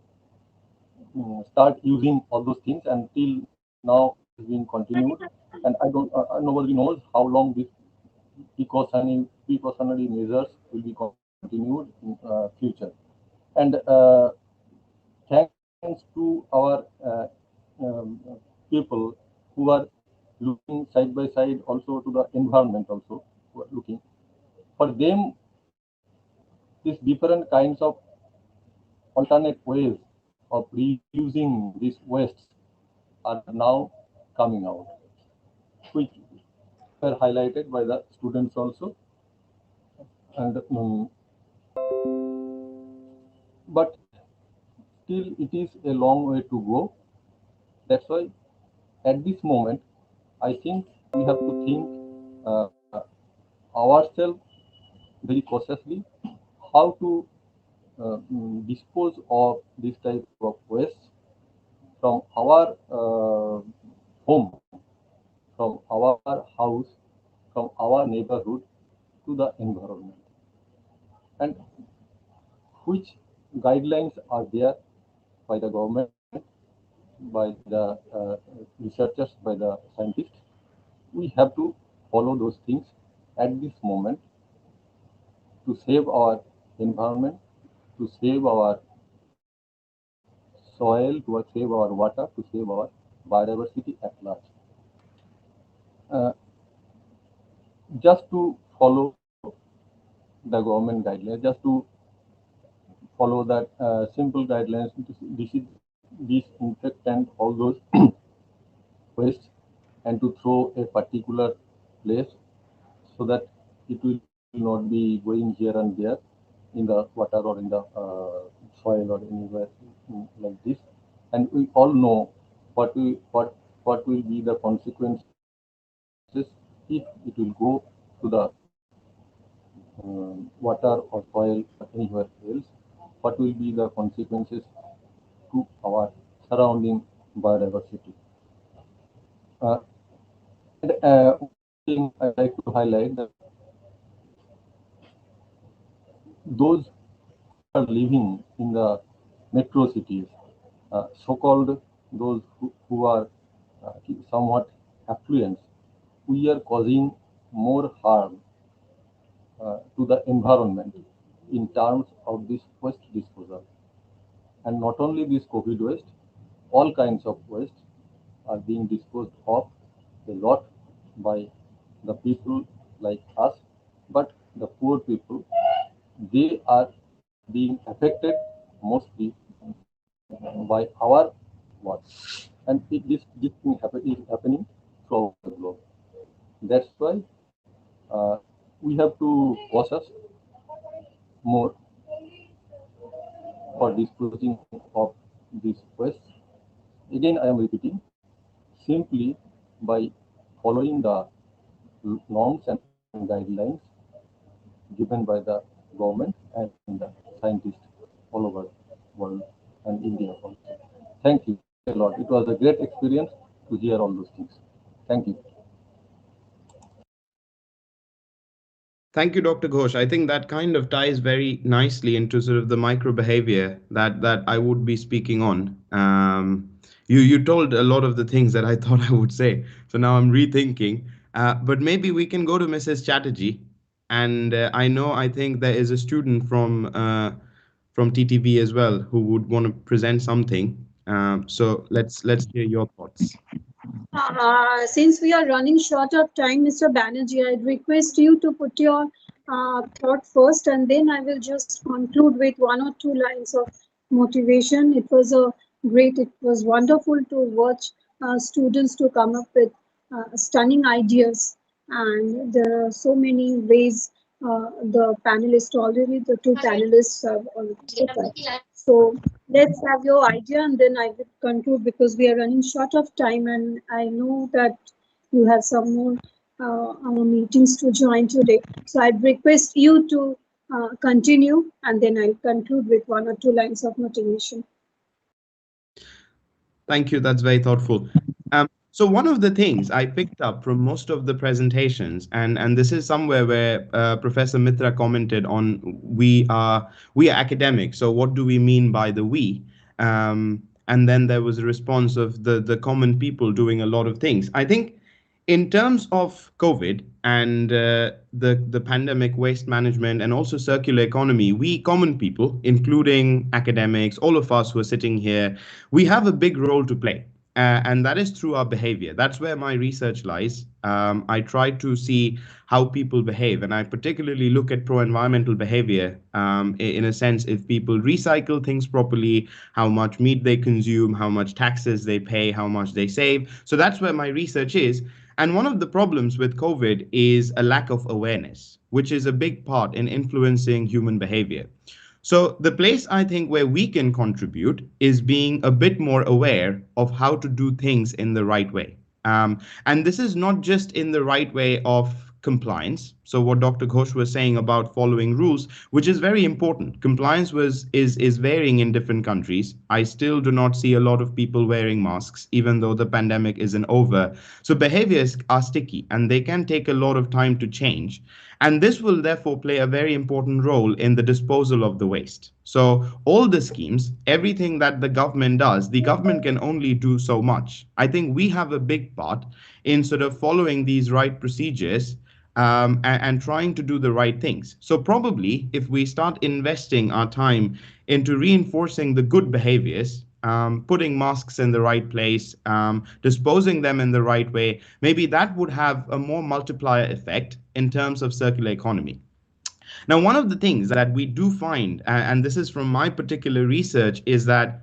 start using all those things, and till now it's being continued. And I don't, nobody knows how long this precautionary measures will be continued in future. And thanks to our people who are looking side by side also to the environment also, who are looking. For them, these different kinds of alternate ways of reusing these wastes are now coming out, which were highlighted by the students also. And but still it is a long way to go. That's why at this moment, I think we have to think ourselves very cautiously how to dispose of this type of waste from our home, from our house, from our neighborhood to the environment. And which guidelines are there by the government, by the researchers, by the scientists, we have to follow those things at this moment to save our environment, to save our soil, to save our water, to save our biodiversity at large. Uh, just to follow the government guidelines, just to follow that simple guidelines, disinfect and all those waste, and to throw a particular place so that it will not be going here and there in the water or in the soil or anywhere like this. And we all know what will be the consequences if it will go to the water or soil or anywhere else. What will be the consequences to our surrounding biodiversity? Uh, and one thing I like to highlight that those who are living in the metro cities, so-called those who are somewhat affluent, we are causing more harm to the environment in terms of this waste disposal. And not only this COVID waste, all kinds of waste are being disposed of a lot by the people like us, but the poor people, they are being affected mostly by our work. And this thing is happening throughout the globe. That's why we have to cautious more for disposing of this waste. Again, I am repeating, simply by following the norms and guidelines given by the government and the scientists all over the world and India also. Thank you a lot. It was a great experience to hear all those things. Thank you. Thank you, Dr. Ghosh. I think that kind of ties very nicely into sort of the micro behavior that I would be speaking on. You told a lot of the things that I thought I would say, so now I'm rethinking. But maybe we can go to Mrs. Chatterjee, and I think there is a student from TTV as well who would want to present something. So let's hear your thoughts. Since we are running short of time, Mr. Banerjee, I'd request you to put your thought first, and then I will just conclude with one or two lines of motivation. It was it was wonderful to watch students to come up with stunning ideas, and there are so many ways the two panelists have already spoken. So let's have your idea and then I will conclude because we are running short of time and I know that you have some more meetings to join today. So I'd request you to continue and then I'll conclude with one or two lines of motivation. Thank you. That's very thoughtful. So one of the things I picked up from most of the presentations, and this is somewhere where Professor Mitra commented on, we are academics. So what do we mean by the we? And then there was a response of the common people doing a lot of things. I think in terms of COVID and the pandemic, waste management, and also circular economy, we common people, including academics, all of us who are sitting here, we have a big role to play. And that is through our behavior. That's where my research lies. I try to see how people behave, and I particularly look at pro-environmental behavior in a sense, if people recycle things properly, how much meat they consume, how much taxes they pay, how much they save. So that's where my research is. And one of the problems with COVID is a lack of awareness, which is a big part in influencing human behavior. So the place I think where we can contribute is being a bit more aware of how to do things in the right way. And this is not just in the right way of compliance. So what Dr. Ghosh was saying about following rules, which is very important. Compliance is varying in different countries. I still do not see a lot of people wearing masks, even though the pandemic isn't over. So behaviors are sticky and they can take a lot of time to change. And this will therefore play a very important role in the disposal of the waste. So all the schemes, everything that the government does, the government can only do so much. I think we have a big part in sort of following these right procedures, and trying to do the right things. So probably if we start investing our time into reinforcing the good behaviors, putting masks in the right place, disposing them in the right way, maybe that would have a more multiplier effect in terms of circular economy. Now, one of the things that we do find, and this is from my particular research, is that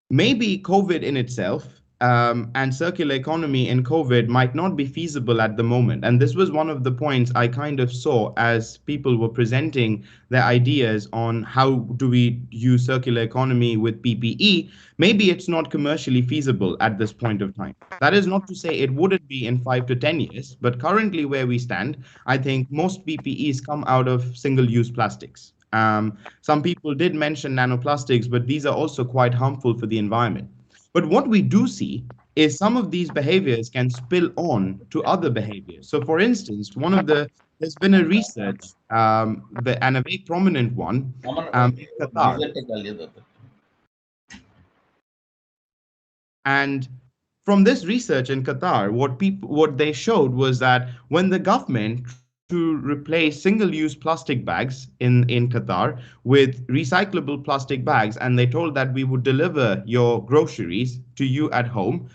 maybe COVID in itself, and circular economy in COVID might not be feasible at the moment. And this was one of the points I kind of saw as people were presenting their ideas on how do we use circular economy with PPE. Maybe it's not commercially feasible at this point of time. That is not to say it wouldn't be in 5 to 10 years, but currently where we stand, I think most PPEs come out of single-use plastics. Some people did mention nanoplastics, but these are also quite harmful for the environment. But what we do see is some of these behaviors can spill on to other behaviors. So, for instance, there's been a research, and a very prominent one, in Qatar. And from this research in Qatar, what they showed was that when the government tried to replace single-use plastic bags in Qatar with recyclable plastic bags, and they told that we would deliver your groceries to you at home,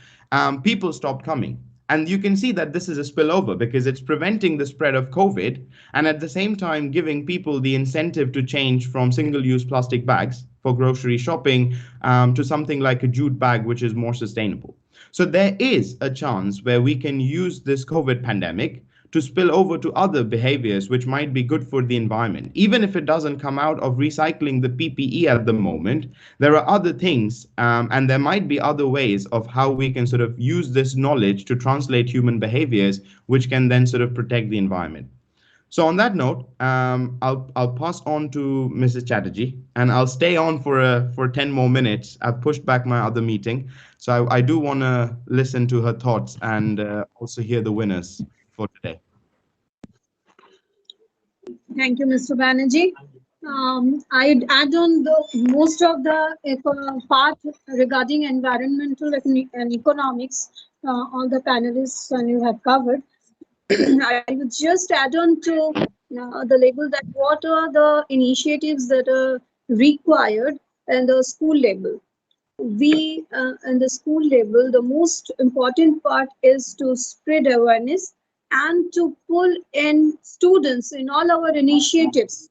people stopped coming. And you can see that this is a spillover because it's preventing the spread of COVID and at the same time giving people the incentive to change from single-use plastic bags for grocery shopping, to something like a jute bag, which is more sustainable. So there is a chance where we can use this COVID pandemic to spill over to other behaviors which might be good for the environment. Even if it doesn't come out of recycling the PPE at the moment, there are other things, and there might be other ways of how we can sort of use this knowledge to translate human behaviors, which can then sort of protect the environment. So on that note, I'll pass on to Mrs. Chatterjee, and I'll stay on for 10 more minutes. I've pushed back my other meeting, so I do want to listen to her thoughts and also hear the winners for today. Thank you, Mr. Banerjee. I'd add on most of the part regarding environmental and economics. All the panelists and you have covered. I would just add on to the label that what are the initiatives that are required in the school level. We, in the school level, the most important part is to spread awareness and to pull in students in all our initiatives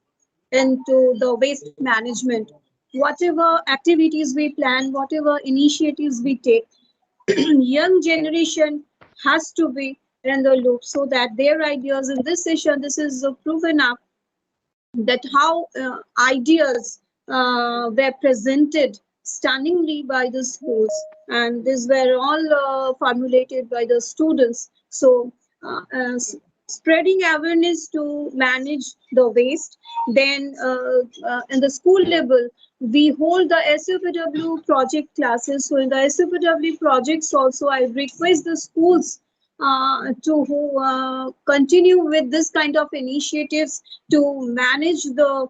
into the waste management. Whatever activities we plan, whatever initiatives we take, young generation has to be in the loop so that their ideas in this session, this is proven up that how ideas were presented stunningly by the schools, and these were all formulated by the students. So spreading awareness to manage the waste. Then in the school level, we hold the SUPW project classes. So in the SUPW projects also, I request the schools to continue with this kind of initiatives to manage the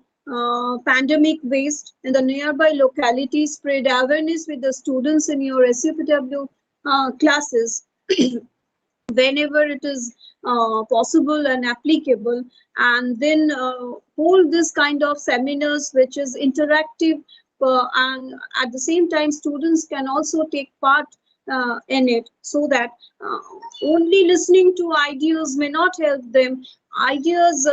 pandemic waste in the nearby localities, spread awareness with the students in your SUPW classes whenever it is possible and applicable, and then hold this kind of seminars which is interactive, and at the same time students can also take part in it, so that only listening to ideas may not help them. Ideas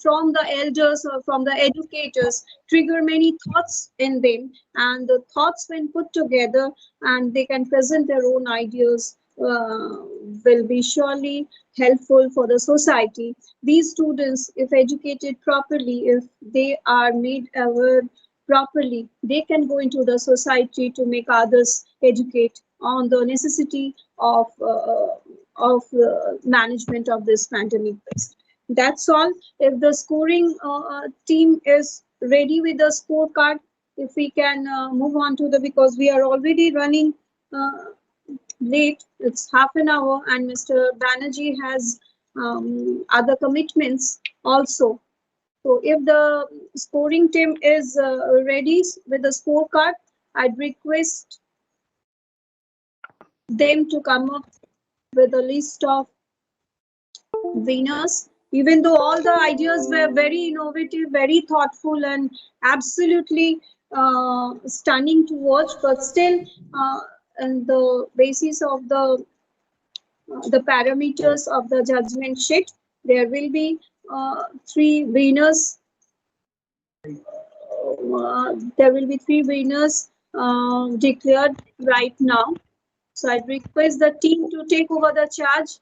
from the elders or from the educators trigger many thoughts in them, and the thoughts when put together and they can present their own ideas will be surely helpful for the society. These students, if educated properly, if they are made aware properly, they can go into the society to make others educate on the necessity of management of this pandemic waste. That's all. If the scoring team is ready with the scorecard, if we can move on to the, because we are already running late, it's half an hour, and Mr. Banerjee has other commitments also. So if the scoring team is ready with the scorecard, I'd request them to come up with a list of winners. Even though all the ideas were very innovative, very thoughtful, and absolutely stunning to watch, but still, on the basis of the parameters of the judgment sheet, there will be three winners. There will be three winners declared right now. So I request the team to take over the charge.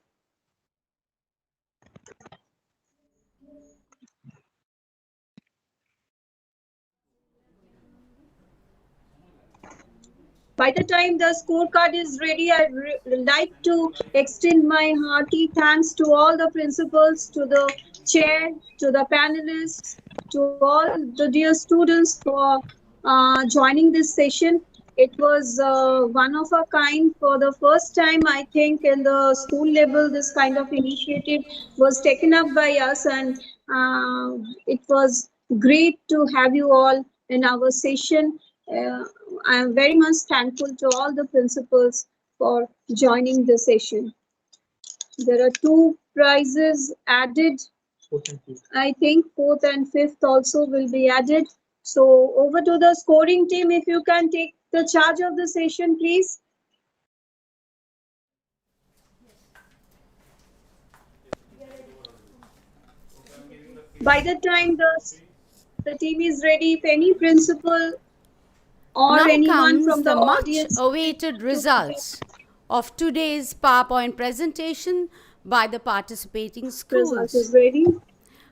By the time the scorecard is ready, I'd like to extend my hearty thanks to all the principals, to the chair, to the panelists, to all the dear students for joining this session. It was one of a kind. For the first time, I think, in the school level, this kind of initiative was taken up by us, and it was great to have you all in our session. I am very much thankful to all the principals for joining the session. There are two prizes added. I think fourth and fifth also will be added. So over to the scoring team, if you can take the charge of the session, please. By the time the team is ready, if any principal or now anyone comes from the much audience awaited results of today's PowerPoint presentation by the participating schools. Result is ready.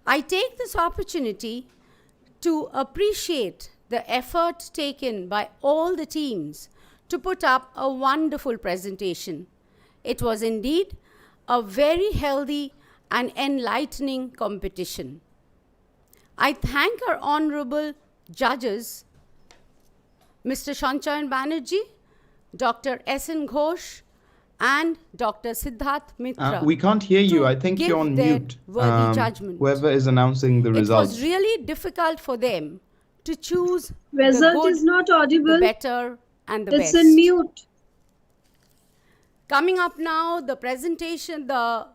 I take this opportunity to appreciate the effort taken by all the teams to put up a wonderful presentation. It was indeed a very healthy and enlightening competition. I thank our honorable judges, Mr. Shanchan Banerjee, Dr. S.N. Ghosh, and Dr. Siddharth Mitra. We can't hear you. I think you're on mute. Whoever is announcing the results. It was really difficult for them to choose Result the good, is not audible. the better, and the It's best. in mute. Coming up now, the presentation, the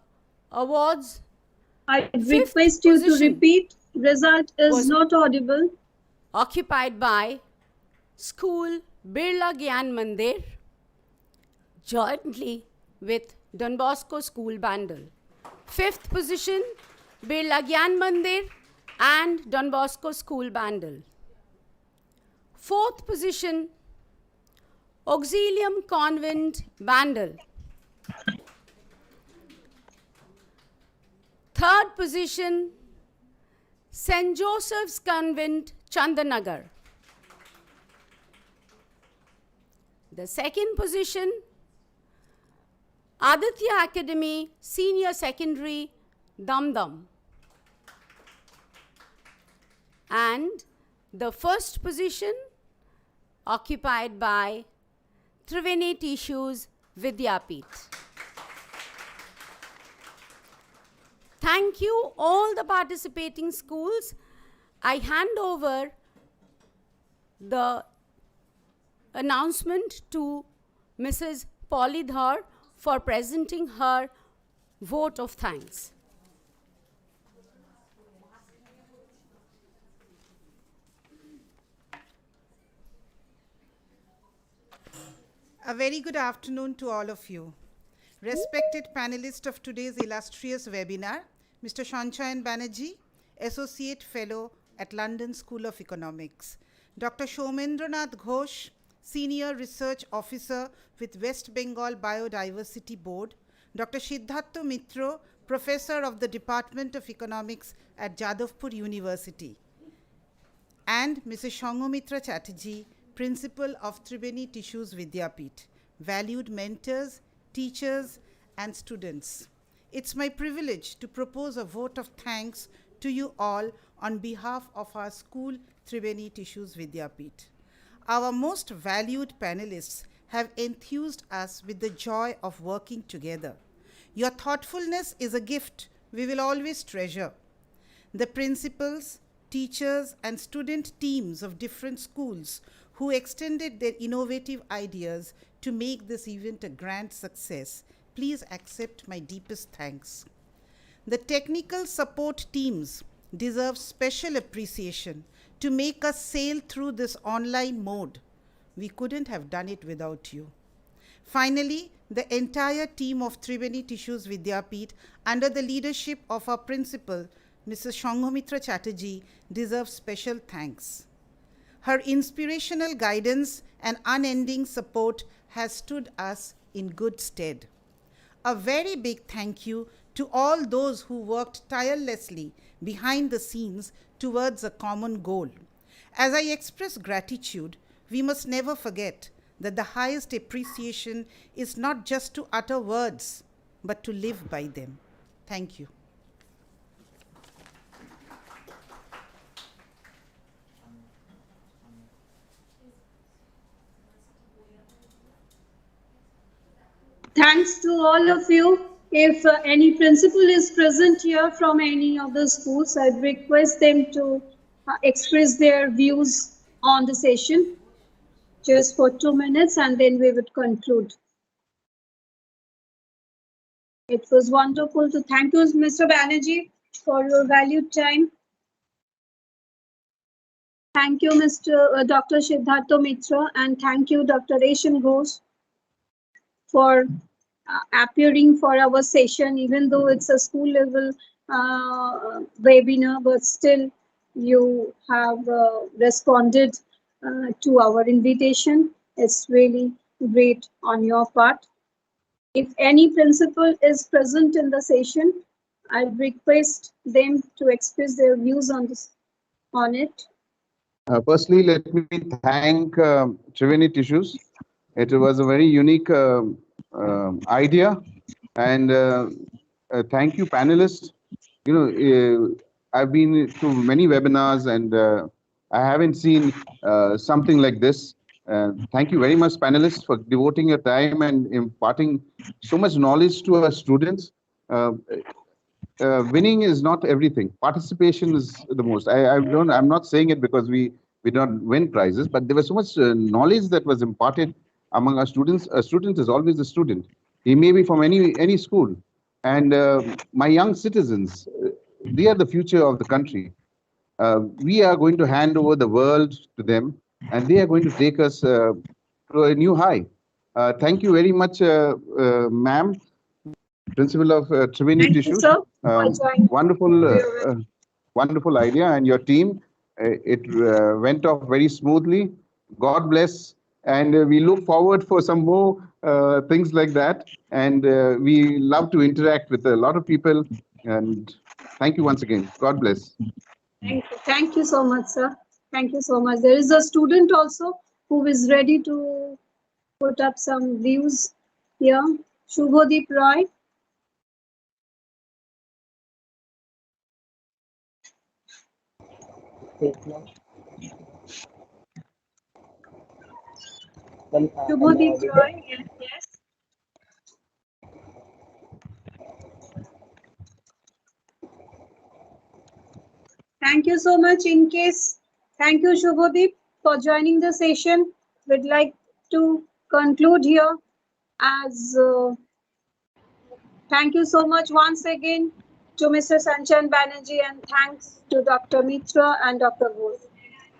awards. I request you to repeat. Result is not audible. Occupied by School Birla Gyan Mandir, jointly with Don Bosco School Bandel. Fifth position, Birla Gyan Mandir and Don Bosco School Bandel. Fourth position, Auxilium Convent Bandel. Third position, St. Joseph's Convent, Chandanagar. The second position, Aditya Academy Senior Secondary, Dum Dum. And the first position occupied by Tribeni Tissues, Vidyapith. Thank you all the participating schools. I hand over the announcement to Mrs. Polidhar for presenting her vote of thanks. A very good afternoon to all of you. Respected panelist of today's illustrious webinar, Mr. Shanchan Banerjee, Associate Fellow at London School of Economics, Dr. Shomendranath Ghosh, Senior Research Officer with West Bengal Biodiversity Board, Dr. Siddharth Mitra, Professor of the Department of Economics at Jadavpur University, and Mrs. Shangomitra Chatterjee, Principal of Tribeni Tissues Vidyapith, valued mentors, teachers, and students. it's my privilege to propose a vote of thanks to you all on behalf of our school Tribeni Tissues Vidyapith. Our most valued panelists have enthused us with the joy of working together. Your thoughtfulness is a gift we will always treasure. The principals, teachers, and student teams of different schools who extended their innovative ideas to make this event a grand success, please accept my deepest thanks. The technical support teams deserve special appreciation to make us sail through this online mode. We couldn't have done it without you. Finally, the entire team of Tribeni Tissues Vidyapith, under the leadership of our principal, Mrs. Shanghamitra Chatterjee, deserves special thanks. Her inspirational guidance and unending support has stood us in good stead. A very big thank you to all those who worked tirelessly behind the scenes towards a common goal. As I express gratitude, we must never forget that the highest appreciation is not just to utter words, but to live by them. Thank you. Thanks to all of you. If any principal is present here from any of the schools, I'd request them to express their views on the session just for 2 minutes, and then we would conclude. It was wonderful to thank you, Mr. Banerjee, for your valued time. Thank you, Dr. Siddhartha Mitra, and thank you, Dr. Resham Ghosh, for appearing for our session, even though it's a school level webinar, but still you have responded to our invitation. It's really great on your part. If any principal is present in the session, I'd request them to express their views on it. Firstly, let me thank Tribeni Tissues. It was a very unique idea, and thank you, panelists. You know, I've been to many webinars, and I haven't seen something like this. Thank you very much, panelists, for devoting your time and imparting so much knowledge to our students. Winning is not everything. Participation is the most. I'm not saying it because we don't win prizes, but there was so much knowledge that was imparted among our students. A student is always a student. He may be from any school. And my young citizens, they are the future of the country. We are going to hand over the world to them, and they are going to take us to a new high. Thank you very much, ma'am, Principal of Tribeni Tissues. Wonderful idea, and your team. It went off very smoothly. God bless, and we look forward for some more things like that. And we love to interact with a lot of people. And thank you once again. God bless. Thank you so much, sir. Thank you so much. There is a student also who is ready to put up some views here. Shubhadeep Roy. Shubhadeep Roy, yes. Thank you so much, in case. Thank you, Shubhadeep, for joining the session. We'd like to conclude here as thank you so much once again to Mr. Sanchan Banerjee, and thanks to Dr. Mitra and Dr. Ghosh.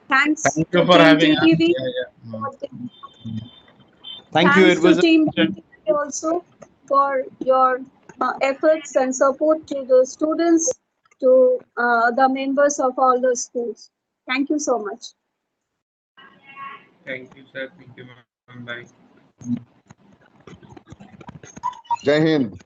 Thanks Thank to you for Team having us. TTV. Thank you. It Thanks was to Team TTV also for your efforts and support to the students, to the members of all the schools. Thank you so much. Thank you, sir. Thank you, ma'am. Bye. Jai Hind.